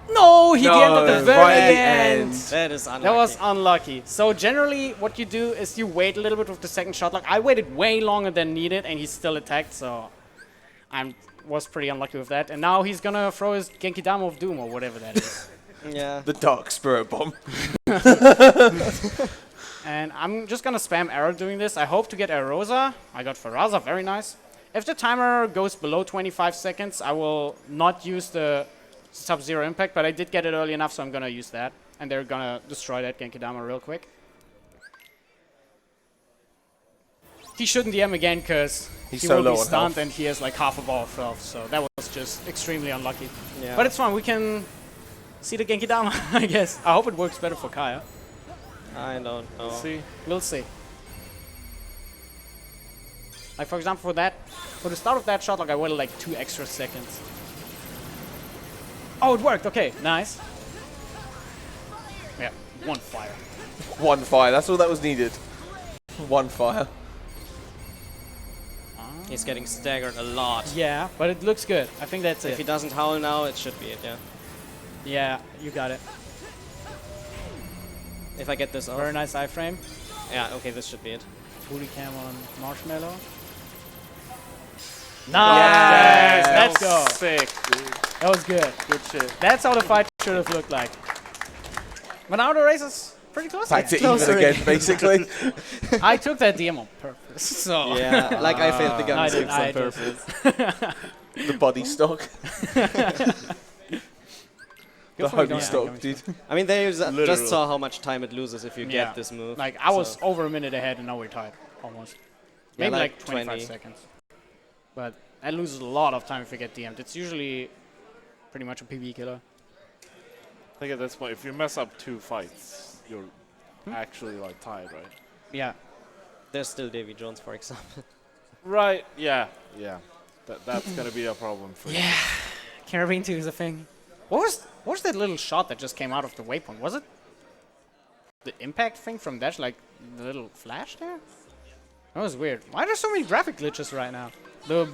No, he DM'd at the very end. That is unlucky. That was unlucky. So generally, what you do is you wait a little bit with the second shot. Like I waited way longer than needed, and he still attacked. So I was pretty unlucky with that. And now he's gonna throw his Genki Dama of Doom or whatever that is. Yeah. The Dark Spirit Bomb. And I'm just gonna spam arrow doing this. I hope to get Arosa. I got Faraza, very nice. If the timer goes below 25 seconds, I will not use the Sub-Zero Impact, but I did get it early enough, so I'm gonna use that. And they're gonna destroy that Genki Dama real quick. He shouldn't DM again, because he so will low be on stunned, health. and he has like half of our health, so that was just extremely unlucky. Yeah. But it's fine, we can see the Genki Dama, I guess. I hope it works better for Kaya. I don't know. We'll see. Like for example, for the start of that shot, like I waited like 2 extra seconds. Oh, it worked. Okay, nice. Yeah, 1 fire. One fire. That's all that was needed. One fire. He's getting staggered a lot. Yeah, but it looks good. I think that's If it. he doesn't howl now, it should be it, yeah. Yeah, you got it. If I get this off. Very nice iframe. Yeah, okay, this should be it. Booty cam on Marshmallow. Nice! Let's go. Sick, dude. That was good. Good shit. That's how the fight should have looked like. But now the race is pretty close. Back to again. even again, basically. I took that DM on purpose. So Yeah, like I failed the gun I 6 did. on I purpose. The body stock. The for me, homie don't stock, have dude. I mean, they just Literal. saw how much time it loses if you Yeah. get this move. Like I was so- over a minute ahead, and now we're tied almost. Yeah, Maybe like like 25 20. seconds. But that loses a lot of time if you get DM'd. It's usually pretty much a PB killer. I think at this point, if you mess up 2 fights, you're actually like tied, right? Yeah. There's still Davy Jones, for example. Right. Yeah. Yeah. That's gonna be a problem for you. Yeah. Carabine 2 is a thing. What was that little shot that just came out of the waypoint? Was it the impact thing from Dash, like the little flash there? That was weird. Why are there so many graphic glitches right now? The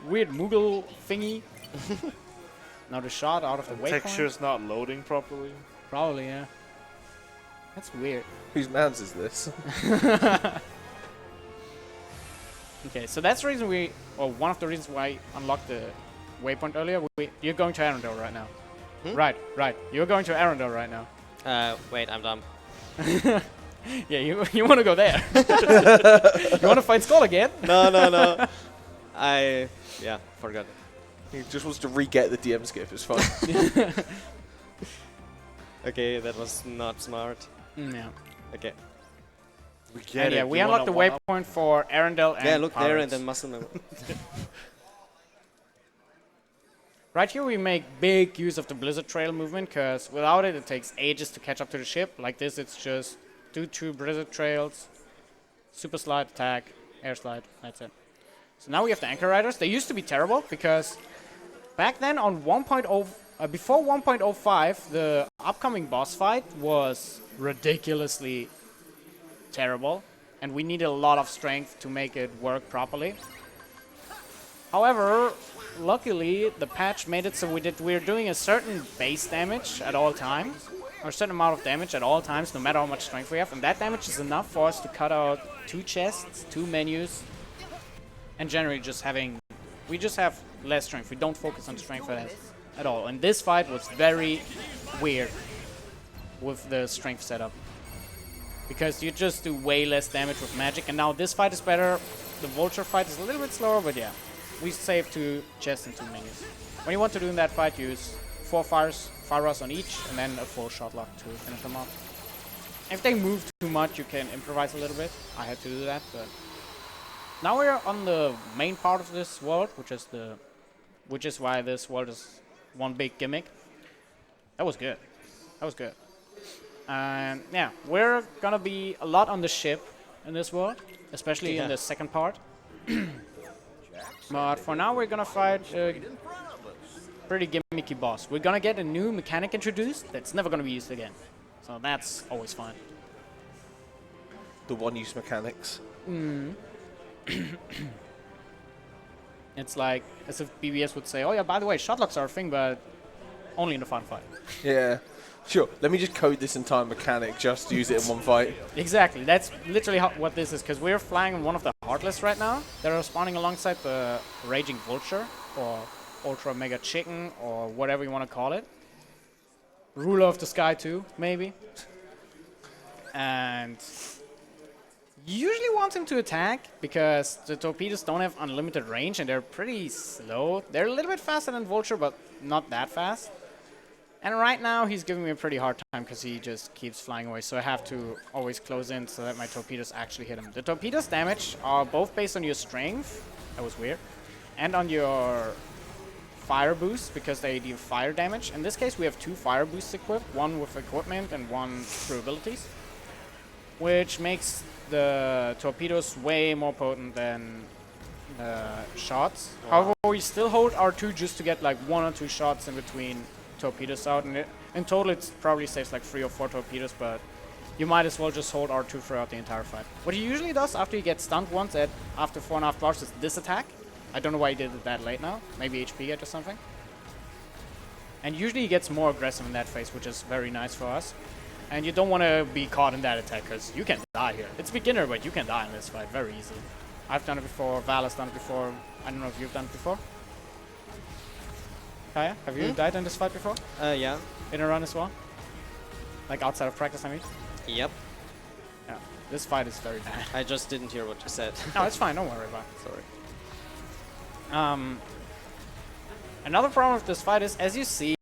weird Moogle thingy. Now the shot out of the waypoint. Texture's not loading properly. Probably, yeah. That's weird. Whose man's is this? Okay, so that's the reason one of the reasons why I unlocked the waypoint earlier. You're going to Arendelle right now. Right. You're going to Arendelle right now. Wait, I'm dumb. Yeah, you want to go there. You want to fight Skull again? No. Yeah, forgot it. He just wants to re-get the DM skip, it's fine. Okay, that was not smart. Yeah. Okay. We get And yeah, it. we You unlocked the wanna one-up? waypoint for Arendelle and Yeah, look there and Pirates. then muscle memory. Right here we make big use of the Blizzard Trail movement, because without it, it takes ages to catch up to the ship. Like this, it's just do 2 Blizzard Trails, super slide, attack, air slide, that's it. So now we have the Anchor Riders. They used to be terrible, because back then on 1.0, before 1.05, the upcoming boss fight was ridiculously terrible, and we needed a lot of strength to make it work properly. However, luckily, the patch made it so we're doing a certain base damage at all times, or a certain amount of damage at all times, no matter how much strength we have, and that damage is enough for us to cut out 2 chests, 2 menus, and generally we just have less strength. We don't focus on strength at all. And this fight was very weird with the strength setup, because you just do way less damage with magic, and now this fight is better. The Vulture fight is a little bit slower, but yeah. We save 2 chests and 2 menus. When you want to do in that fight, use 4 fire rush on each, and then a full shot lock to finish them off. If they move too much, you can improvise a little bit. I had to do that, but now we're on the main part of this world, which is why this world is one big gimmick. That was good. And yeah, we're gonna be a lot on the ship in this world, especially in the second part. But for now, we're gonna fight a pretty gimmicky boss. We're gonna get a new mechanic introduced that's never gonna be used again. So that's always fun. The one-use mechanics. It's like as if BBS would say, oh yeah, by the way, shotlocks are a thing, but only in the fun fight. Yeah. Sure, let me just code this entire mechanic just to use it in one fight. Exactly, that's literally what this is, because we're flying on one of the Heartless right now. They're spawning alongside the Raging Vulture, or Ultra Mega Chicken, or whatever you want to call it. Ruler of the Sky too, maybe. And you usually want him to attack, because the torpedoes don't have unlimited range, and they're pretty slow. They're a little bit faster than Vulture, but not that fast. And right now, he's giving me a pretty hard time because he just keeps flying away. So I have to always close in so that my torpedoes actually hit him. The torpedoes' damage are both based on your strength, that was weird, and on your fire boost, because they deal fire damage. In this case, we have 2 fire boosts equipped, one with equipment and one through abilities, which makes the torpedoes way more potent than shots. Wow. However, we still hold R2 just to get like 1 or 2 shots in between torpedoes out, and in total it probably saves like 3 or 4 torpedoes, but you might as well just hold R2 throughout the entire fight. What he usually does after you get stunned once after 4.5 bars is this attack. I don't know why he did it that late now. Maybe HP get or something. And usually he gets more aggressive in that phase, which is very nice for us. And you don't want to be caught in that attack, because you can die here. It's beginner, but you can die in this fight very easily. I've done it before, Val has done it before. I don't know if you've done it before. Kaya, have you died in this fight before? Yeah. In a run as well? Like outside of practice, I mean? Yep. Yeah. This fight is very bad. I just didn't hear what you said. No, it's fine. Don't worry about it. Sorry. Another problem with this fight is, as you see,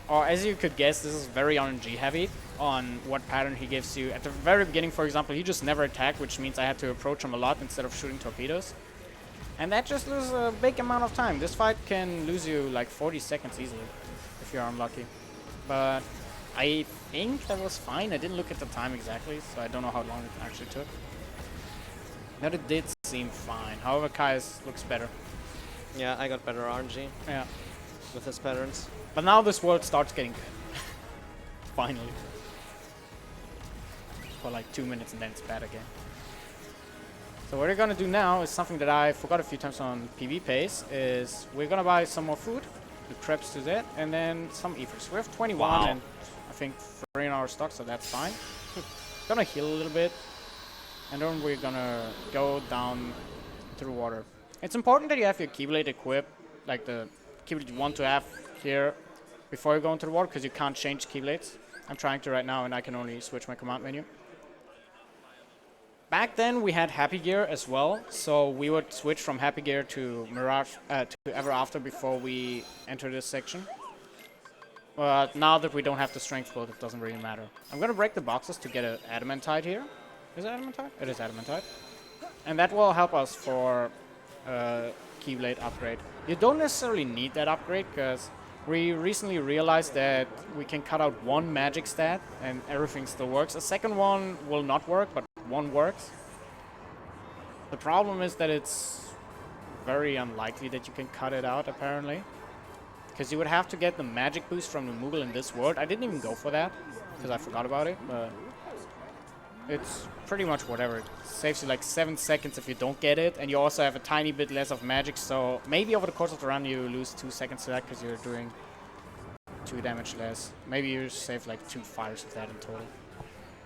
or as you could guess, this is very RNG heavy on what pattern he gives you. At the very beginning, for example, he just never attacked, which means I had to approach him a lot instead of shooting torpedoes. And that just loses a big amount of time. This fight can lose you like 40 seconds easily, if you're unlucky. But I think that was fine. I didn't look at the time exactly, so I don't know how long it actually took. But it did seem fine. However, Kai's looks better. Yeah, I got better RNG Yeah. with his patterns. But now this world starts getting good. Finally. For like 2 minutes and then it's bad again. So what we're gonna do now is something that I forgot a few times on PB pace, is we're gonna buy some more food, the crepes to that, and then some ethers. We have 21 and I think 3 in our stock, so that's fine. Gonna heal a little bit, and then we're gonna go down to the water. It's important that you have your Keyblade equipped, like the Keyblade you want to have here before you go into the water, because you can't change Keyblades. I'm trying to right now, and I can only switch my command menu. Back then, we had Happy Gear as well, so we would switch from Happy Gear to Mirage to Ever After before we enter this section. But now that we don't have the strength quote, it doesn't really matter. I'm gonna break the boxes to get an Adamantite here. Is it Adamantite? It is Adamantite. And that will help us for Keyblade upgrade. You don't necessarily need that upgrade, because we recently realized that we can cut out one magic stat and everything still works. A second one will not work, but one works. The problem is that it's very unlikely that you can cut it out, apparently. Because you would have to get the magic boost from the Moogle in this world. I didn't even go for that, because I forgot about it, but it's pretty much whatever. It saves you like 7 seconds if you don't get it, and you also have a tiny bit less of magic, so maybe over the course of the run you lose 2 seconds to that because you're doing 2 damage less. Maybe you save like 2 fires of that in total.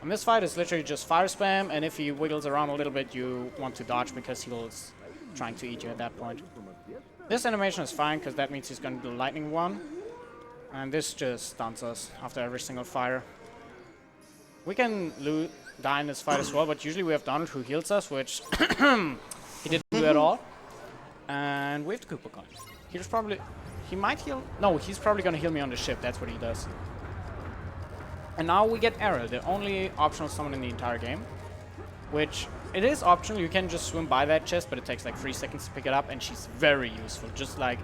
And this fight is literally just fire spam, and if he wiggles around a little bit you want to dodge because he was trying to eat you at that point. This animation is fine because that means he's going to do lightning one, and this just stuns us after every single fire. We can die in this fight as well, but usually we have Donald who heals us, which he didn't do at all. And we have the Koopa coin. He might heal. No, he's probably gonna heal me on the ship. That's what he does. And now we get Ariel, the only optional summon in the entire game. Which, it is optional. You can just swim by that chest, but it takes like 3 seconds to pick it up, and she's very useful. Just like,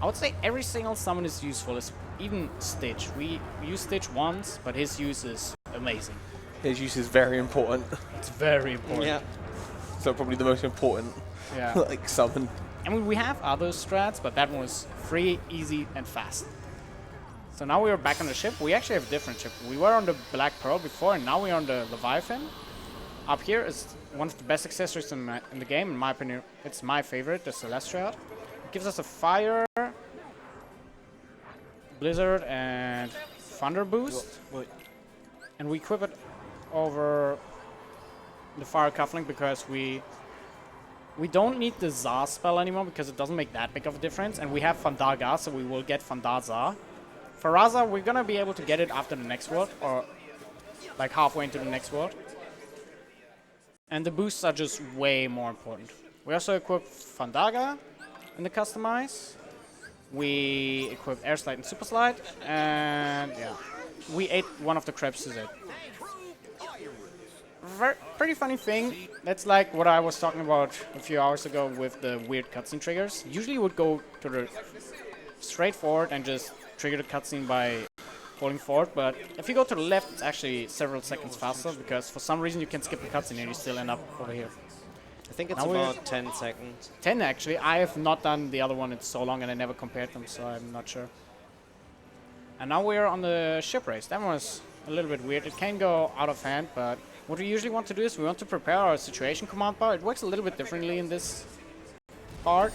I would say every single summon is useful. Even Stitch. We use Stitch once, but his use is amazing. His use is very important. It's very important. Yeah. So probably the most important like summon. I mean, we have other strats, but that one was free, easy, and fast. So now we are back on the ship. We actually have a different ship. We were on the Black Pearl before, and now we're on the Leviathan. Up here is one of the best accessories in the game, in my opinion. It's my favorite, the Celestial. It gives us a fire, blizzard, and thunder boost. And we equip it over the fire cufflink because we don't need the Za spell anymore because it doesn't make that big of a difference, and we have Fandaga, so we will get Fandaza. For Raza, we're gonna be able to get it after the next world, or like halfway into the next world. And the boosts are just way more important. We also equip Fandaga in the customize. We equip Air Slide and Super Slide, and yeah, we ate one of the crabs to it. Pretty funny thing, that's like what I was talking about a few hours ago with the weird cutscene triggers. Usually you would go to the straight forward and just trigger the cutscene by holding forward, but if you go to the left, it's actually several seconds faster because for some reason you can skip the cutscene and you still end up over here. I think it's now about 10 seconds. 10 actually. I have not done the other one in so long and I never compared them, so I'm not sure. And now we're on the ship race. That one was a little bit weird. It can go out of hand, but what we usually want to do is we want to prepare our situation command bar. It works a little bit differently in this part.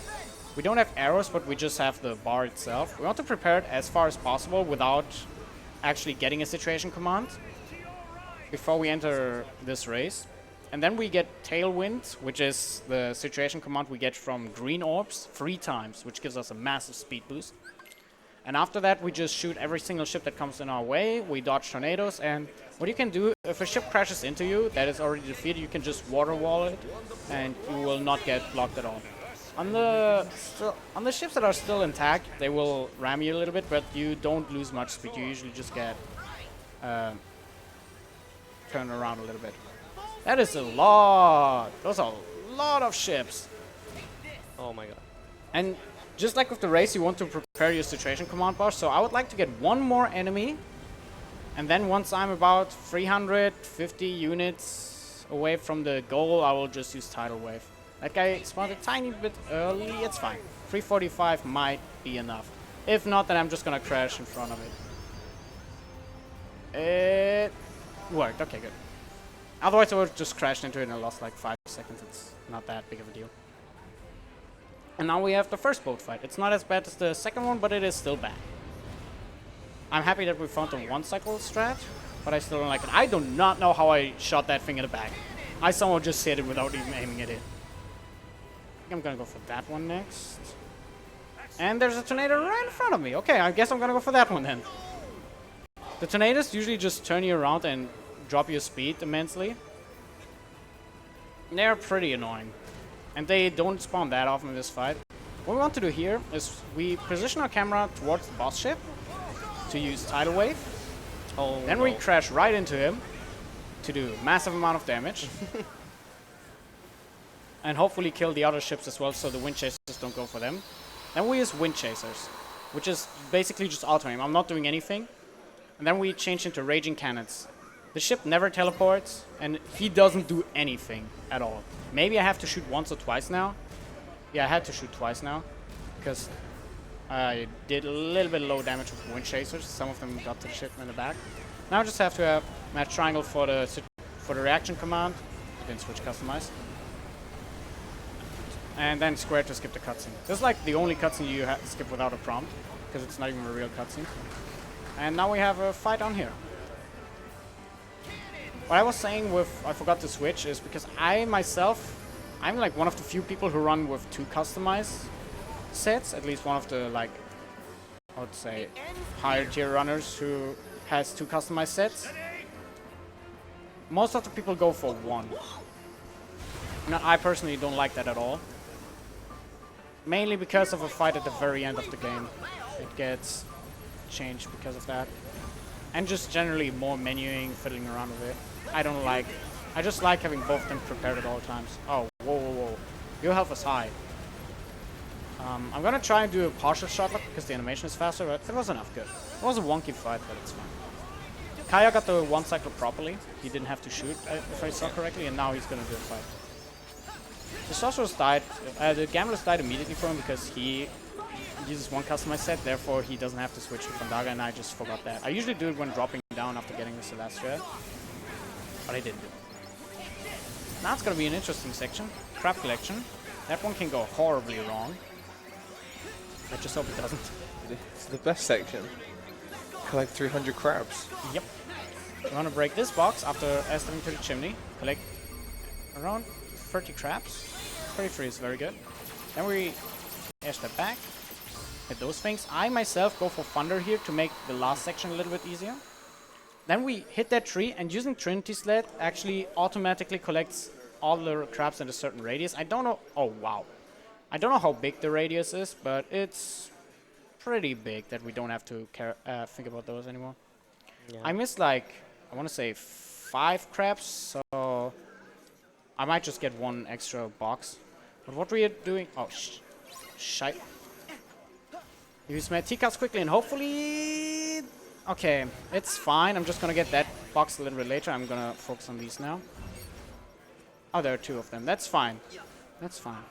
We don't have arrows, but we just have the bar itself. We want to prepare it as far as possible without actually getting a situation command before we enter this race. And then we get Tailwind, which is the situation command we get from green orbs 3 times, which gives us a massive speed boost. And after that, we just shoot every single ship that comes in our way. We dodge tornadoes, and what you can do, if a ship crashes into you that is already defeated, you can just water wall it, and you will not get blocked at all. On the ships that are still intact, they will ram you a little bit, but you don't lose much speed. You usually just get turned around a little bit. That is a lot. Those are a lot of ships. Oh my god. And just like with the race, you want to prepare your situation command bar. So I would like to get one more enemy. And then once I'm about 350 units away from the goal, I will just use Tidal Wave. That guy spawned a tiny bit early. It's fine. 345 might be enough. If not, then I'm just going to crash in front of it. It worked. Okay, good. Otherwise, I would have just crashed into it and I lost like 5 seconds. It's not that big of a deal. And now we have the first boat fight. It's not as bad as the second one, but it is still bad. I'm happy that we found the one cycle strat, but I still don't like it. I do not know how I shot that thing in the back. I somehow just hit it without even aiming it in. I'm gonna go for that one next. And there's a tornado right in front of me. Okay, I guess I'm gonna go for that one then. The tornadoes usually just turn you around and drop your speed immensely. They're pretty annoying. And they don't spawn that often in this fight. What we want to do here is we position our camera towards the boss ship to use Tidal Wave. Oh, Then we crash right into him to do a massive amount of damage. And hopefully kill the other ships as well so the wind chasers don't go for them. Then we use wind chasers, which is basically just auto aim. I'm not doing anything. And then we change into raging cannons. The ship never teleports and he doesn't do anything at all. Maybe I have to shoot once or twice now. Yeah, I had to shoot twice now because I did a little bit low damage with wind chasers. Some of them got to the ship in the back. Now I just have to match triangle for the reaction command. I didn't switch customize. And then square to skip the cutscene. This is like the only cutscene you skip without a prompt because it's not even a real cutscene. And now we have a fight on here. What I was saying with I forgot to switch is because I myself, I'm like one of the few people who run with 2 customized sets. At least one of the like, I would say, higher tier runners who has 2 customized sets. Most of the people go for 1. Now, I personally don't like that at all. Mainly because of a fight at the very end of the game. It gets changed because of that. And just generally more menuing, fiddling around with it. I just like having both of them prepared at all times. Oh, whoa, whoa, whoa. Your health is high. I'm gonna try and do a partial shot lock because the animation is faster, but it was enough good. It was a wonky fight, but it's fine. Kaya got the one cycle properly. He didn't have to shoot, if I saw correctly, and now he's gonna do a fight. The sorcerers died, the gamblers died immediately for him because he uses 1 customized set, therefore he doesn't have to switch to Pandaga, and I just forgot that. I usually do it when dropping down after getting the Celestia, but I didn't do it. Now it's gonna be an interesting section. Crab collection. That one can go horribly wrong. I just hope it doesn't. It's the best section. Collect 300 crabs. Yep. We want to break this box after stepping to the chimney. Collect around 30 crabs. 33 is very good. Then we air step back. Hit those things. I myself go for Thunder here to make the last section a little bit easier. Then we hit that tree, and using Trinity Sled actually automatically collects all the crabs in a certain radius. I don't know. Oh, wow. I don't know how big the radius is, but it's pretty big that we don't have to think about those anymore. Yeah. I missed like, I want to say 5 crabs, so I might just get 1 extra box. But what we are doing, oh, shite. Use my T-cards quickly and hopefully, okay, it's fine. I'm just gonna get that box a little bit later. I'm gonna focus on these now. Oh, there are 2 of them. That's fine. That's fine.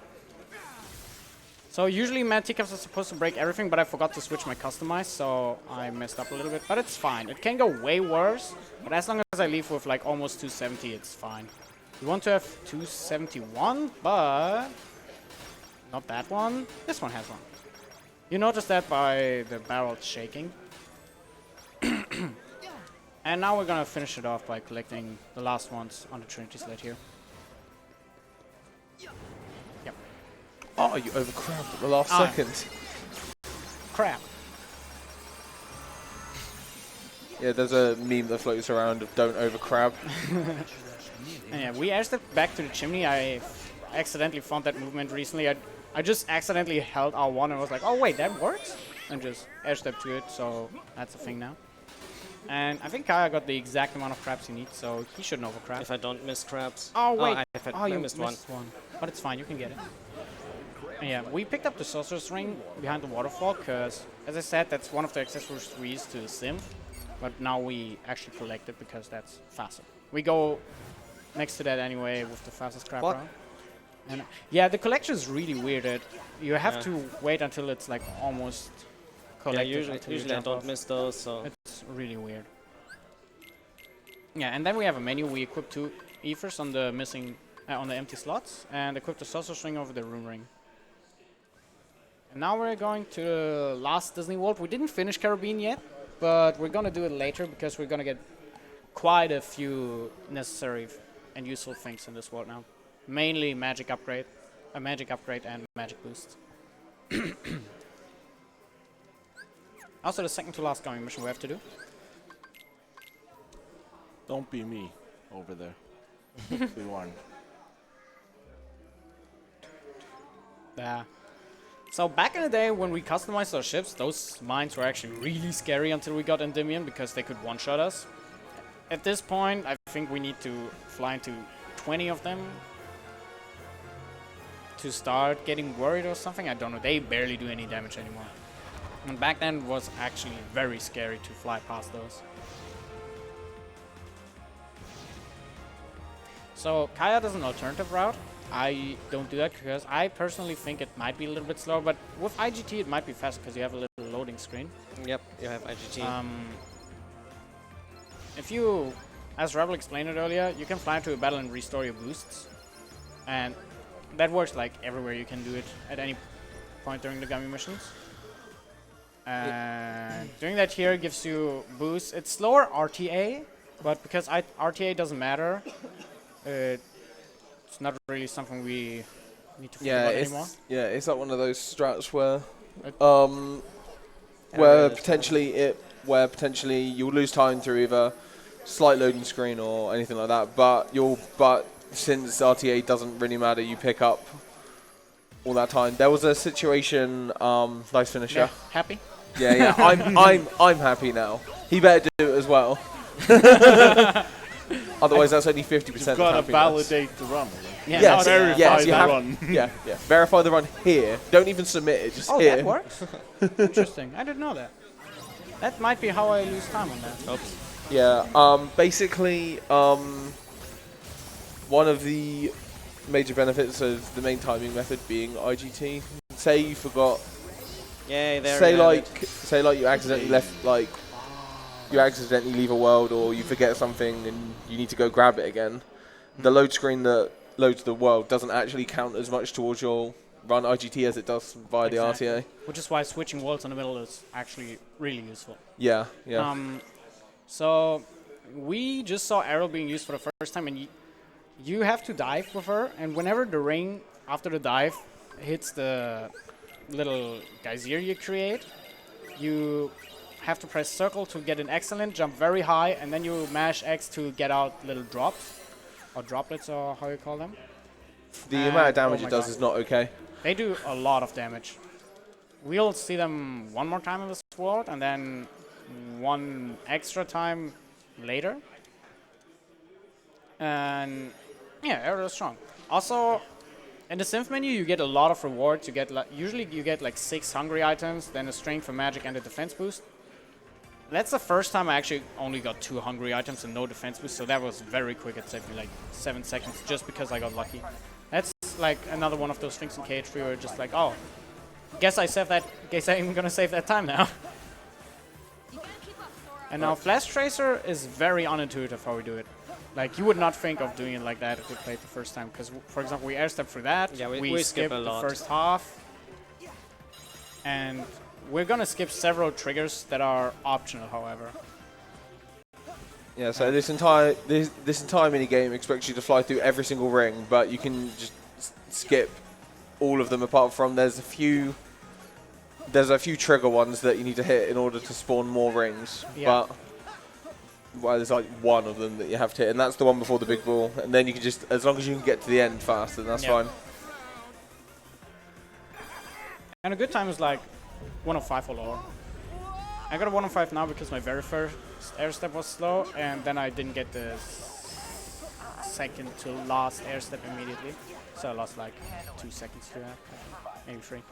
So usually mad teacups are supposed to break everything, but I forgot to switch my customize, so I messed up a little bit. But it's fine. It can go way worse, but as long as I leave with like almost 270, it's fine. We want to have 271, but not that one. This one has one. You notice that by the barrel shaking. And now we're gonna finish it off by collecting the last ones on the Trinity Sled here. Oh, you overcrabbed at the last second. Crap. Yeah, there's a meme that floats around of don't over crab. And yeah, we air stepped back to the chimney. I accidentally found that movement recently. I just accidentally held R1 and was like, oh wait, that works? And just air stepped to it, so that's a thing now. And I think Kaya got the exact amount of crabs he needs, so he shouldn't overcrab. If I don't miss crabs. Oh wait, I you missed one. But it's fine, you can get it. And yeah, we picked up the Sorcerer's Ring behind the waterfall because, as I said, that's one of the accessories we use to Synth. But now we actually collect it because that's faster. We go next to that anyway with the fastest crab round. And yeah, the collection is really weird. You have to wait until it's like almost collected. Yeah, usually I don't miss those, so it's really weird. Yeah, and then we have a menu. We equip 2 ethers on the missing, on the empty slots, and equip the Sorcerer's Ring over the Rune Ring. And now we're going to the last Disney World. We didn't finish Caribbean yet, but we're gonna do it later because we're gonna get quite a few necessary and useful things in this world now. Mainly magic upgrade, and magic boost. Also, the second to last going mission we have to do. Don't be me over there. Be warned. Yeah. So back in the day when we customized our ships, those mines were actually really scary until we got Endymion because they could one-shot us. At this point, I think we need to fly into 20 of them to start getting worried or something. I don't know. They barely do any damage anymore. And back then it was actually very scary to fly past those. So Kaya does an alternative route. I don't do that because I personally think it might be a little bit slower, but with IGT it might be faster because you have a little loading screen. Yep, you have IGT. If you, as Rebel explained it earlier, you can fly into a battle and restore your boosts. And that works like everywhere. You can do it at any point during the gummy missions. And doing that here gives you boosts. It's slower RTA, but because RTA doesn't matter, it's not really something we need to think about anymore. Yeah, it's like one of those strats where potentially you'll lose time through either slight loading screen or anything like that, but since RTA doesn't really matter, you pick up all that time. There was a situation, nice finisher. Yeah, happy? Yeah, I'm happy now. He better do it as well. Otherwise, that's only 50% You've of got to happiness. validate the run. Yes, verify the you have, run. yeah. Verify the run here. Don't even submit it, just here. That works? Interesting. I didn't know that. That might be how I lose time on that. Oops. Yeah, basically, one of the major benefits of the main timing method being IGT. Say you forgot. Yay, there Say like you accidentally you accidentally leave a world or you forget something and you need to go grab it again. The load screen that loads the world doesn't actually count as much towards your run IGT as it does via the RTA. Which is why switching worlds in the middle is actually really useful. Yeah. So we just saw Arrow being used for the first time, and you have to dive with her, and whenever the ring after the dive hits the little geyser you create, you have to press circle to get an excellent, jump very high, and then you mash X to get out little drops, or droplets, or how you call them. The amount of damage it does is not okay. They do a lot of damage. We'll see them one more time in this world, and then one extra time later. And yeah, Arrow is strong. Also, in the synth menu, you get a lot of rewards. You get usually you get like 6 hungry items, then a strength for magic and a defense boost. That's the first time I actually only got 2 hungry items and no defense boost, so that was very quick. It saved me like 7 seconds just because I got lucky. That's like another one of those things in KH3 where just like, oh, guess I'm gonna save that time now. And now Flash Tracer is very unintuitive how we do it. Like, you would not think of doing it like that if we played the first time, because, for example, we air step through that, yeah, we skip a lot. the first half, and we're gonna skip several triggers that are optional, however. Yeah, so this entire mini game expects you to fly through every single ring, but you can just skip all of them apart from there's a few trigger ones that you need to hit in order to spawn more rings. Yeah. But well, there's like one of them that you have to hit, and that's the one before the big ball. And then you can just, as long as you can get to the end fast, then that's fine. And a good time is like 105 or lower. I got a 105 now because my very first air step was slow, and then I didn't get the second to last air step immediately. So I lost like 2 seconds to that, maybe 3.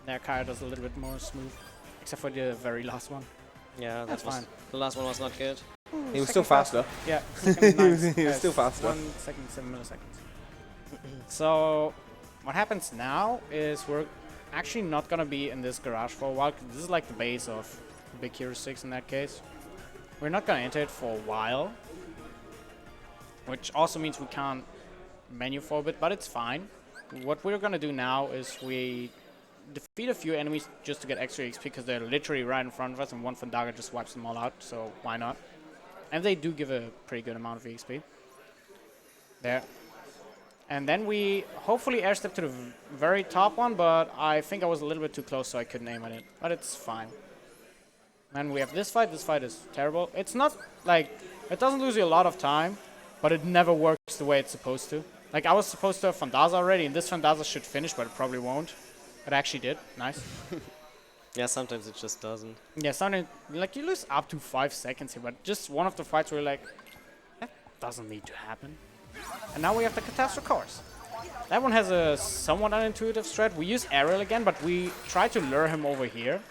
There, Kaya does a little bit more smooth, except for the very last one. Yeah, That's fine. The last one was not good. He was still faster. Yeah, second nice. He was still faster. 1 second, 7 milliseconds. So, what happens now is we're actually not gonna be in this garage for a while. 'Cause this is like the base of Big Hero 6 in that case. We're not gonna enter it for a while, which also means we can't menu for a bit, but it's fine. What we're gonna do now is we defeat a few enemies just to get extra XP because they're literally right in front of us, and one Fandaga just wipes them all out, so why not? And they do give a pretty good amount of XP. There. And then we hopefully airstep to the very top one, but I think I was a little bit too close, so I couldn't aim at it. But it's fine. And we have this fight. This fight is terrible. It's not like, it doesn't lose you a lot of time, but it never works the way it's supposed to. Like, I was supposed to have Fandaza already, and this Fandaza should finish, but it probably won't. It actually did. Nice. Yeah, sometimes it just doesn't. Yeah, sometimes, like, you lose up to 5 seconds here, but just one of the fights where you're like, that doesn't need to happen. And now we have the Catastrophe Course. That one has a somewhat unintuitive strat. We use Aerial again, but we try to lure him over here.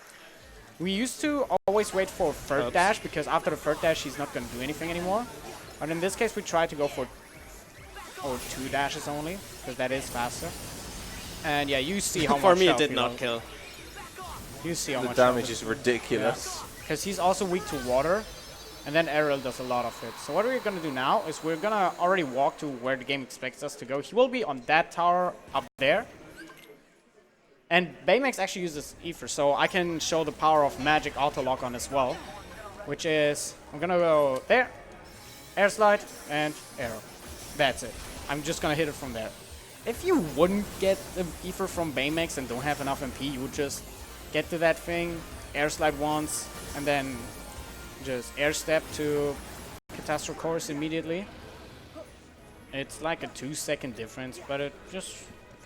We used to always wait for third dash, because after the third dash, he's not going to do anything anymore. But in this case, we try to go for 2 dashes only, because that is faster. And yeah, you see how much For me, it health did he not lost. kill. You see how The much damage health is ridiculous. because he's also weak to water, and then Aerial does a lot of it. So what we're going to do now is we're going to already walk to where the game expects us to go. He will be on that tower up there. And Baymax actually uses Ether, so I can show the power of magic auto-lock on as well. Which is, I'm going to go there, air slide, and arrow. That's it. I'm just going to hit it from there. If you wouldn't get the Ether from Baymax and don't have enough MP, you would just get to that thing, air slide once, and then just air step to Catastrophe Course immediately. It's like a 2-second difference, but it just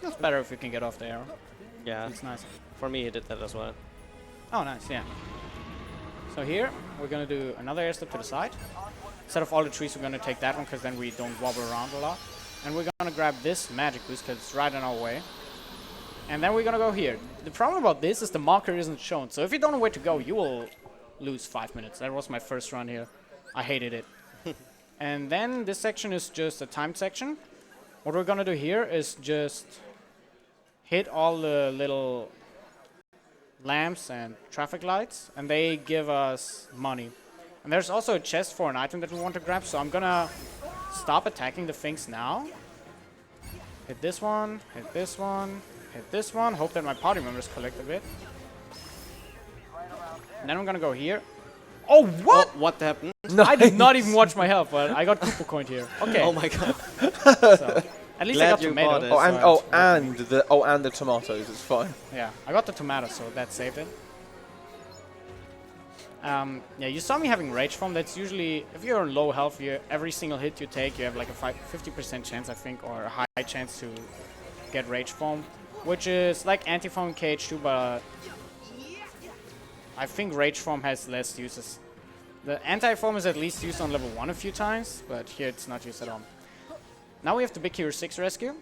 feels better if you can get off the arrow. Yeah, It's nice. for me, it did that as well. Oh, nice, yeah. So here, we're gonna do another air step to the side. Instead of all the trees, we're gonna take that one, because then we don't wobble around a lot. And we're gonna grab this magic boost, because it's right in our way. And then we're gonna go here. The problem about this is the marker isn't shown, so if you don't know where to go, you will lose 5 minutes. That was my first run here. I hated it. And then this section is just a timed section. What we're gonna do here is just hit all the little lamps and traffic lights, and they give us money. And there's also a chest for an item that we want to grab, so I'm gonna stop attacking the things now. Hit this one, hit this one, hit this one. Hope that my party members collect a bit. And then I'm gonna go here. Oh, what? Oh, what happened? I did not even watch my health, but I got Koopa coined here. Okay. Oh my god. So, at least Glad I got you tomato. bought it. And the tomatoes. It's fine. Yeah, I got the tomato, so that saved it. Yeah, you saw me having Rage Form. That's usually, if you're on low health, every single hit you take, you have like a 50% chance, I think, or a high chance to get Rage Form, which is like Anti-Form in KH2, but I think Rage Form has less uses. The Anti-Form is at least used on level 1 a few times, but here it's not used at all. Now we have the Big Hero 6 rescue.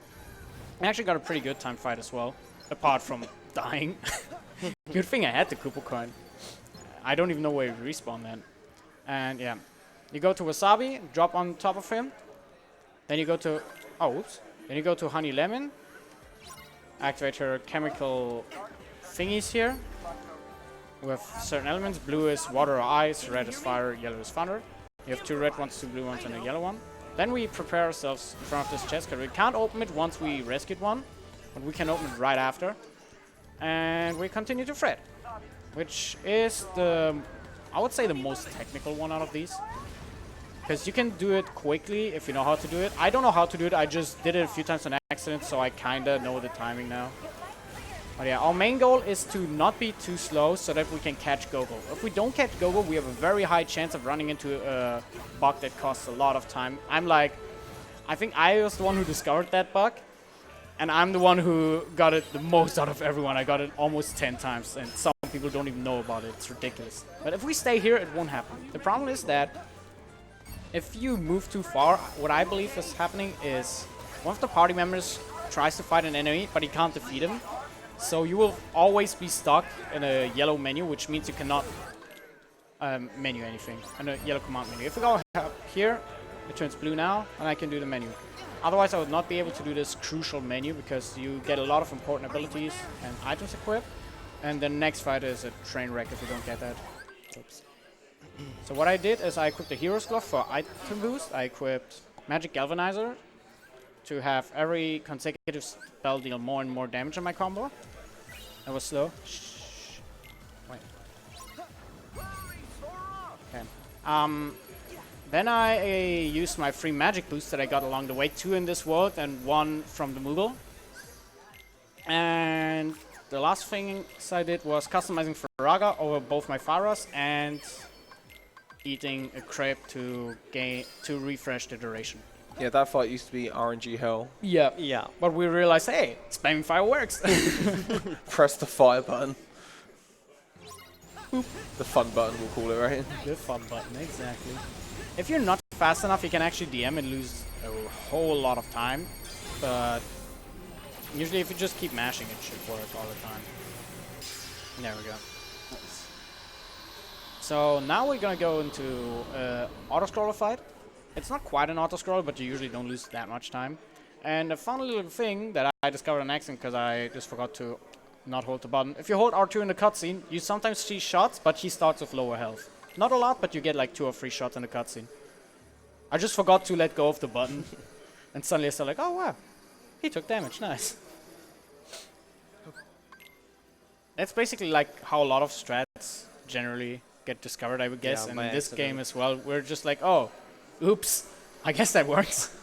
I actually got a pretty good time fight as well, apart from dying. Good thing I had the Koopa coin. I don't even know where you respawn then. And yeah, you go to Wasabi, drop on top of him. Then you go to, oh, oops. Then you go to Honey Lemon. Activate her chemical thingies here. With certain elements. Blue is water or ice, red is fire, yellow is thunder. You have 2 red ones, 2 blue ones, and a yellow one. Then we prepare ourselves in front of this chest, because we can't open it once we rescued one, but we can open it right after. And we continue to thread, which is the, I would say, the most technical one out of these. Because you can do it quickly if you know how to do it. I don't know how to do it, I just did it a few times on accident, so I kinda know the timing now. But yeah, our main goal is to not be too slow so that we can catch Gogo. If we don't catch Gogo, we have a very high chance of running into a bug that costs a lot of time. I think I was the one who discovered that bug, and I'm the one who got it the most out of everyone. I got it almost 10 times, and some people don't even know about it. It's ridiculous. But if we stay here, it won't happen. The problem is that if you move too far, what I believe is happening is one of the party members tries to fight an enemy, but he can't defeat him. So you will always be stuck in a yellow menu, which means you cannot menu anything, in a yellow command menu. If we go up here, it turns blue now, and I can do the menu. Otherwise, I would not be able to do this crucial menu, because you get a lot of important abilities and items equipped, and the next fight is a train wreck if you don't get that. Oops. So what I did is I equipped the Hero's Glove for item boost. I equipped Magic Galvanizer to have every consecutive spell deal more and more damage on my combo. That was slow. Shh. Wait. Okay. Then I used my free magic boost that I got along the way, 2 in this world and 1 from the Moogle. And the last thing I did was customizing Faraga over both my Faras and eating a crepe to refresh the duration. Yeah, that fight used to be RNG hell. Yeah. But we realized, hey, spamming fire works. Press the fire button. Boop. The fun button, we'll call it, right? The fun button, exactly. If you're not fast enough, you can actually DM and lose a whole lot of time. But usually if you just keep mashing, it should work all the time. There we go. Nice. So now we're gonna go into auto-scroller fight. It's not quite an auto-scroller, but you usually don't lose that much time. And a fun little thing that I discovered on accident, because I just forgot to not hold the button. If you hold R2 in the cutscene, you sometimes see shots, but he starts with lower health. Not a lot, but you get like 2 or 3 shots in the cutscene. I just forgot to let go of the button, and suddenly I started like, oh wow, he took damage, nice. That's basically like how a lot of strats generally get discovered, I would guess, and in this game as well. We're just like, oh, oops, I guess that works.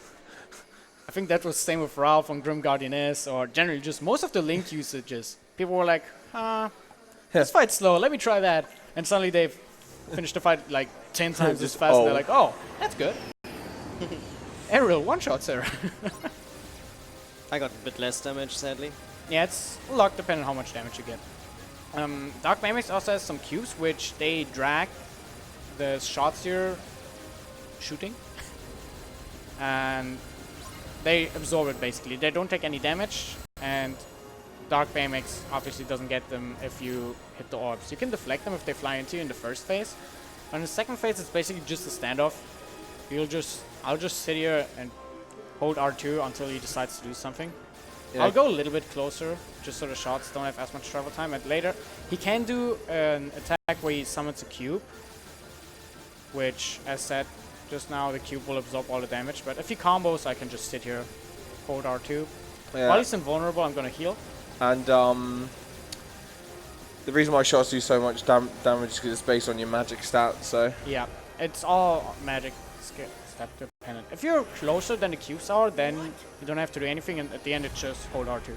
I think that was the same with Ralph on Grim Guardianess, or generally just most of the Link usages. People were like, this fight's slow, let me try that. And suddenly they've finished the fight like 10 times as fast, and they're like, oh, that's good. Aerial one-shot, sir. I got a bit less damage, sadly. Yeah, it's a lot depending on how much damage you get. Dark Mimics also has some cubes, which they drag the shots you're shooting. And they absorb it, basically. They don't take any damage, and Dark Mimics obviously doesn't get them if you hit the orbs. You can deflect them if they fly into you in the first phase. But in the second phase, it's basically just a standoff. I'll just sit here and hold R2 until he decides to do something. Yeah. I'll go a little bit closer, just so the shots don't have as much travel time. And later, he can do an attack where he summons a cube, which, as said just now, the cube will absorb all the damage. But if he combos, I can just sit here, hold R2. Yeah. While he's invulnerable, I'm gonna heal. And the reason why shots do so much damage is because it's based on your magic stat. So yeah, it's all magic stat dependent. If you're closer than the cubes are, then you don't have to do anything, and at the end it's just hold R2.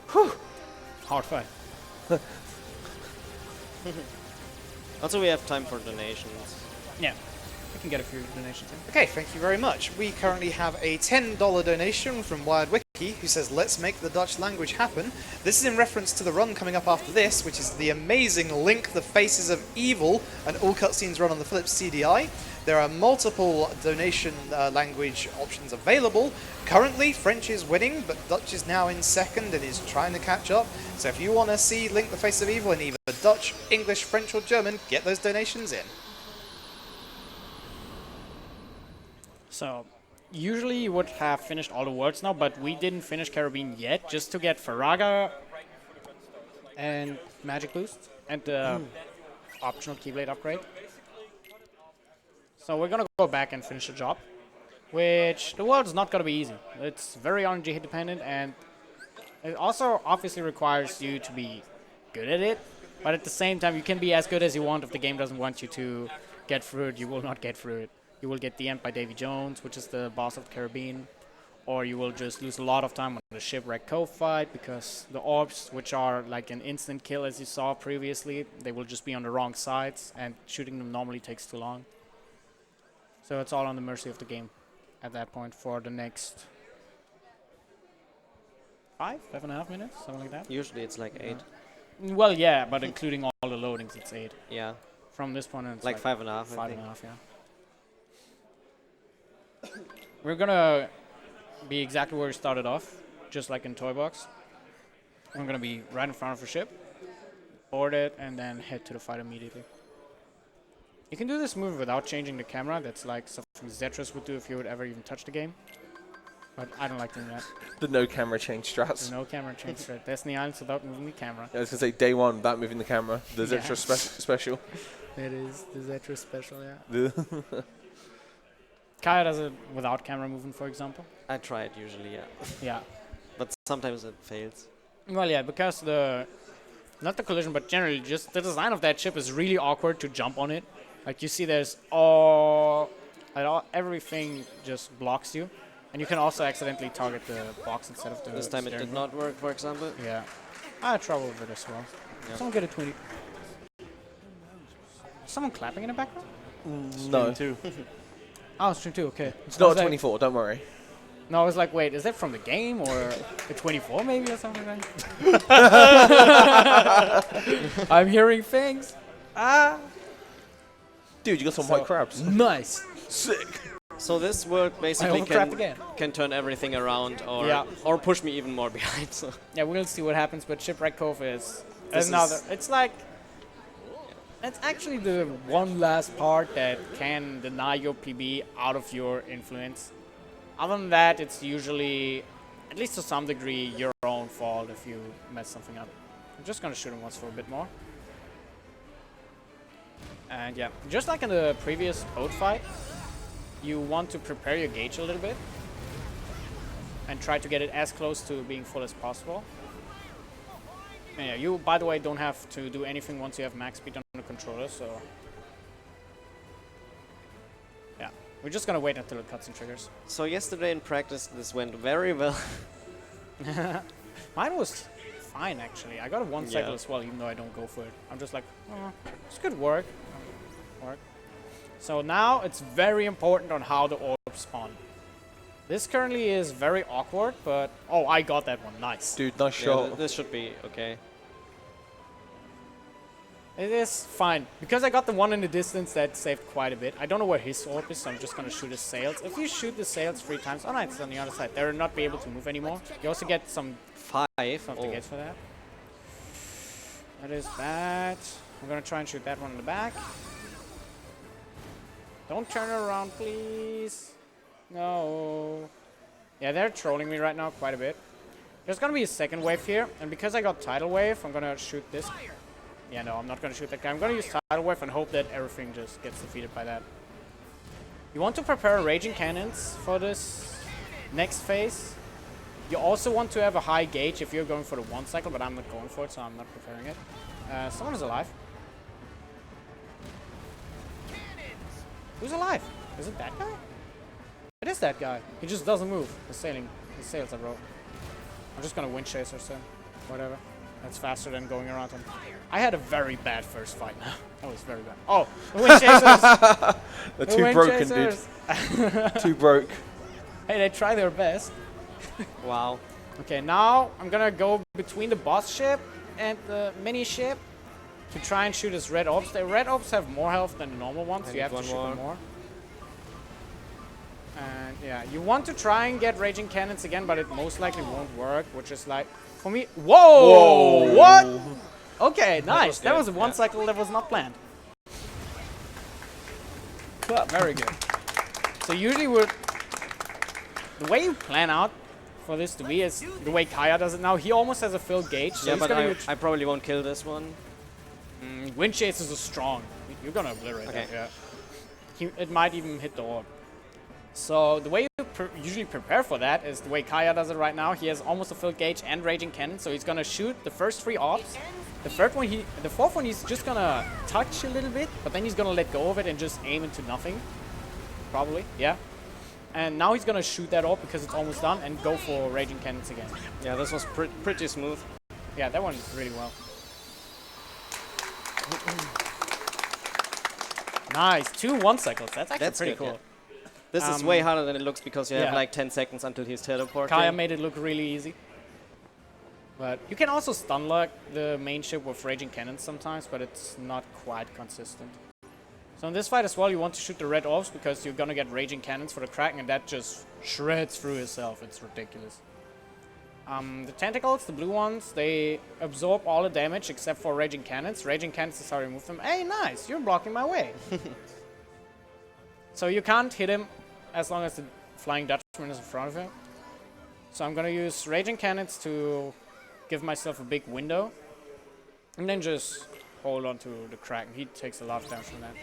Whew! Hard fight. Also, we have time for donations. Yeah, we can get a few donations in. Okay, thank you very much. We currently have a $10 donation from Wired Wiki, who says, let's make the Dutch language happen. This is in reference to the run coming up after this, which is the amazing Link, the Faces of Evil, and all cutscenes run on the Philips CDI. There are multiple donation language options available. Currently, French is winning, but Dutch is now in second and is trying to catch up. So if you want to see Link, the Faces of Evil in either Dutch, English, French, or German, get those donations in. So, usually you would have finished all the worlds now, but we didn't finish Caribbean yet, just to get Faraga and Magic Boost and the optional Keyblade upgrade. So we're gonna go back and finish the job, which the world's not gonna be easy. It's very RNG hit dependent, and it also obviously requires you to be good at it, but at the same time you can be as good as you want. If the game doesn't want you to get through it, you will not get through it. You will get DM'd by Davy Jones, which is the boss of the Caribbean, or you will just lose a lot of time on the Shipwreck Cove fight because the orbs, which are like an instant kill as you saw previously, they will just be on the wrong sides and shooting them normally takes too long. So it's all on the mercy of the game at that point for the next 5.5 minutes, something like that. Usually it's like 8. Well, yeah, but including all the loadings, it's 8. Yeah. From this point on, it's Like 5.5. I 5.5, think. yeah. We're gonna be exactly where we started off, just like in Toy Box. I'm gonna be right in front of the ship, board it, and then head to the fight immediately. You can do this move without changing the camera. That's like something Zetris would do if you would ever even touch the game. But I don't like doing that. The no camera change strats. There's no camera change straight. Destiny Islands without moving the camera. I was going to say day one without moving the camera. The Yeah. Zetra special. It is the Zetris special, yeah. Kaya does it without camera movement, for example. I try it usually, yeah. Yeah. But sometimes it fails. Well, yeah, because not the collision, but generally just the design of that ship is really awkward to jump on it. Like you see there's everything just blocks you. And you can also accidentally target the box instead of the This time it steering did wheel. not work, for example. Yeah. I had trouble with it as well. Yeah. Someone get a 20. Someone clapping in the background? No. Too. Oh, stream 2, okay. It's I not was like- 24, don't worry. No, I was like, wait, is that from the game or the 24 maybe or something like that? I'm hearing things. Dude, you got some white crabs. Nice. Sick. So this world I basically overcrapped again. can turn everything around or Yeah. or push me even more behind. So Yeah, we'll see what happens, but Shipwreck Cove is This another. is- It's like, it's actually the one last part that can deny your PB out of your influence. Other than that, it's usually, at least to some degree, your own fault if you mess something up. I'm just gonna shoot him once for a bit more. And yeah, just like in the previous boat fight, you want to prepare your gauge a little bit and try to get it as close to being full as possible. And yeah, you, by the way, don't have to do anything once you have max speed on the controller, so... Yeah, we're just gonna wait until it cuts and triggers. So yesterday in practice this went very well. Mine was fine, actually. I got a one cycle Yeah. as well, even though I don't go for it. I'm just like, oh, it's good work. So now it's very important on how the orbs spawn. This currently is very awkward, but... Oh, I got that one. Nice. Dude, nice Yeah, shot. this should be okay. It is fine. Because I got the one in the distance, that saved quite a bit. I don't know where his orb is, so I'm just going to shoot his sails. If you shoot the sails 3 times... Oh, no, it's on the other side. They'll not be able to move anymore. You also get some 5. of the gates for that. That is that. I'm going to try and shoot that one in the back. Don't turn around, please. No. Yeah, they're trolling me right now quite a bit. There's going to be a second wave here, and because I got Tidal Wave, I'm going to shoot this. Yeah, no, I'm not going to shoot that guy. I'm going to use Tidal Wave and hope that everything just gets defeated by that. You want to prepare Raging Cannons for this next phase. You also want to have a high gauge if you're going for the one cycle, but I'm not going for it, so I'm not preparing it. Someone is alive. Who's alive? Is it that guy? It is that guy. He just doesn't move. His sails are broke. I'm just gonna wind chaser soon. Whatever. That's faster than going around him. I had a very bad first fight now. That was very bad. Oh, the wind chasers! They're The too wind broken, chasers. dude. Too broke. Hey, they try their best. Wow. Okay, now I'm gonna go between the boss ship and the mini ship to try and shoot his red orbs. The red orbs have more health than the normal ones, so you have to shoot them more. And yeah, you want to try and get Raging Cannons again, but it most likely won't work, which is like, for me... Whoa! Whoa. What? Okay, nice. That good, was one yeah. cycle that was not planned. Very good. So usually the way you plan out for this to be is the way Kaya does it now. He almost has a filled gauge, so Yeah, he's but gonna I probably won't kill this one. Wind chasers are strong. You're gonna obliterate Okay. that, yeah. It might even hit the orb. So the way you usually prepare for that is the way Kaya does it right now. He has almost a filled gauge and Raging Cannon, so he's gonna shoot the first 3 orbs. The fourth one he's just gonna touch a little bit, but then he's gonna let go of it and just aim into nothing. Probably, yeah. And now he's gonna shoot that off because it's almost done and go for Raging Cannons again. Yeah, this was pretty smooth. Yeah, that went really well. Nice, 2 1 cycles. That's actually pretty good, cool. yeah. This is way harder than it looks because you have yeah. like 10 seconds until he's teleporting. Kaya made it look really easy. But you can also stun lock the main ship with Raging Cannons sometimes, but it's not quite consistent. So in this fight as well, you want to shoot the red orbs because you're gonna get Raging Cannons for the Kraken, and that just shreds through itself. It's ridiculous. The tentacles, the blue ones, they absorb all the damage except for Raging Cannons. Raging Cannons is how to remove them. Hey, nice! You're blocking my way. So you can't hit him as long as the Flying Dutchman is in front of him. So I'm gonna use Raging Cannons to give myself a big window, and then just hold on to the Kraken. He takes a lot of damage from that.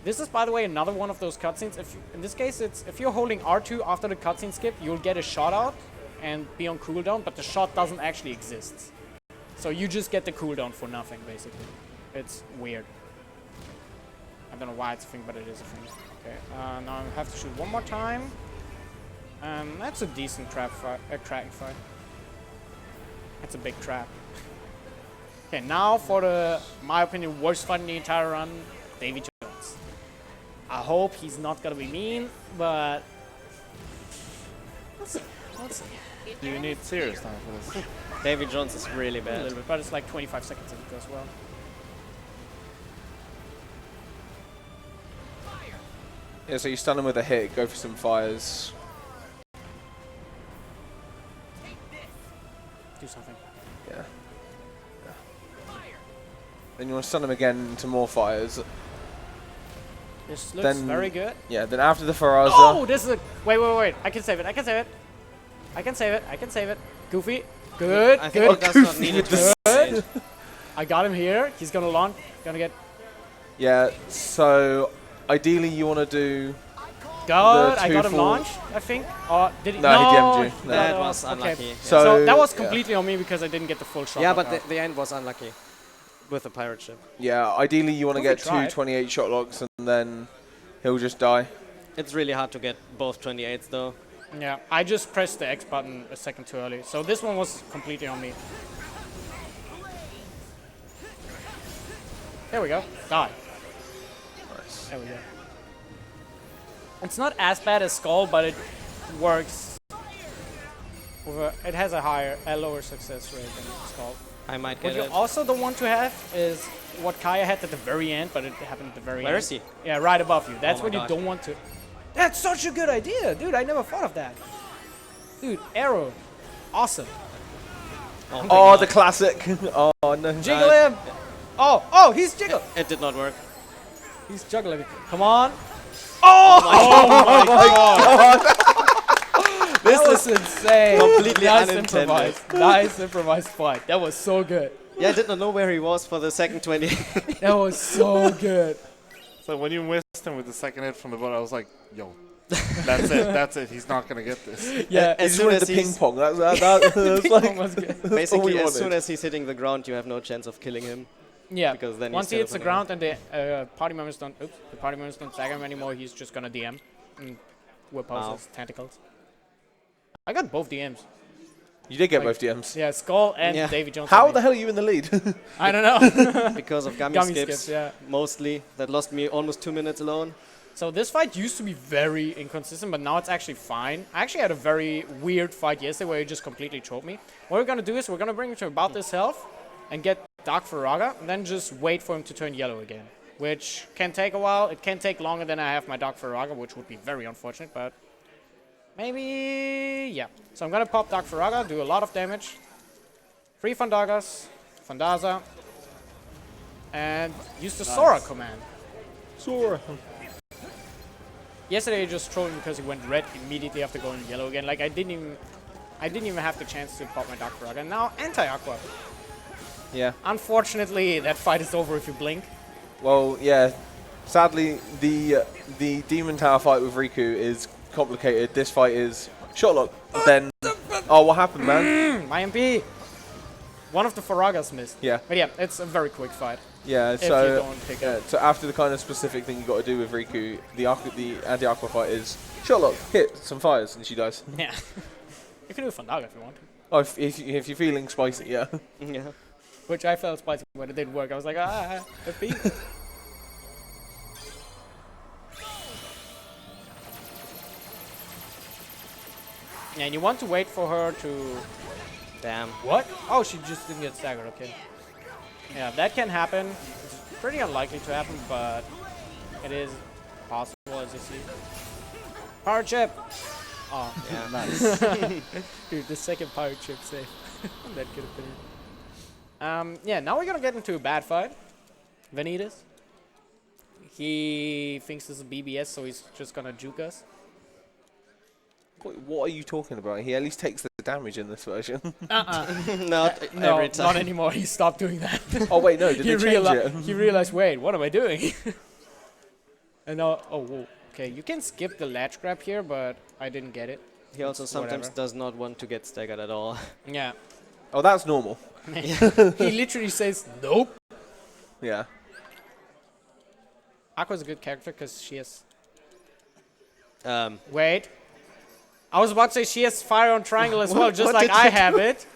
This is, by the way, another one of those cutscenes. In this case, it's if you're holding R2 after the cutscene skip, you'll get a shot out and be on cooldown, but the shot doesn't actually exist. So you just get the cooldown for nothing, basically. It's weird. I don't know why it's a thing, but it is a thing. Okay, now I have to shoot one more time. That's a decent Kraken fight. That's a big trap. Okay, now for the, my opinion, worst fight in the entire run, Davy Jones. I hope he's not gonna be mean, but let's see. Let's see. Do you need serious time for this? Davy Jones is really A bad. little bit, but it's like 25 seconds if it goes well. Yeah, so you stun him with a hit, go for some fires. Do something. Yeah. Then you want to stun him again into more fires. This looks Then- very good. Yeah, then after the Faraza. Oh, this is a... Wait. I can save it. I can save it. Goofy. Good. I think he does not need it. Good. I got him here. He's gonna launch. Gonna get... Yeah, so ideally you want to do... Good. I got him full- launched, I think. Or did he? No, he DM'd you. No. That was okay. unlucky. So that was yeah. completely on me because I didn't get the full shot. Yeah, lock but out. the end was unlucky with the pirate ship. Yeah, ideally you want to Goofy get tried. 2 28 shot locks and then he'll just die. It's really hard to get both 28s though. Yeah, I just pressed the X button a second too early. So this one was completely on me. There we go. Die. Nice. There we go. It's not as bad as Skull, but it works. It has a lower success rate than Skull. I might What get you it. also don't want to have is what Kaya had at the very end, but it happened at the very end. Where is he? Yeah, right above you. That's Oh my what you God. don't want to. That's such a good idea, dude. I never thought of that. Dude, arrow. Awesome. Oh, the classic. Oh, no. Jiggle him. Oh, he's jiggle. It did not work. He's juggling. Come on. Oh my god. This is insane. Completely nice unintended. improvised. Nice improvised fight. That was so good. Yeah, I did not know where he was for the second 20. That was so good. So when you missed him with the second hit from the bottom, I was like, yo, that's it. He's not going to get this. Yeah, As He's soon doing as the he's ping pong. That's like was good. all we basically as wanted. soon as he's hitting the ground, you have no chance of killing him. Yeah, Because then once he's he hits the teleporting. ground and the party members don't, the party members don't tag him anymore, he's just gonna DM and whip out Wow. his tentacles. I got both DMs. You did get Like- both DMs. Yeah, Skull and Yeah. Davy Jones. How on the me. hell are you in the lead? I don't know. Because of gummy, Gummy skips, skips, yeah. mostly. That lost me almost 2 minutes alone. So this fight used to be very inconsistent, but now it's actually fine. I actually had a very weird fight yesterday where he just completely choked me. What we're gonna do is we're gonna bring him to about this health and get Dark Faraga, and then just wait for him to turn yellow again, which can take a while. It can take longer than I have my Dark Faraga, which would be very unfortunate, but maybe, yeah. So I'm gonna pop Dark Faraga, do a lot of damage. 3 Fandagas, Fandaza, and use the Sora command. Sora. Yesterday I just trolled him because he went red immediately after going yellow again. Like I didn't even have the chance to pop my Dark Faraga. And now anti-aqua. Yeah. Unfortunately, that fight is over if you blink. Well, yeah. Sadly, the Demon Tower fight with Riku is complicated. This fight is shot lock. Then, oh, what happened, man? My MP. One of the Faragas missed. Yeah. But yeah, it's a very quick fight. Yeah. If So, you don't pick yeah, it. so after the kind of specific thing you got to do with Riku, the anti-aqua fight is Sherlock, hit some fires and she dies. Yeah. You can do Fandaga if you want to. Oh, if you're feeling spicy, yeah. Yeah. Which I felt spicy when it didn't work. I was like, it beat. Yeah, and you want to wait for her to... Damn. What? Oh, she just didn't get staggered, okay. Yeah, that can happen. It's pretty unlikely to happen, but it is possible, as you see. Power chip! Oh, Yeah. Nice. dude, the second power chip save. That could have been it. Yeah, now we're gonna get into a bad fight. Vanitas. He thinks this is BBS, so he's just gonna juke us. Wait, what are you talking about? He at least takes the damage in this version. Not No, every time. not anymore. He stopped doing that. Oh wait, no, did he, they change it? he realized, wait, what am I doing? And now, oh, whoa. Okay, you can skip the latch grab here, but I didn't get it. He also It's sometimes whatever. does not want to get staggered at all. Yeah. Oh, that's normal. He literally says, nope. Yeah. Aqua's a good character because she has... Um, Wait. I was about to say she has fire on triangle as well, just what like did I you have it.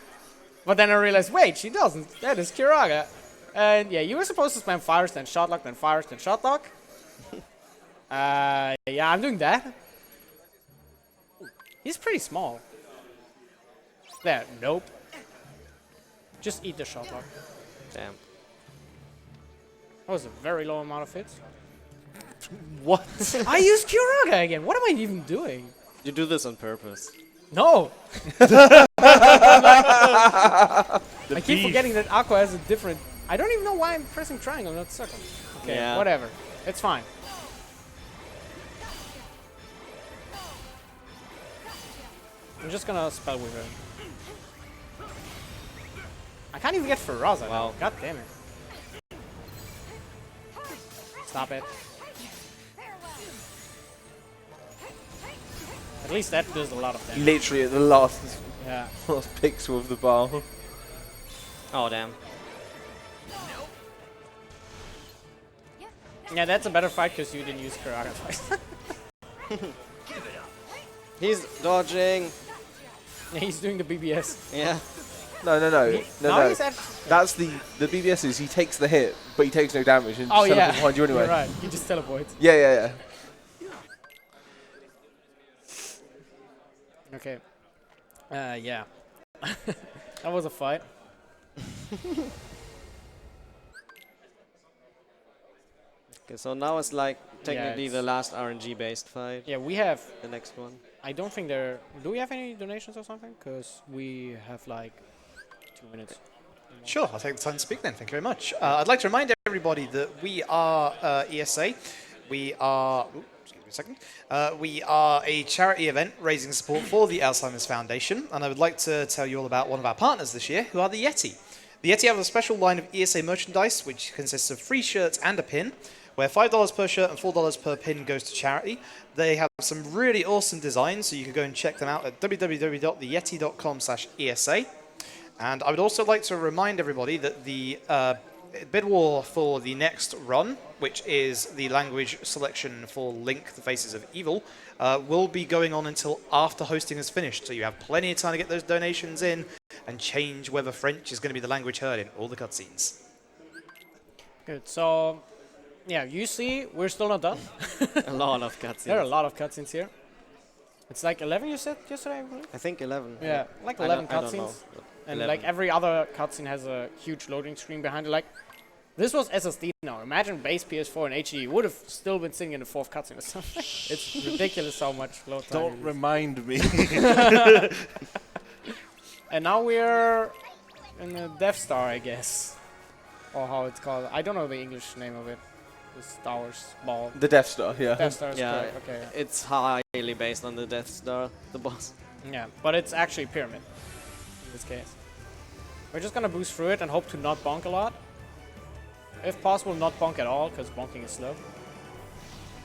But then I realized, wait, she doesn't. That is Kiraga. And yeah, you were supposed to spam fires, then shotlock, then fires, then shotlock. Yeah, I'm doing that. He's pretty small. There, nope. Just eat the shotlock. damn. That was a very low amount of hits. What? I used Kiraga again. What am I even doing? You do this on purpose. No. I keep beef. forgetting that Aqua has a different... I don't even know why I'm pressing triangle, not circle. Okay, Yeah. whatever. It's fine. I'm just gonna spell with her. I can't even get Faraza. Wow. Now. God damn it. Stop it. At least that does a lot of damage. Literally at the last Yeah. pixel of the bar. Oh, damn. Yeah, that's a better fight because you didn't use Kiraga twice. He's dodging. He's doing the BBS. Yeah. No. Now No. he's at... That's the BBS is he takes the hit, but he takes no damage and Oh just yeah, teleports behind you anyway. You're right. He just teleports. Yeah. Okay. Yeah. That was a fight. Okay, so now it's like technically it's- the last RNG based fight. Yeah, we have... The next one. I don't think there... Do we have any donations or something? Because we have like 2 minutes. Sure, I'll take the time to speak then. Thank you very much. I'd like to remind everybody that we are ESA. We are... Ooh, excuse me a second. We are a charity event raising support for the Alzheimer's Foundation, and I would like to tell you all about one of our partners this year, who are the Yeti. The Yeti have a special line of ESA merchandise, which consists of free shirts and a pin, where $5 per shirt and $4 per pin goes to charity. They have some really awesome designs, so you can go and check them out at www.theyeti.com/ESA. And I would also like to remind everybody that the bid war for the next run, which is the language selection for Link, the Faces of Evil, will be going on until after hosting is finished. So you have plenty of time to get those donations in and change whether French is going to be the language heard in all the cutscenes. Good. So, yeah, you see, we're still not done. A lot of cutscenes. There are a lot of cutscenes here. It's like 11 you said yesterday, I believe? I think 11. Yeah, like I 11 don't know, cutscenes. but And 11. like every other cutscene has a huge loading screen behind it. Like, this was SSD now. Imagine base PS4 and HD. You would have still been sitting in the fourth cutscene or something. It's ridiculous how much load time. Don't it is. remind me. And now we're in the Death Star, I guess. Or how it's called. I don't know the English name of it. The Star Wars ball. The Death Star, yeah. Death Star is Yeah, correct. Okay. it's highly based on the Death Star, the boss. Yeah, but it's actually Pyramid in this case. We're just gonna boost through it and hope to not bonk a lot. If possible, not bonk at all, because bonking is slow.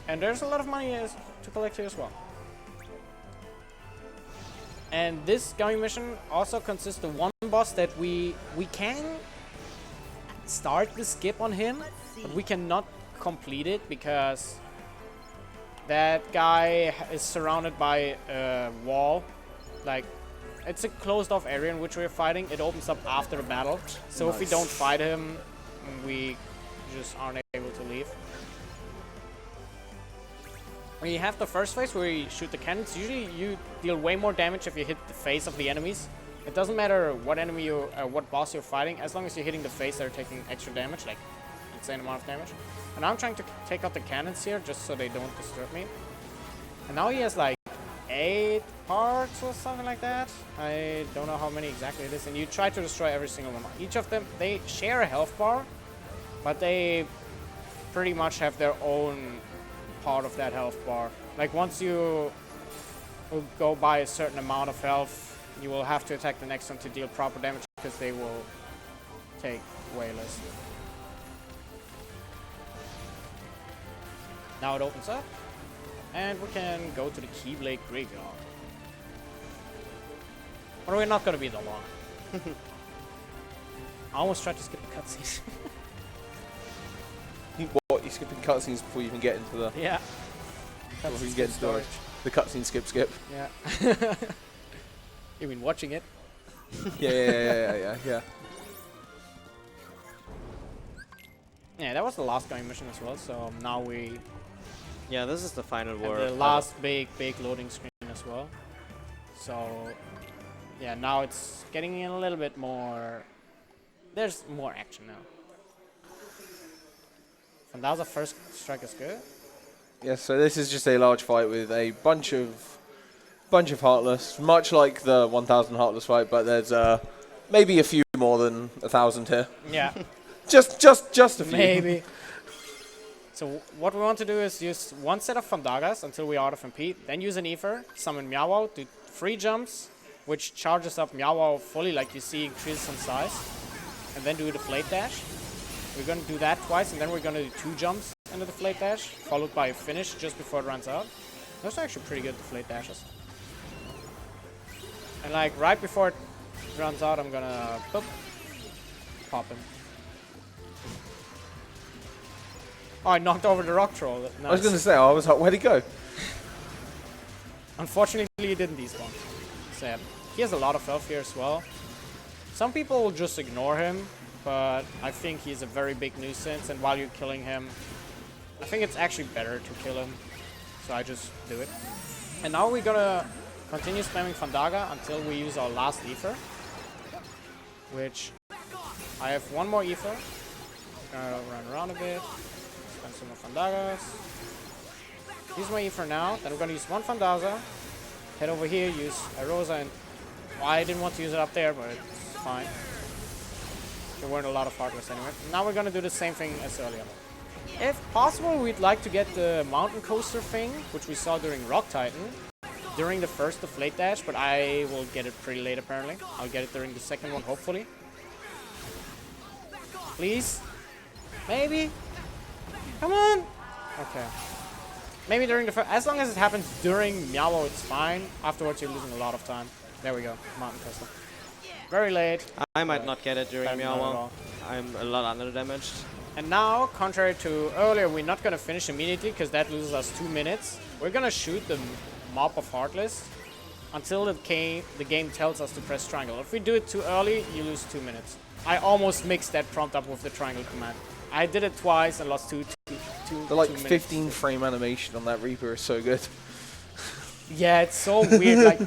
And there's a lot of money to collect here as well. And this going mission also consists of one boss that we can start the skip on him, but we cannot complete it because that guy is surrounded by a wall. Like, it's a closed-off area in which we're fighting. It opens up after the battle. So if we don't fight him, we just aren't able to leave. When you have the first phase where you shoot the cannons, usually you deal way more damage if you hit the face of the enemies. It doesn't matter what enemy you, what boss you're fighting, as long as you're hitting the face, they're taking extra damage, like insane amount of damage. And I'm trying to take out the cannons here just so they don't disturb me. And now he has like 8 parts or something like that. I don't know how many exactly it is. And you try to destroy every single one. Each of them, they share a health bar, but they pretty much have their own part of that health bar. Like once you will go by a certain amount of health, you will have to attack the next one to deal proper damage because they will take way less. Now it opens up, and we can go to the Keyblade Graveyard. But we're not going to be that long. I almost tried to skip the cutscenes. What? You're skipping cutscenes before you even get into the... Yeah. Before you get into the cutscene skip. Yeah. You mean watching it? Yeah. Yeah, that was the last going mission as well, so now we Yeah, this is the final have war. the last big loading screen as well. So, yeah, now it's getting in a little bit more... There's more action now. Fandaza first strike is good. Yeah, so this is just a large fight with a bunch of Heartless, much like the 1000 Heartless fight, but there's maybe a few more than 1000 here. Yeah. just a few. Maybe. So what we want to do is use one set of Fandagas until we are out of MP, then use an Ether, summon Meow, do 3 jumps, which charges up Meow fully, like you see, increases in size, and then do the Flate Dash. We're going to do that twice, and then we're going to do 2 jumps into the Flate Dash, followed by a finish just before it runs out. Those are actually pretty good, the Flate Dashes. And like right before it runs out, I'm gonna boop, pop him. Oh, I knocked over the rock troll. Nice. I was going to say, I was like, where'd he go? Unfortunately, he didn't despawn. Sad. He has a lot of health here as well. Some people will just ignore him, but I think he's a very big nuisance, and while you're killing him, I think it's actually better to kill him. So I just do it. And now we're gonna continue spamming Fandaga until we use our last Ether. Which I have one more Ether. Gonna run around a bit. Spend some more Fandagas. Use my Ether now. Then we're gonna use one Fandaza. Head over here, use a Rosa, and well, I didn't want to use it up there, but it's fine. There weren't a lot of Heartless anyway. Now we're gonna do the same thing as earlier. If possible, we'd like to get the mountain coaster thing, which we saw during Rock Titan, during the first Deflate Dash, but I will get it pretty late apparently. I'll get it during the second one, hopefully. Please? Maybe? Come on! Okay. Maybe during the first, as long as it happens during Meow, it's fine. Afterwards, you're losing a lot of time. There we go, mountain coaster. Very late. I might not get it during Meow. I'm a lot under damaged. And now, contrary to earlier, we're not going to finish immediately because that loses us 2 minutes. We're going to shoot the mob of Heartless until the game tells us to press triangle. If we do it too early, you lose 2 minutes. I almost mixed that prompt up with the triangle command. I did it twice and lost two The like 2 15 minutes. frame animation on that Reaper is so good. Yeah, it's so weird. Like,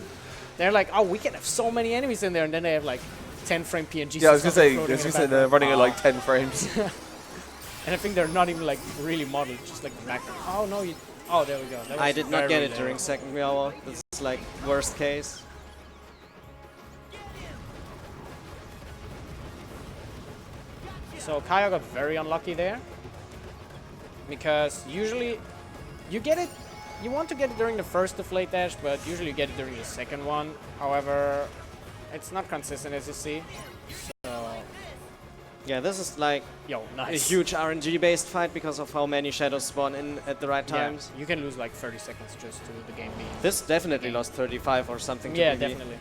they're like, oh, we can have so many enemies in there, and then they have like 10 frame PNGs. Yeah, I was gonna say they're running at like 10 frames. And I think they're not even like really modeled, just like the background. Oh no, oh there we go. That I was did not get it very during low. second Meow. This is like worst case. So Kaya got very unlucky there. Because usually you get it, you want to get it during the first Deflate Dash, but usually you get it during the second one. However, it's not consistent as you see. So, Yeah, this is like yo, a nice. huge RNG based fight because of how many shadows spawn in at the right Yeah, times. you can lose like 30 seconds just to the game being. This definitely lost 35 or something to Yeah, PB. definitely.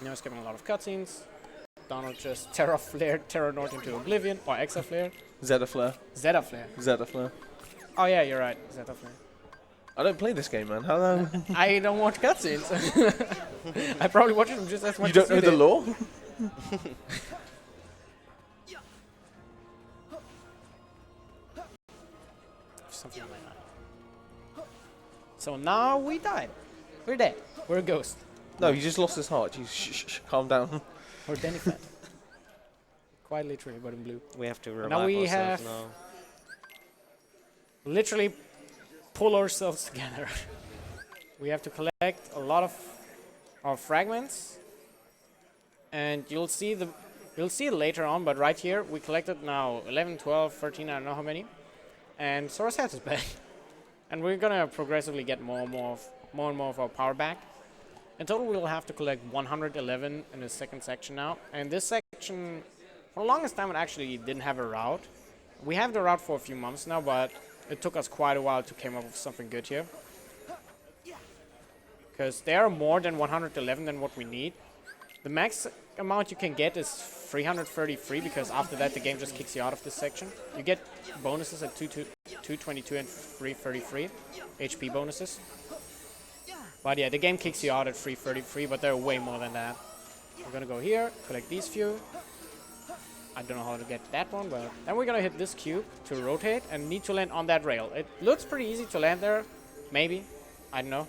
Now skipping a lot of cutscenes. Donald just Terra Flare, Terra North into Oblivion, or Exa Flare? Zeta Flare. Zeta Flare. Zeta Flare. Oh yeah, you're right, Zeta Flare. I don't play this game, man. How long? I don't watch cutscenes. I probably watch them just as much You don't as know you the did. lore? Something like that. So now we died. We're dead. We're a ghost. No, he just lost his heart. Shh, calm down. Or Denny Fat. Quite literally, but in blue. We have to Now revive we ourselves have- now. Literally pull ourselves together. We have to collect a lot of our fragments. And you'll see it later on, but right here we collected now 11, 12, 13, I don't know how many. And Sora's Hat is back. And we're gonna progressively get more and more of our power back. In total, we'll have to collect 111 in the second section now. And this section, for the longest time, it actually didn't have a route. We have the route for a few months now, but it took us quite a while to come up with something good here. Because there are more than 111 than what we need. The max amount you can get is 333, because after that the game just kicks you out of this section. You get bonuses at 222 and 333 HP bonuses. But yeah, the game kicks you out at 333, but there are way more than that. We're gonna go here, collect these few. I don't know how to get that one, but then we're gonna hit this cube to rotate and need to land on that rail. It looks pretty easy to land there, maybe, I don't know.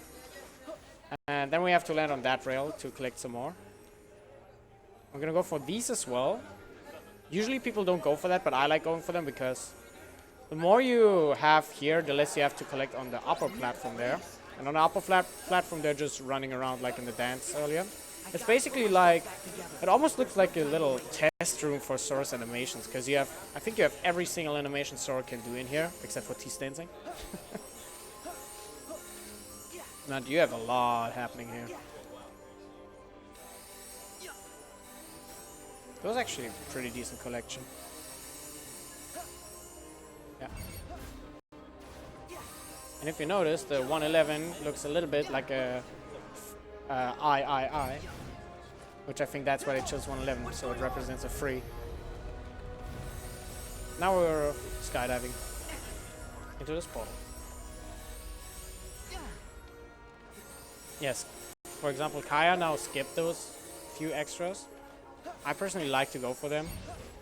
And then we have to land on that rail to collect some more. I'm gonna go for these as well. Usually people don't go for that, but I like going for them because the more you have here, the less you have to collect on the upper platform there. And on the upper platform, they're just running around like in the dance earlier. It's basically like, it almost looks like a little test room for Sora's animations, because you have, I think you have every single animation Sora can do in here, except for T-stancing. Now you have a lot happening here. It was actually a pretty decent collection. Yeah. And if you notice, the 111 looks a little bit like a I, which I think that's why they chose 111, so it represents a free. Now we're skydiving into this portal. Yes, for example, Kaya now skipped those few extras. I personally like to go for them,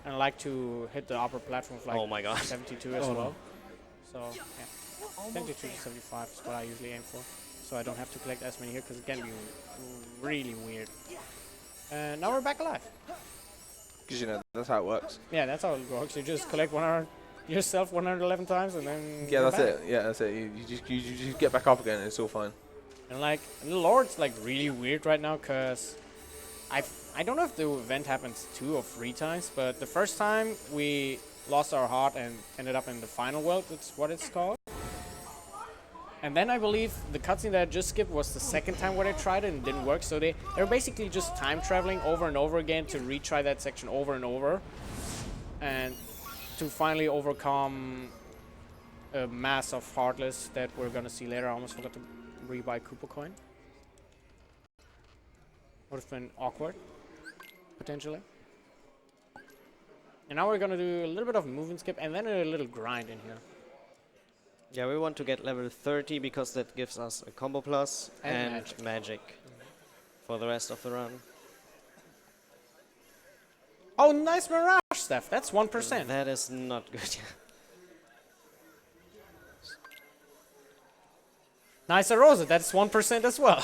and I like to hit the upper platforms like Oh my god. 72 as well. So, yeah, 72 to 75 is what I usually aim for. So I don't have to collect as many here, because it can be really weird. And now we're back alive. Because, you know, that's how it works. Yeah, that's how it works. You just collect yourself 111 times, and then Yeah, you're that's back. it. Yeah, that's it. You just get back up again and it's all fine. And like, the Lord's like really weird right now, because I don't know if the event happens 2 or 3 times, but the first time we lost our heart and ended up in the final world, that's what it's called. And then I believe the cutscene that I just skipped was the second time where they tried it and it didn't work, so they're basically just time traveling over and over again to retry that section over and over, and to finally overcome a mass of Heartless that we're gonna see later. I almost forgot to rebuy Koopa Coin. Would have been awkward, potentially. And now we're gonna do a little bit of move and skip and then a little grind in here. Yeah, we want to get level 30 because that gives us a combo plus And and magic for the rest of the run. Oh, nice Mirage stuff. That's 1%. That is not good. Nice Rosa. That's 1% as well.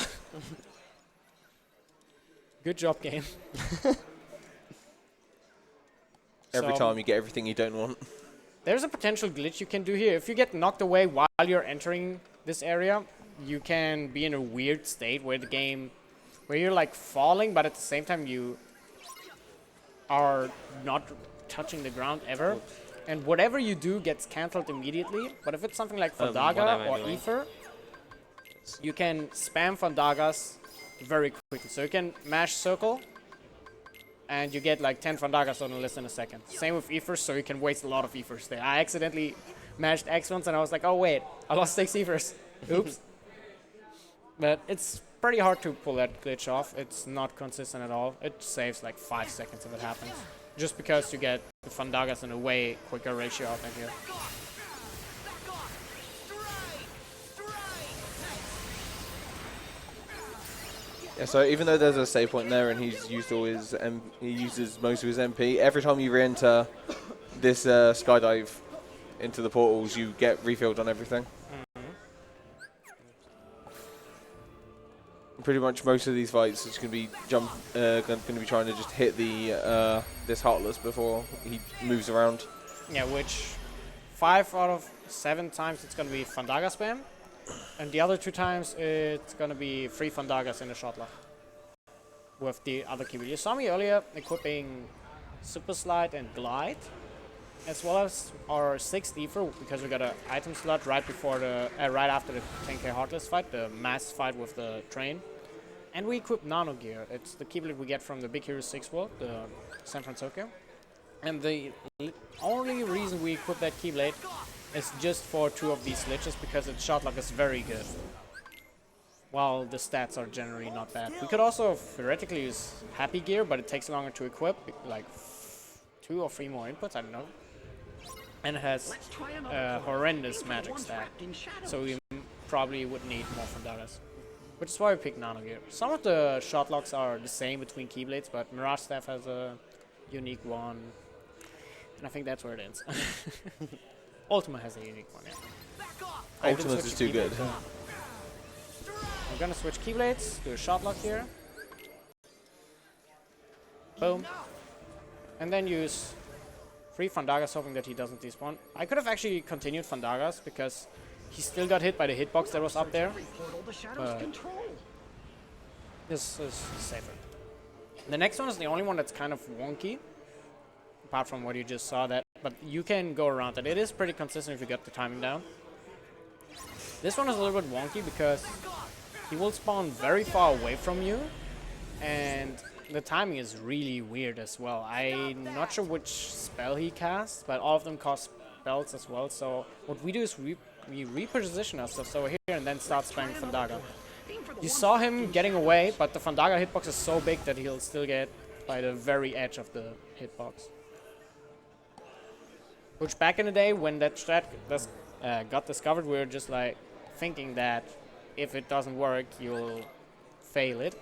Good job, game. Every So, time you get everything you don't want. there's a potential glitch you can do here. If you get knocked away while you're entering this area, you can be in a weird state where where you're like falling, but at the same time you are not touching the ground ever. And whatever you do gets cancelled immediately. But if it's something like what am Fandaga I or doing? Ether, you can spam Fandagas very quickly. So you can mash circle, and you get like 10 Fandagas on the list in a second. Same with Ethers, so you can waste a lot of Ethers there. I accidentally mashed X once, and I was like, oh wait, I lost 6 Ethers. Oops. But it's pretty hard to pull that glitch off. It's not consistent at all. It saves like 5 seconds if it happens. Just because you get the Fandagas in a way quicker ratio out than here. Yeah, so even though there's a save point there and he's used all his he uses most of his MP, every time you re-enter this skydive into the portals, you get refilled on everything. Pretty much most of these fights is going to be going to be trying to just hit the this Heartless before he moves around. Yeah, which 5 out of 7 times it's going to be Fandaga spam, and the other 2 times it's going to be 3 Fandagas in a shot lock with the other Keyblade. You saw me earlier equipping Super Slide and Glide, as well as our 6th Ether, because we got an item slot right before the right after the 10k Heartless fight, the mass fight with the train. And we equip Nano Gear. It's the Keyblade we get from the Big Hero 6 world, the San Francisco. And the only reason we equip that Keyblade is just for 2 of these glitches, because its shot lock is very good, while the stats are generally not bad. We could also theoretically use Happy Gear, but it takes longer to equip, like 2 or 3 more inputs, I don't know. And it has a horrendous magic stack, so we probably would need more Fandagas. Which is why we picked Nano Gear. Some of the shot locks are the same between Keyblades, but Mirage Staff has a unique one. And I think that's where it ends. Ultima has a unique one, yeah. Ultima is too good. I'm gonna switch Keyblades, do a shot lock here. Boom. And then use 3 Fandagas, hoping that he doesn't despawn. I could have actually continued Fandagas, because he still got hit by the hitbox that was up there. But this is safer. The next one is the only one that's kind of wonky, apart from what you just saw that. But you can go around it. It is pretty consistent if you get the timing down. This one is a little bit wonky because he will spawn very far away from you, and the timing is really weird as well. I'm not sure which spell he casts, but all of them cost spells as well. So what we do is we reposition ourselves over here and then start spamming Fandaga. You saw him getting away, but the Fandaga hitbox is so big that he'll still get by the very edge of the hitbox. Which back in the day, when that strat got discovered, we were just like thinking that if it doesn't work, you'll fail it.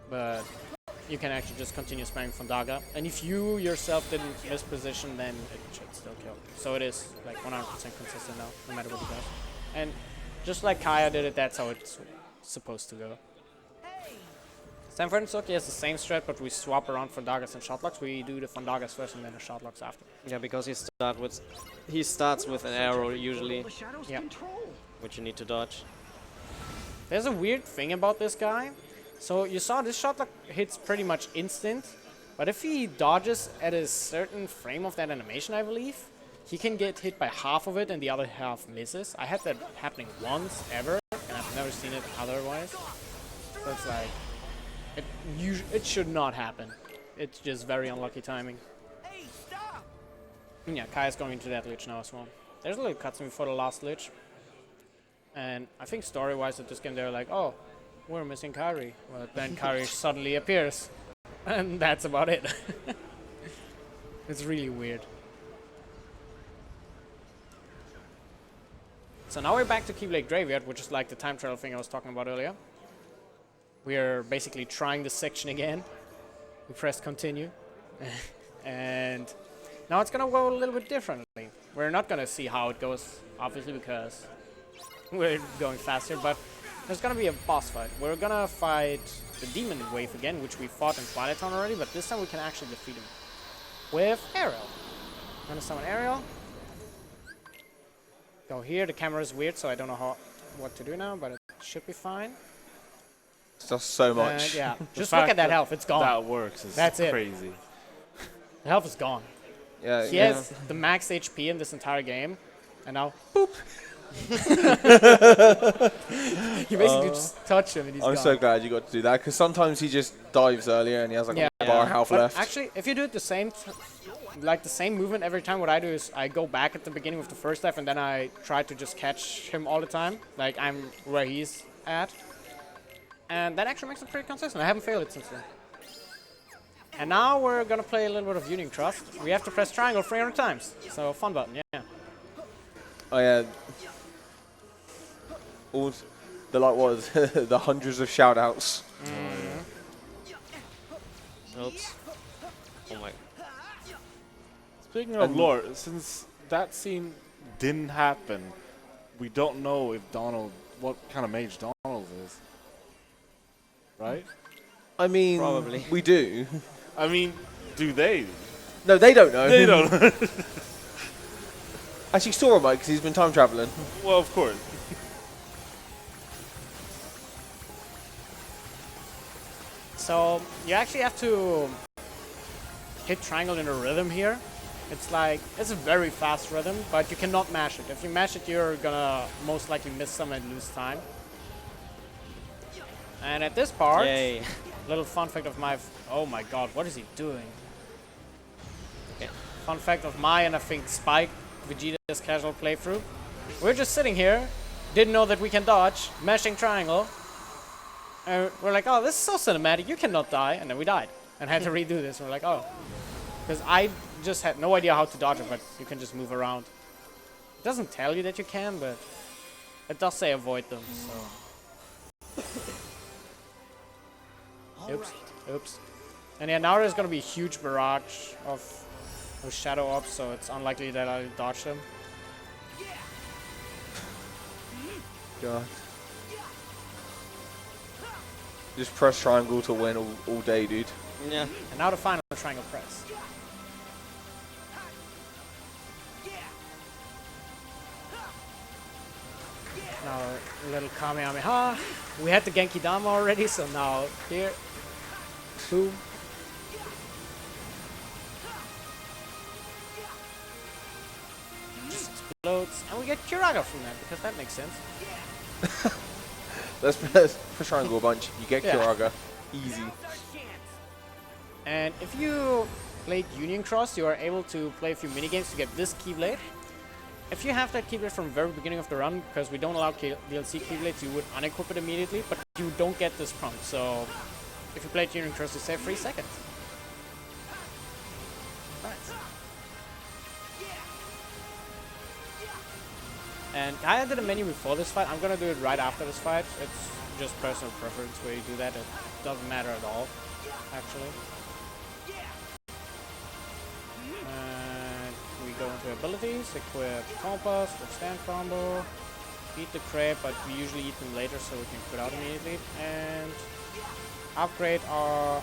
But you can actually just continue spamming Fandaga. And if you yourself didn't misposition, then it should still kill. So it is like 100% consistent now, no matter what he does. And just like Kaya did it, that's how it's supposed to go. San Francisco has the same strat, but we swap around Fandagas and shotlocks. We do the Fandagas first and then the shotlocks after. Yeah, because he starts with an arrow usually, Yeah. which you need to dodge. There's a weird thing about this guy. So you saw this shotlock hits pretty much instant, but if he dodges at a certain frame of that animation, I believe, he can get hit by half of it and the other half misses. I had that happening once ever, and I've never seen it otherwise. So it's like, it should not happen. It's just very unlucky timing. And yeah, Kaya's going into that lich now as well. There's a little cutscene before the last lich. And I think story-wise at this game they're like, oh, we're missing Kari. Well, then Kari suddenly appears. And that's about it. It's really weird. So now we're back to Keyblade Graveyard, which is like the time travel thing I was talking about earlier. We are basically trying this section again. We press continue. And now it's gonna go a little bit differently. We're not gonna see how it goes, obviously, because we're going faster, but there's gonna be a boss fight. We're gonna fight the Demon Wave again, which we fought in Twilight Town already, but this time we can actually defeat him with Ariel. I'm gonna summon Ariel. Go here. The camera is weird, so I don't know what to do now, but it should be fine. It's just so much. Yeah, just look at that health. It's gone. That works. That's crazy. it. The health is gone. Yeah, He has the max HP in this entire game, and now, boop. You basically just touch him and he's I'm gone. so glad you got to do that, because sometimes he just dives earlier and he has like a bar health But left. actually, if you do it the same, like the same movement every time, what I do is I go back at the beginning with the first dive and then I try to just catch him all the time, like I'm where he's at. And that actually makes it pretty consistent. I haven't failed it since then. And now we're gonna play a little bit of Union Trust. We have to press triangle 300 times. So fun button, yeah. Oh yeah. All the like was the hundreds of shout outs. Oops. Oh my. Speaking of lore, since that scene didn't happen, we don't know if Donald, what kind of mage Donald is. Right? I mean, Probably. we do. I mean, do they? No, they don't know. They don't know. Actually, Sora might, because he's been time traveling. Well, of course. So you actually have to hit triangle in a rhythm here. It's like, it's a very fast rhythm, but you cannot mash it. If you mash it, you're gonna most likely miss some and lose time. And at this part, Yay. little fun fact of my, oh my god, what is he doing? Okay. Fun fact of my, and I think Spike, Vegeta's casual playthrough. We're just sitting here, didn't know that we can dodge, mashing triangle. And we're like, oh, this is so cinematic, you cannot die. And then we died and had to redo this. And we're like, oh. Because I just had no idea how to dodge it, but you can just move around. It doesn't tell you that you can, but it does say avoid them, so. Oops, oops. And yeah, now there's gonna be a huge barrage of those shadow ops, so it's unlikely that I'll dodge them. God. Just press triangle to win all day, dude. Yeah. And now the final triangle press. Now a little Kamehameha. We had the Genki Dama already, so now here. Boom. Just explodes. And we get Kiraga from that, because that makes sense. Let's press triangle a bunch. You get Yeah. Kiraga. Easy. And if you played Union Cross, you are able to play a few minigames to get this Keyblade. If you have that Keyblade from the very beginning of the run, because we don't allow DLC Keyblades, you would unequip it immediately, but you don't get this prompt. So if you played Union Cross, you save 3 seconds. Nice. And I did a menu before this fight. I'm gonna do it right after this fight. It's just personal preference where you do that. It doesn't matter at all, actually. And we go into abilities, equip compass, withstand combo, eat the crab, but we usually eat them later so we can quit out immediately. And upgrade our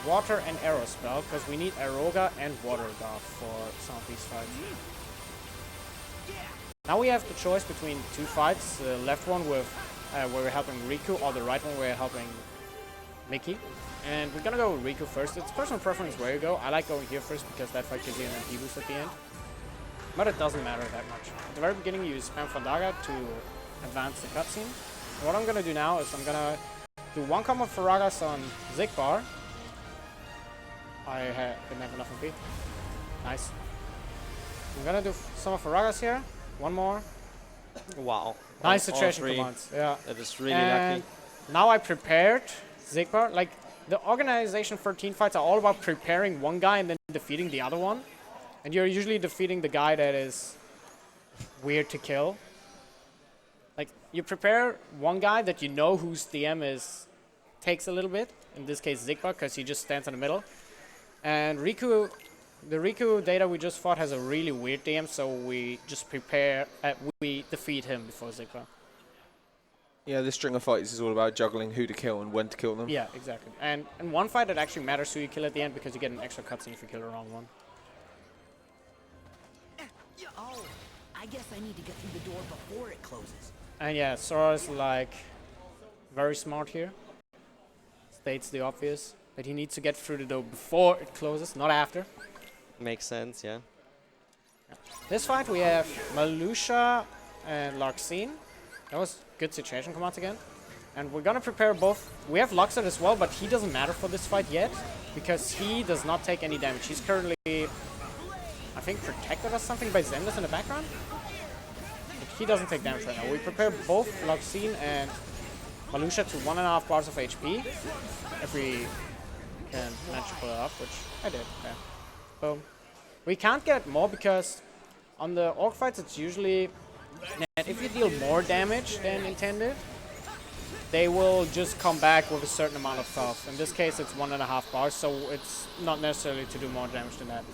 water and arrow spell, because we need Aeroga and Water Guard for some of these fights. Now we have the choice between 2 fights, the left one with where we're helping Riku, or the right one where we're helping Mickey. And we're gonna go with Riku first. It's personal preference where you go. I like going here first because that fight gives you an MP boost at the end. But it doesn't matter that much. At the very beginning you spam Fandaga to advance the cutscene. What I'm gonna do now is I'm gonna do 1 combo Faragas on Zigbar. I didn't have enough MP. Nice. I'm gonna do some of Faragas here. 1 more. Wow. Nice All situation 3. commands. Yeah. That is really And lucky. now I prepared Zigbar. Like, the Organization 13 fights are all about preparing one guy and then defeating the other one. And you're usually defeating the guy that is weird to kill. Like, you prepare one guy that you know whose DM is takes a little bit. In this case, Zigbar, because he just stands in the middle. And Riku, the Riku data we just fought has a really weird DM, so we just prepare, we defeat him before Zigbar. Yeah, this string of fights is all about juggling who to kill and when to kill them. Yeah, exactly. And in one fight, it actually matters who you kill at the end because you get an extra cutscene if you kill the wrong one. Oh, I guess I need to get through the door before it closes. And yeah, Sora's like very smart here. States the obvious that he needs to get through the door before it closes, not after. Makes sense, yeah. This fight we have Malusha and Larxene. That was good situation commands again. And we're gonna prepare both. We have Luxord as well, but he doesn't matter for this fight yet because he does not take any damage. He's currently, I think, protected or something by Zenless in the background. But he doesn't take damage right now. We prepare both Larxene and Malusha to 1.5 bars of HP. If we can manage to pull it off, which I did. Yeah. Boom. We can't get more because on the orc fights it's usually that if you deal more damage than intended, they will just come back with a certain amount of health. In this case it's 1.5 bars, so it's not necessarily to do more damage than that.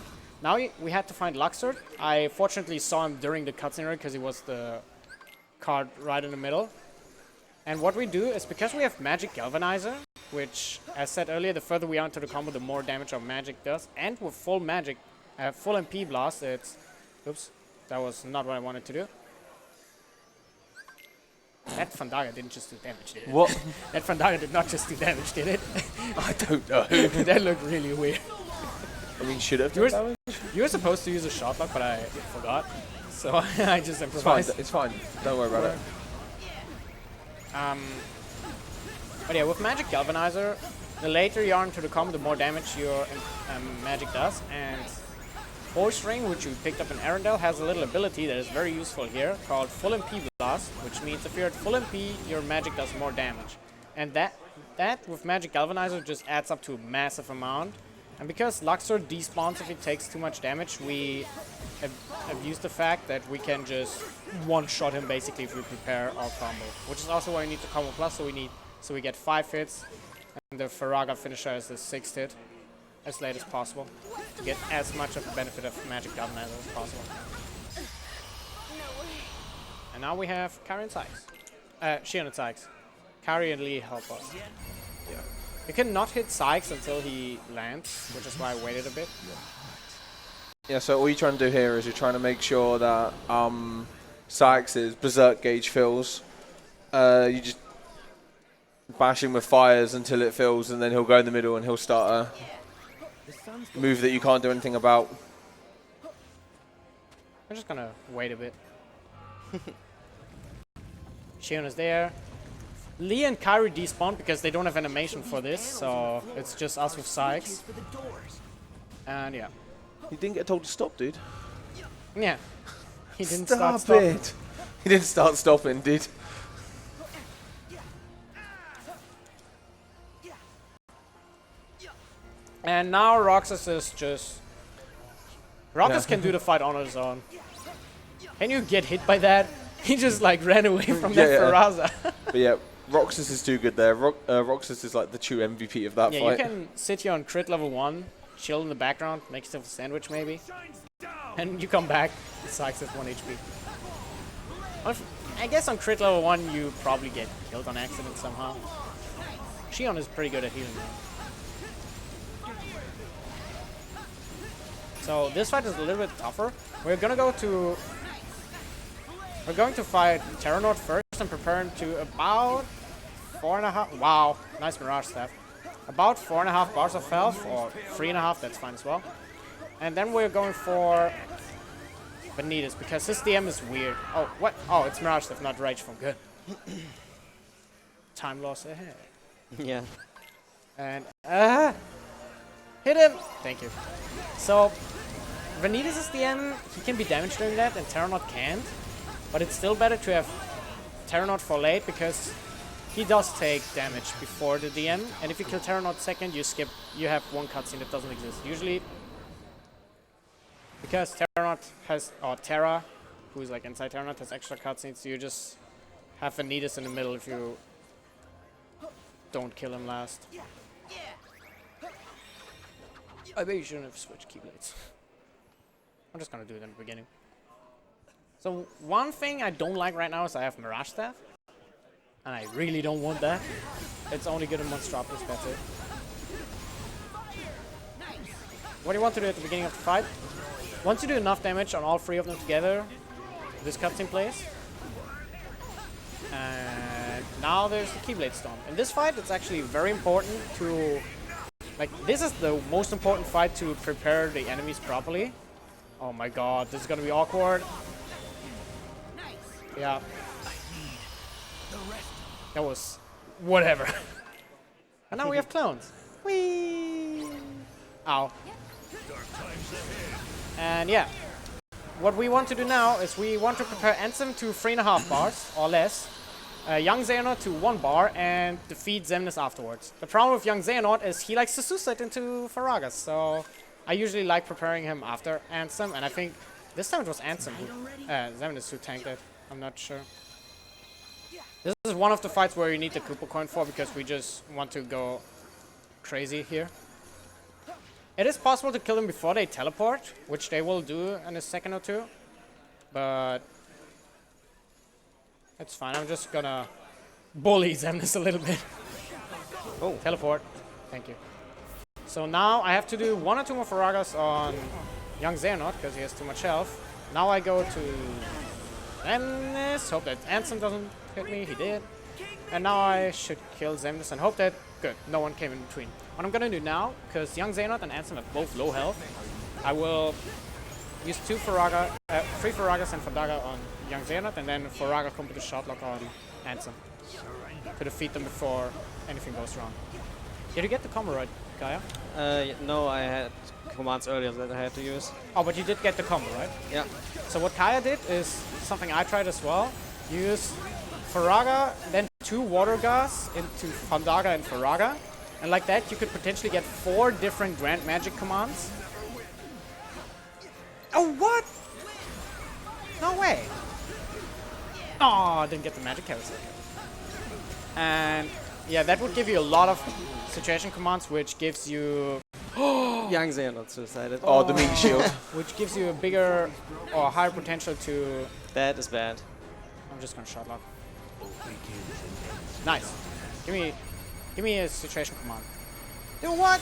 Now we had to find Luxord. I fortunately saw him during the cutscene because he was the card right in the middle. And what we do is, because we have Magic Galvanizer, which, as said earlier, the further we are into the combo, the more damage our magic does. And with full magic, full MP blast, it's... Oops, that was not what I wanted to do. That Fandaga didn't just do damage, did it? What? That Fandaga did not just do damage, did it? I don't know. That looked really weird. I mean, should have done damage? You were supposed to use a shot lock, but I forgot. So I just improvised. It's fine. Don't worry about it. But yeah, with Magic Galvanizer, the later you are into the combo, the more damage your magic does. And Force Ring, which you picked up in Arendelle, has a little ability that is very useful here called Full MP Blast, which means if you're at full MP, your magic does more damage. And that with Magic Galvanizer just adds up to a massive amount. And because Luxord despawns if it takes too much damage, we have used the fact that we can just one-shot him basically if we prepare our combo. Which is also why we need the combo plus, so we get 5 hits, and the Faraga finisher is the 6th hit, as late as possible, to get as much of the benefit of Magic Galvanizer as possible. And now we have Kari and Sykes. Shion and Sykes. Kari and Lee help us. Yeah. You cannot hit Sykes until he lands, which is why I waited a bit. Yeah, so all you're trying to do here is you're trying to make sure that Sykes' berserk gauge fills. You just bash him with fires until it fills, and then he'll go in the middle and he'll start a move that you can't do anything about. I'm just gonna wait a bit. Shion is there. Lee and Kairi despawn because they don't have animation for this, so it's just us with Sykes. And yeah. You didn't get told to stop, dude. Yeah. He didn't Stop start it. stopping. He didn't start stopping, dude. And now Roxas is just... Roxas can do the fight on his own. Can you get hit by that? He just like ran away from that Faraza. But yeah, Roxas is too good there. Roxas is like the true MVP of that fight. Yeah, you can sit here on crit level 1, chill in the background, make yourself a sandwich maybe. And you come back, Sykes has 1 HP. I guess on crit level 1 you probably get killed on accident somehow. Shion is pretty good at healing though. So this fight is a little bit tougher. We're going to fight Terranort first and prepare him to about 4.5. Wow, nice Mirage Staff. About 4.5 bars of health, or 3.5, that's fine as well. And then we're going for Vanitas, because his DM is weird. Oh, what? Oh, it's Mirage Staff, not Rage Form. Good. Time loss ahead. Yeah. And, hit him! Thank you. So, Vanitas' DM, he can be damaged during that, and Terranort can't. But it's still better to have Terranort for late, because he does take damage before the DM, and if you kill Terranort second, you have one cutscene that doesn't exist. Usually, because Terranort has, or Terra, who's like inside Terranort, has extra cutscenes, so you just have Vanitas in the middle if you don't kill him last. I bet you shouldn't have switched Keyblades. I'm just gonna do it in the beginning. So one thing I don't like right now is I have Mirage Staff. And I really don't want that. It's only good in Monstropolis, that's it. What do you want to do at the beginning of the fight? Once you do enough damage on all 3 of them together, this cutscene plays. And now there's the Keyblade Storm. In this fight, it's actually very important to... Like, this is the most important fight to prepare the enemies properly. Oh my god, this is gonna be awkward. Yeah. That was whatever. And now we have clones. Whee! Ow. And yeah. What we want to do now is we want to prepare Ansem to 3.5 bars or less. Young Xehanort to 1 bar and defeat Xemnas afterwards. The problem with Young Xehanort is he likes to suicide into Faragas, so I usually like preparing him after Ansem, and I think this time it was Ansem who, Xemnas who tanked it. I'm not sure. This is one of the fights where you need the Koopa coin for because we just want to go crazy here. It is possible to kill them before they teleport, which they will do in a second or two, but it's fine. I'm just gonna bully Xemnas a little bit. Oh, teleport. Thank you. So now I have to do 1 or 2 more Faragas on Young Xehanort because he has too much health. Now I go to Xemnas, hope that Ansem doesn't hit me. He did. And now I should kill Xemnas and hope that, good, no one came in between. What I'm gonna do now, because Young Xehanort and Ansem have both low health, I will use 3 Faragas and Fandaga on Young Xehanort, and then Faraga combo the shot lock on Ansem to defeat them before anything goes wrong. Did you get the combo right, Kaya? No, I had commands earlier that I had to use. Oh, but you did get the combo, right? Yeah. So what Kaya did is something I tried as well. Use Faraga, then 2 water gas into Fandaga and Faraga. And like that, you could potentially get 4 different Grand Magic commands. Oh, what? No way. Oh, didn't get the magic carousel. And yeah, that would give you a lot of situation commands, which gives you Young Xehanort suicided. Oh, the meat shield. which gives you a bigger or higher potential to. That is bad. I'm just gonna shot lock. Nice. Give me a situation command. Do what?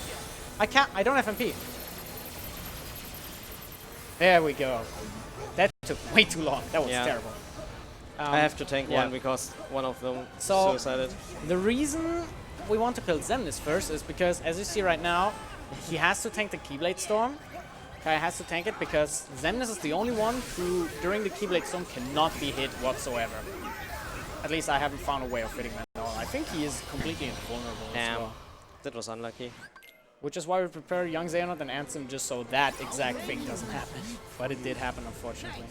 I can't. I don't have MP. There we go. That took way too long. That was terrible. I have to tank one because one of them suicided. The reason we want to kill Xemnas first is because, as you see right now, he has to tank the Keyblade Storm. Kaya has to tank it because Xemnas is the only one who, during the Keyblade Storm, cannot be hit whatsoever. At least I haven't found a way of hitting him at all. I think he is completely invulnerable as well. That was unlucky. Which is why we prepare Young Xehanort and Ansem just so that exact thing doesn't happen. But it did happen, unfortunately.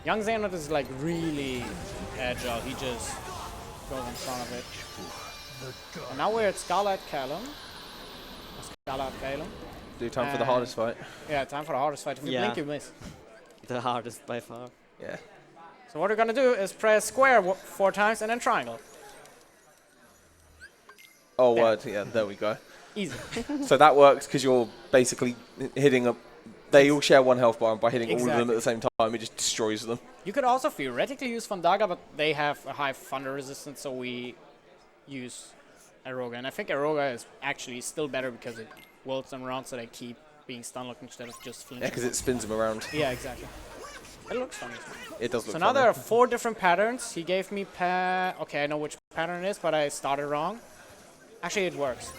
Young Xehanort is like really agile. He just goes in front of it. And now we're at Scarlet Callum. Scarlet Callum. Do time for the hardest fight. Yeah, time for the hardest fight. If you blink, you miss. The hardest by far. Yeah. So what we're gonna do is press square 4 times and then triangle. Oh, word. Yeah, there we go. Easy. So that works because you're basically hitting a. They all share 1 health bar, and by hitting all of them at the same time, it just destroys them. You could also theoretically use Fandaga, but they have a high thunder resistance, so we use Aeroga. And I think Aeroga is actually still better because it whirls them around, so they keep being stun locked instead of just flinching. Yeah, because it spins them around. Yeah, exactly. It looks fun. It does look So fun. now there are 4 different patterns. He gave me okay, I know which pattern it is, but I started wrong. Actually, it works.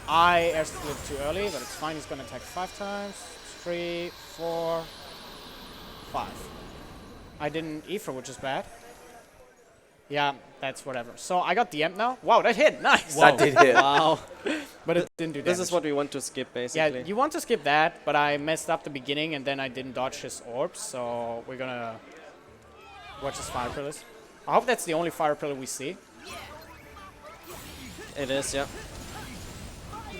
I air split too early, but it's fine. He's going to attack 5 times. 3, 4, 5. I didn't Ether, which is bad. Yeah, that's whatever. So I got the Emp now. Wow, that hit. Nice. That did hit. Wow. But it didn't do damage. This is what we want to skip, basically. Yeah, you want to skip that, but I messed up the beginning and then I didn't dodge his orbs, so we're gonna watch his fire pillars. I hope that's the only fire pillar we see. It is, yeah.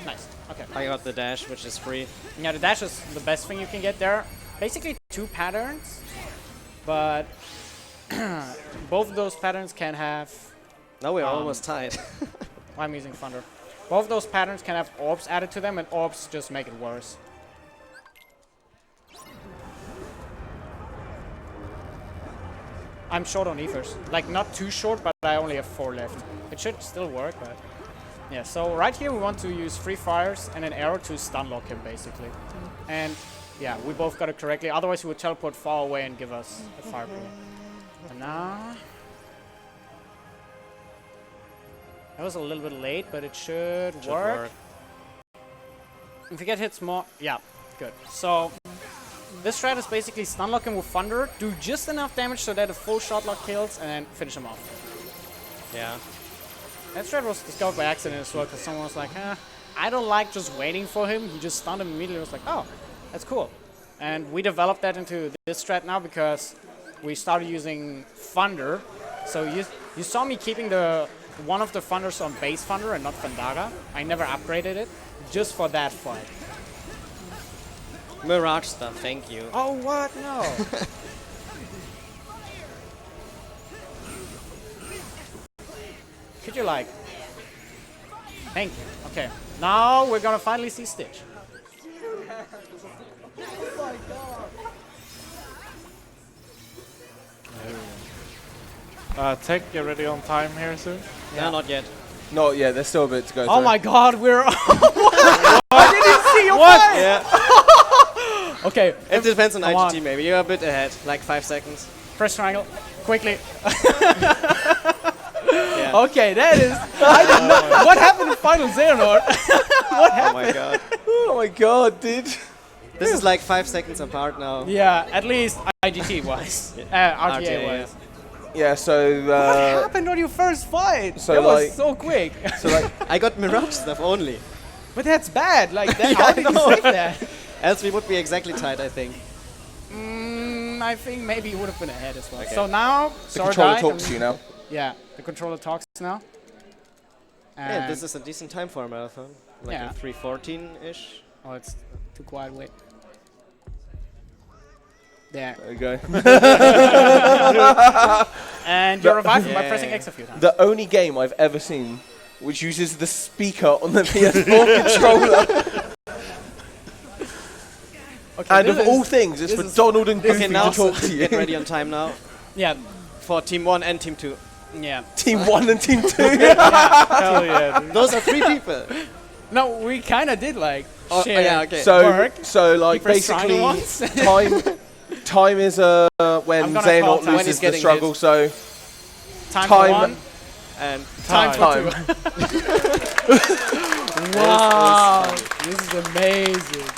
Nice. Okay. I got the dash, which is free. Yeah, the dash is the best thing you can get there. Basically 2 patterns, but both of those patterns can have... Now we're almost tied. I'm using Thunder. Both of those patterns can have orbs added to them, and orbs just make it worse. I'm short on ethers. Like, not too short, but I only have 4 left. It should still work, but... Yeah, so right here we want to use 3 fires and an arrow to stun lock him, basically. And, yeah, we both got it correctly. Otherwise, he would teleport far away and give us a fire pillar. And now... That was a little bit late, but it should work. If you get hits more... Yeah, good. So... This strat is basically stun lock him with Thunder, do just enough damage so that a full shot lock kills, and then finish him off. Yeah. That strat was discovered by accident as well, because someone was like, I don't like just waiting for him. He just stunned him immediately. I was like, oh, that's cool. And we developed that into this strat now because we started using Thunder. So you saw me keeping the one of the Thunders on base Thunder and not Thundara. I never upgraded it, just for that fight. Mirage stuff, thank you. Oh, what? No. Could you like... Thank you. Okay. Now we're gonna finally see Stitch. Tech, get ready on time here soon. No, not yet. Not yet. There's still a bit to go. Oh through. my god, we're... I didn't see your what? Yeah. Okay. It depends on Come IGT on. maybe. You're a bit ahead, like 5 seconds. Press triangle. Quickly. Yeah. Okay, that is... I didn't know. What happened in Final Xehanort? What Oh happened? my god. Oh my god, dude. This is like 5 seconds apart now. Yeah, at least IGT-wise. RTA-wise. Yeah. So. What happened on your first fight? so that like- was so quick. So like. I got Mirage stuff only. But that's bad. Like, that, Yeah, how I did you know. save that? Else we would be exactly tied, I think. I think maybe you would have been ahead as well. Okay. So now, The controller died, talks to you now. Yeah, the controller talks now. Yeah, And this is a decent time for a marathon. Like Yeah. a 3:14-ish. oh, it's too quiet. Wait. There. There you go. And you're revived by Yeah. pressing X a few times. The only game I've ever seen which uses the speaker on the PS4 controller. Okay, And this of all is- things, it's this for is- Donald and Goofy Okay, now to talk to you. get ready on time now Yeah, for Team 1 and Team 2. yeah. Team 1 and Team 2. Hell yeah, dude. Those are 3 people. No, we kind of did like Oh, share. yeah, okay. So like You press basically, triangle once. time is when I'm gonna call Xehanort time. When loses he's the getting struggle. hit. So Time, time- for one, And time, time. for two. Wow, this is amazing.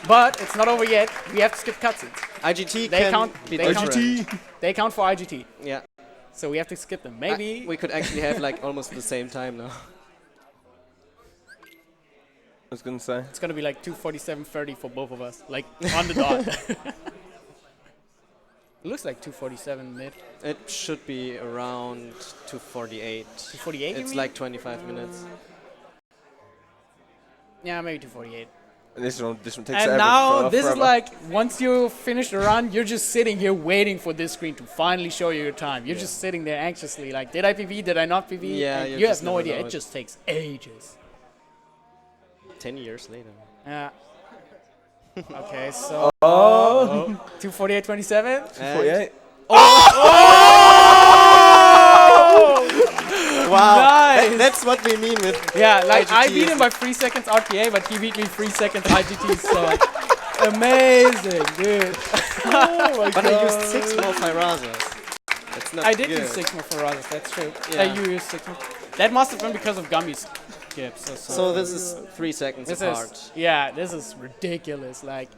But it's not over yet. We have to skip cutscenes. IGT They can count- be they count- different. They count for IGT, Yeah. so we have to skip them. Maybe We could actually have like almost the same time now. I was gonna say. it's gonna be like 2:47:30 for both of us, like on the dot. It looks like 2:47 mid. It should be around 2:48. 2:48. It's like 25 minutes. Yeah, maybe 2:48. And this one takes And forever. now this is forever. like once you finish the run, you're just sitting here waiting for this screen to finally show you your time. You're just sitting there anxiously, like, did I PB? Did I not PB? Yeah, And you you just have no never idea. know It it. just takes ages. 10 years later. Yeah. Okay, so 2:48:27. 48. Wow. Nice. That's what we mean with Yeah, like I IGT beat is- him by 3 seconds RTA, but he beat me 3 seconds IGT. So amazing, dude. Oh my But god. I used 6 more Fyrazas. That's not I did good. use 6 more Ferraris, that's true. Yeah. You used 6 more. That must have been because of Gumby's skips. So this is 3 seconds This apart. is, yeah, this is ridiculous. Like,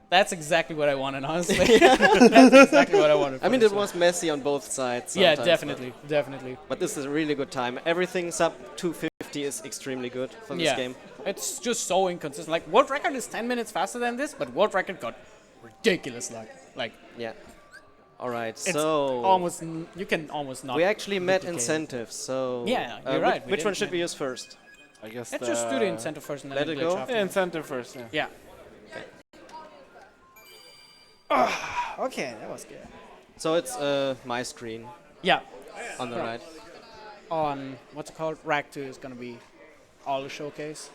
that's exactly what I wanted, honestly. That's exactly what I wanted. I mean, for it this was messy on both sides. one. Yeah, sometimes, definitely, definitely. But this is a really good time. Everything sub 250 is extremely good for this Yeah. game. It's just so inconsistent. Like, world record is 10 minutes faster than this, but world record got ridiculous luck. Like, Yeah. All right. it's So almost, you can almost not. we actually met duplicate it. incentives. So Yeah, you're right, we Which one didn't should we met- use first? I guess Let's just do the incentive first and then Let it glitch go? after. Yeah, incentive first, yeah. Yeah. Okay, that was good. So it's my screen Yeah. on the right. On, what's it called? Rack 2 is going to be all the showcase.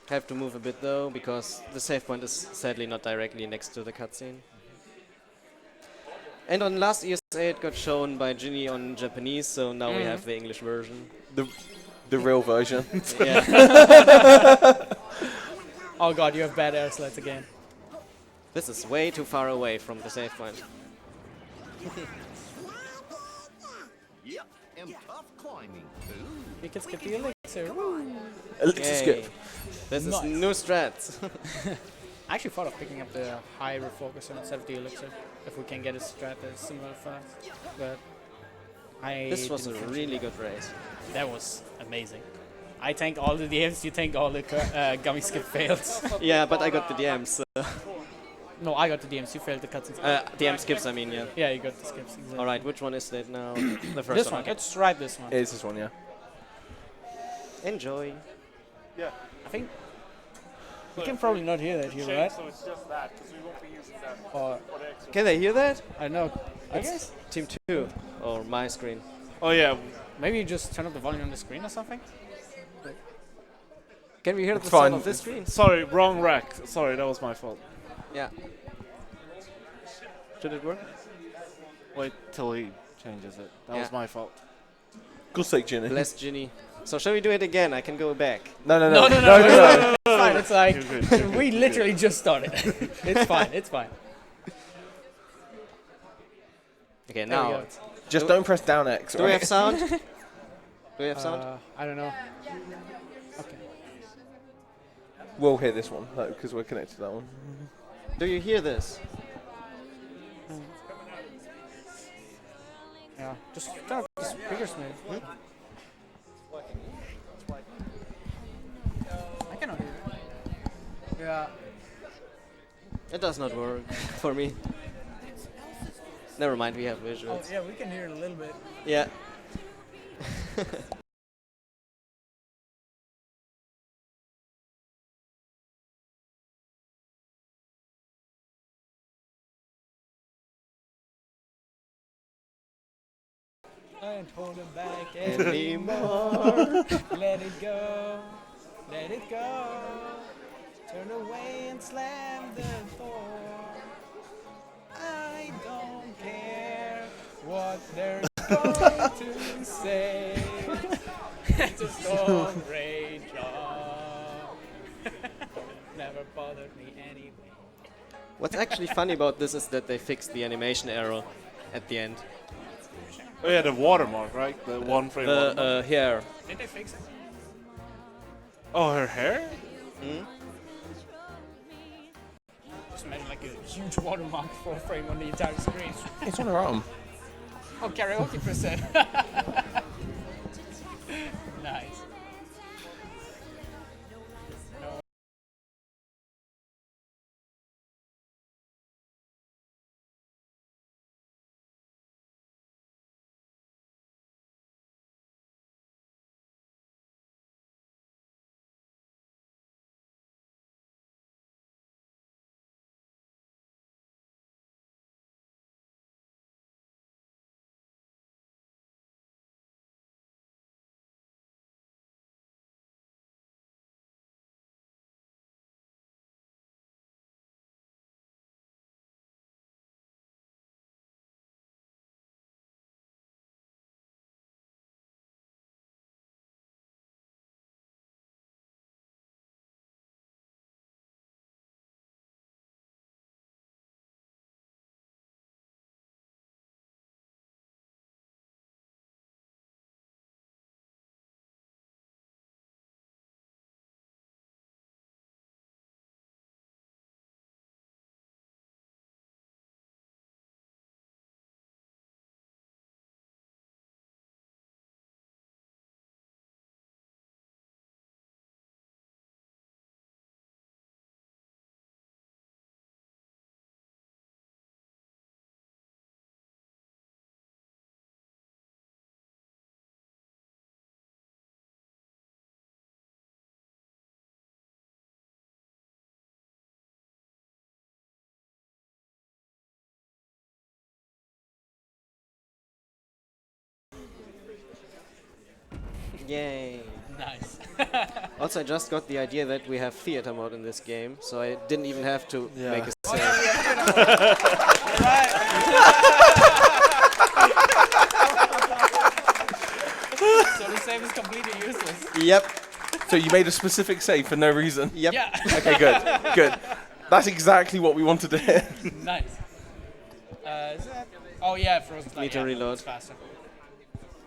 Have to move a bit though because the save point is sadly not directly next to the cutscene. And on last ESA it got shown by Ginny on Japanese, so now we have the English version. The real version. Yeah. Oh god, you have bad air slides again. This is way too far away from the save point. Yep, and tough climbing. You can skip the elixir. Woo. Elixir Yay. skip. This Nice. is new strats. I actually thought of picking up the high refocuser instead of the elixir, if we can get a strat that's similar fast. But This was a didn't finish it. really good race. That was amazing. I tanked all the DMs, you tanked all the gummy skip fails. Yeah, but I got the DMs. So. No, I got the DMs. You failed the cutscenes. DM skips, I mean, yeah. Yeah, you got the skips. Exactly. All right, which one is that now? The first This one. Okay. Let's try this one. It is this one, yeah. Enjoy. Yeah. I think we can probably not hear that here, right? So it's just that, because we won't be using that Or for the extra. Can they hear that? I don't know. I guess Team 2 or my screen. Oh yeah, maybe you just turn up the volume on the screen or something. Can we hear It's the fine. sound of this screen? sorry, wrong rack. Sorry, that was my fault. Yeah. Should it work? Wait till he changes it. That was Yeah. my fault. Good sake, Ginny. Bless Ginny. So shall we do it again? I can go back. No. It's fine. It's like You're good, you're we literally just started. It's fine. It's fine. Okay, There we now. go. Just don't press down X. Do we right? have sound? Do we have sound? I don't know. Okay. We'll hear this one because we're connected to that one. Do you hear this? Yeah. Just turn up the speakers, man. I cannot hear it. Yeah. It does not work for me. Never mind, we have Oh, visuals. yeah, we can hear it a little bit. Yeah. Don't hold him back Anymore. Let it go. Let it go. Turn away and slam the door. I don't care what they're going to say. It's a storm rage on. Never bothered me anyway. What's actually funny about this is that they fixed the animation error at the end. Oh yeah, the watermark, right? The one frame watermark. The hair. Did they fix it? Oh, her hair? Just imagine like a huge watermark for a frame on the entire screen. It's on her arm. Oh, karaoke percent. Nice. Yay. Nice. Also, I just got the idea that we have theater mode in this game, so I didn't even have to Yeah. make a save. So the save is completely useless. Yep. So you made a specific save for no reason? Yep. Yeah. Okay, good. That's exactly what we wanted to hear. Nice. Is that? Oh yeah, frozen. Need to reload. It's faster.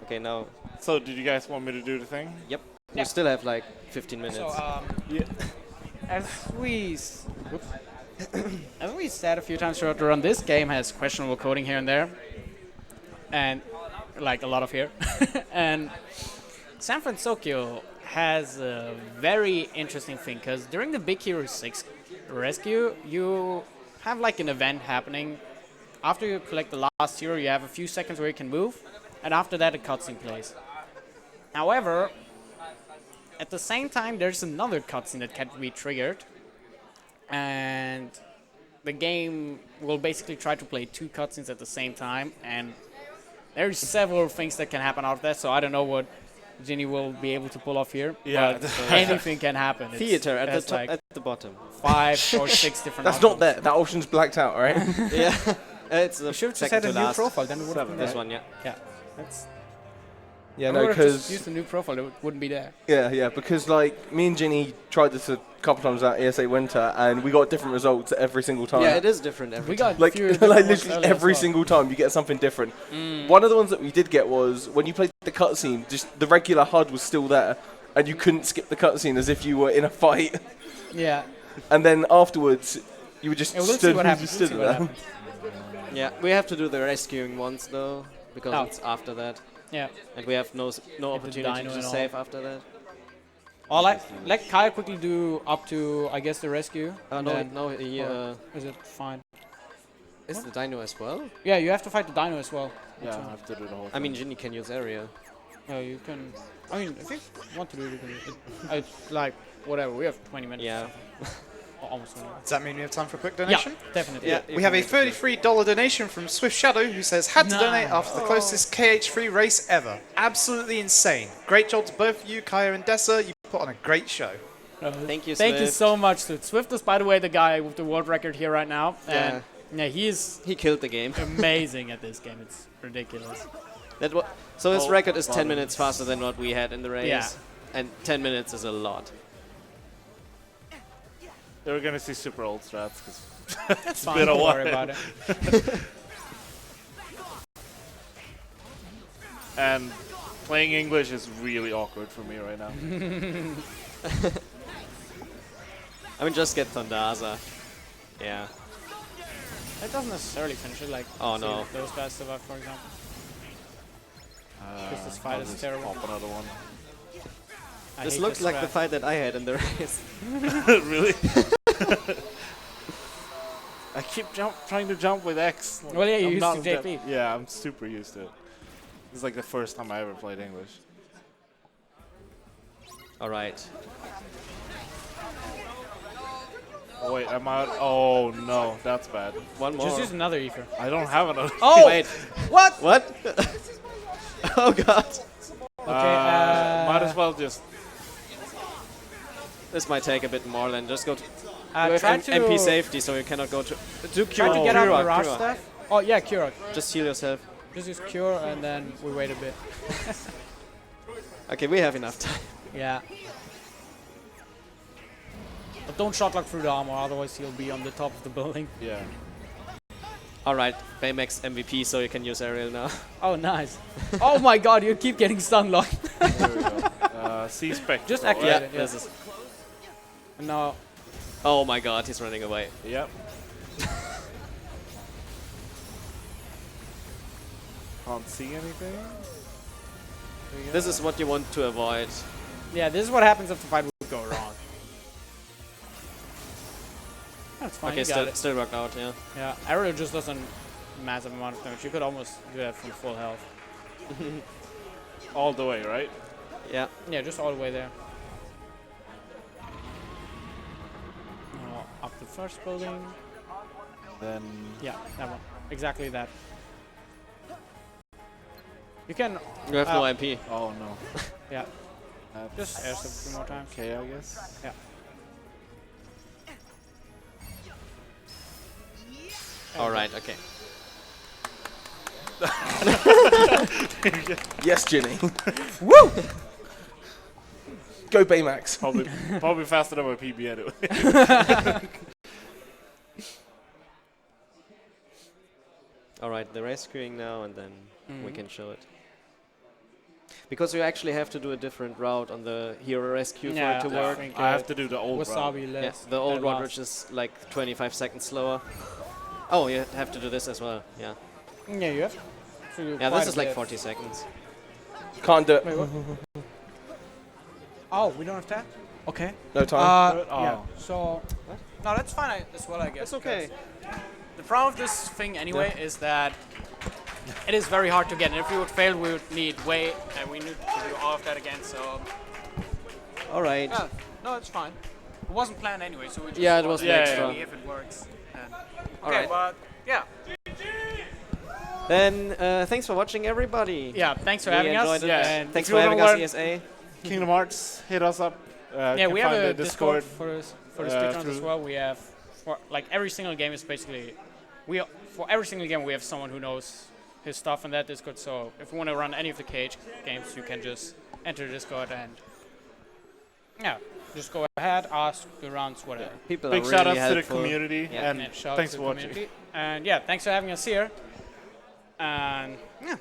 Okay, now. So, did you guys want me to do the thing? Yep. Yeah. We still have like 15 minutes. So Yeah. as we as we said a few times throughout the run, this game has questionable coding here and there, and like a lot of here. And San Francisco has a very interesting thing because during the Big Hero 6 rescue, you have like an event happening. After you collect the last hero, you have a few seconds where you can move, and after that a cutscene plays. However, at the same time, there's another cutscene that can be triggered, and the game will basically try to play 2 cutscenes at the same time, and there's several things that can happen out of that, so I don't know what Ginny will be able to pull off here. Yeah. But anything can happen. It's- Theater at the there's top, like at the bottom. 5 or 6 different That's options. not there. That option's blacked out, right? Yeah. It's the You should have just second had a to new last. profile, then it would have been This there. one, yeah. Yeah. That's Yeah, I no, would have just because used a new profile, it wouldn't be there. yeah, because like me and Ginny tried this a couple times at ESA Winter, and we got different results every single time. Yeah, it is different every We time. got Like, few like different ones literally earlier as every well. single time you get something different. One of the ones that we did get was when you played the cutscene, just the regular HUD was still there, and you couldn't skip the cutscene as if you were in a fight. Yeah. And then afterwards, you were just Yeah, we'll see stood, what you happens. just We'll stood see what there. happens. Yeah, we have to do the rescuing ones though, because Oh. it's after that, Yeah. and we have no the opportunity dino to and all. save after that. Or let Kaya quickly do up to, I guess, the rescue. and then- No, he or is it fine? is the dino as well. Yeah, you have to fight the dino as well. Yeah, I have to do the whole I mean, Ginny can use area. Yeah, you can. I mean, if you want to do it, you can. It's like whatever. We have 20 minutes. Yeah. Or almost 20 minutes. Does that mean we have time for a quick Yeah, donation? definitely. Yeah. We have a $33 donation from Swift Shadow who says, had to donate Nice. after the closest KH3 race ever. Absolutely insane. Great job to both of you, Kaya and Dessa. You put on a great show. Thank you, Thank you Swift. so much, Swift. Swift is, by the way, the guy with the world record here right now. And yeah, he is He killed the game. amazing at this game. It's ridiculous. So his Oh, record is 10 bottom. minutes faster than what we had in the race. Yeah. And 10 minutes is a lot. They were gonna see super old strats because It's fine. been a Don't worry while. about it. and playing English is really awkward for me right now. I mean, just get Thondaza. Yeah. It doesn't necessarily finish it. Like, Oh, see no. if those guys survive, for example. Because this fight I'll is just terrible. pop another one. I This hate looks like the strat. fight that I had in the race. Really? I keep trying to jump with X. Well, yeah, you're I'm used not to that- JP. Yeah, I'm super used to it. This is like the first time I ever played English. All right. Oh, wait, am I? Oh no, that's bad. One more. Just use another ether. I don't have another. Oh! Wait. What? What? Oh god. Okay, Might as well just. This might take a bit more than just go to try to MP safety, so you cannot go to try to get out of the rush Cure. stuff. Oh yeah, cure. Just heal yourself. Just use cure and then we wait a bit. Okay, we have enough time. Yeah. But don't shotlock through the armor, otherwise he'll be on the top of the building. Yeah. All right, Baymax MVP, so you can use aerial now. Oh, nice. Oh my god, you keep getting stun locked. There we go. C-Spec. Just Oh, activate Yeah, it. this is. And now, Oh my god, he's running away. Yep. Can't see anything. This is what you want to avoid. yeah, this is what happens if the fight would go wrong. That's fine, Okay, you got it. still worked out, yeah. Yeah, Ariel just does a massive amount of damage. You could almost do that from full health. All the way, right? Yeah. Yeah, just all the way there. Now up the first building. Then. Yeah, that one. Exactly that. You can, You have no MP. Oh no. yeah, That's just air step a few more times. okay, I guess. Yeah. All right, okay. Yes, Ginny. Woo! Go Baymax. Probably faster than my PB anyway. All right, the rescuing now, and then we can show it. Because you actually have to do a different route on the hero rescue Yeah, for it to I work. think, I have to do the old route. Wasabi Yeah, less. the old one, last. which is like 25 seconds slower. Oh, you have to do this as well. Yeah. Yeah, you have to do Yeah, quite this a is like bit. 40 seconds. Can't do it. Wait, what? Oh, we don't have that? Okay. No time. Oh. Yeah, so No, that's fine as well, I guess. It's okay. The problem with this thing anyway is that it is very hard to get. And if we would fail, we would need way, and we need to do all of that again. So All right. yeah, no, it's fine. It wasn't planned anyway, so we just Yeah, it was wanted to extra. see if it works. And All okay, right. but yeah, Then thanks for watching, everybody. yeah. Thanks for We having us. enjoyed it. Yeah. And Thanks If for you having wanna us, learn- ESA. Kingdom Hearts, hit us up. yeah, You we can have find a the Discord for the speedruns as through- well. We have for like every single game is basically for every single game we have someone who knows his stuff in that Discord. So if you want to run any of the cage games, you can just enter the Discord and yeah, just go ahead, ask, do rounds, whatever. People Big are shout really outs to the helpful. community Yeah. and And shout out thanks to for the watching. community. And yeah, thanks for having us here. And yeah.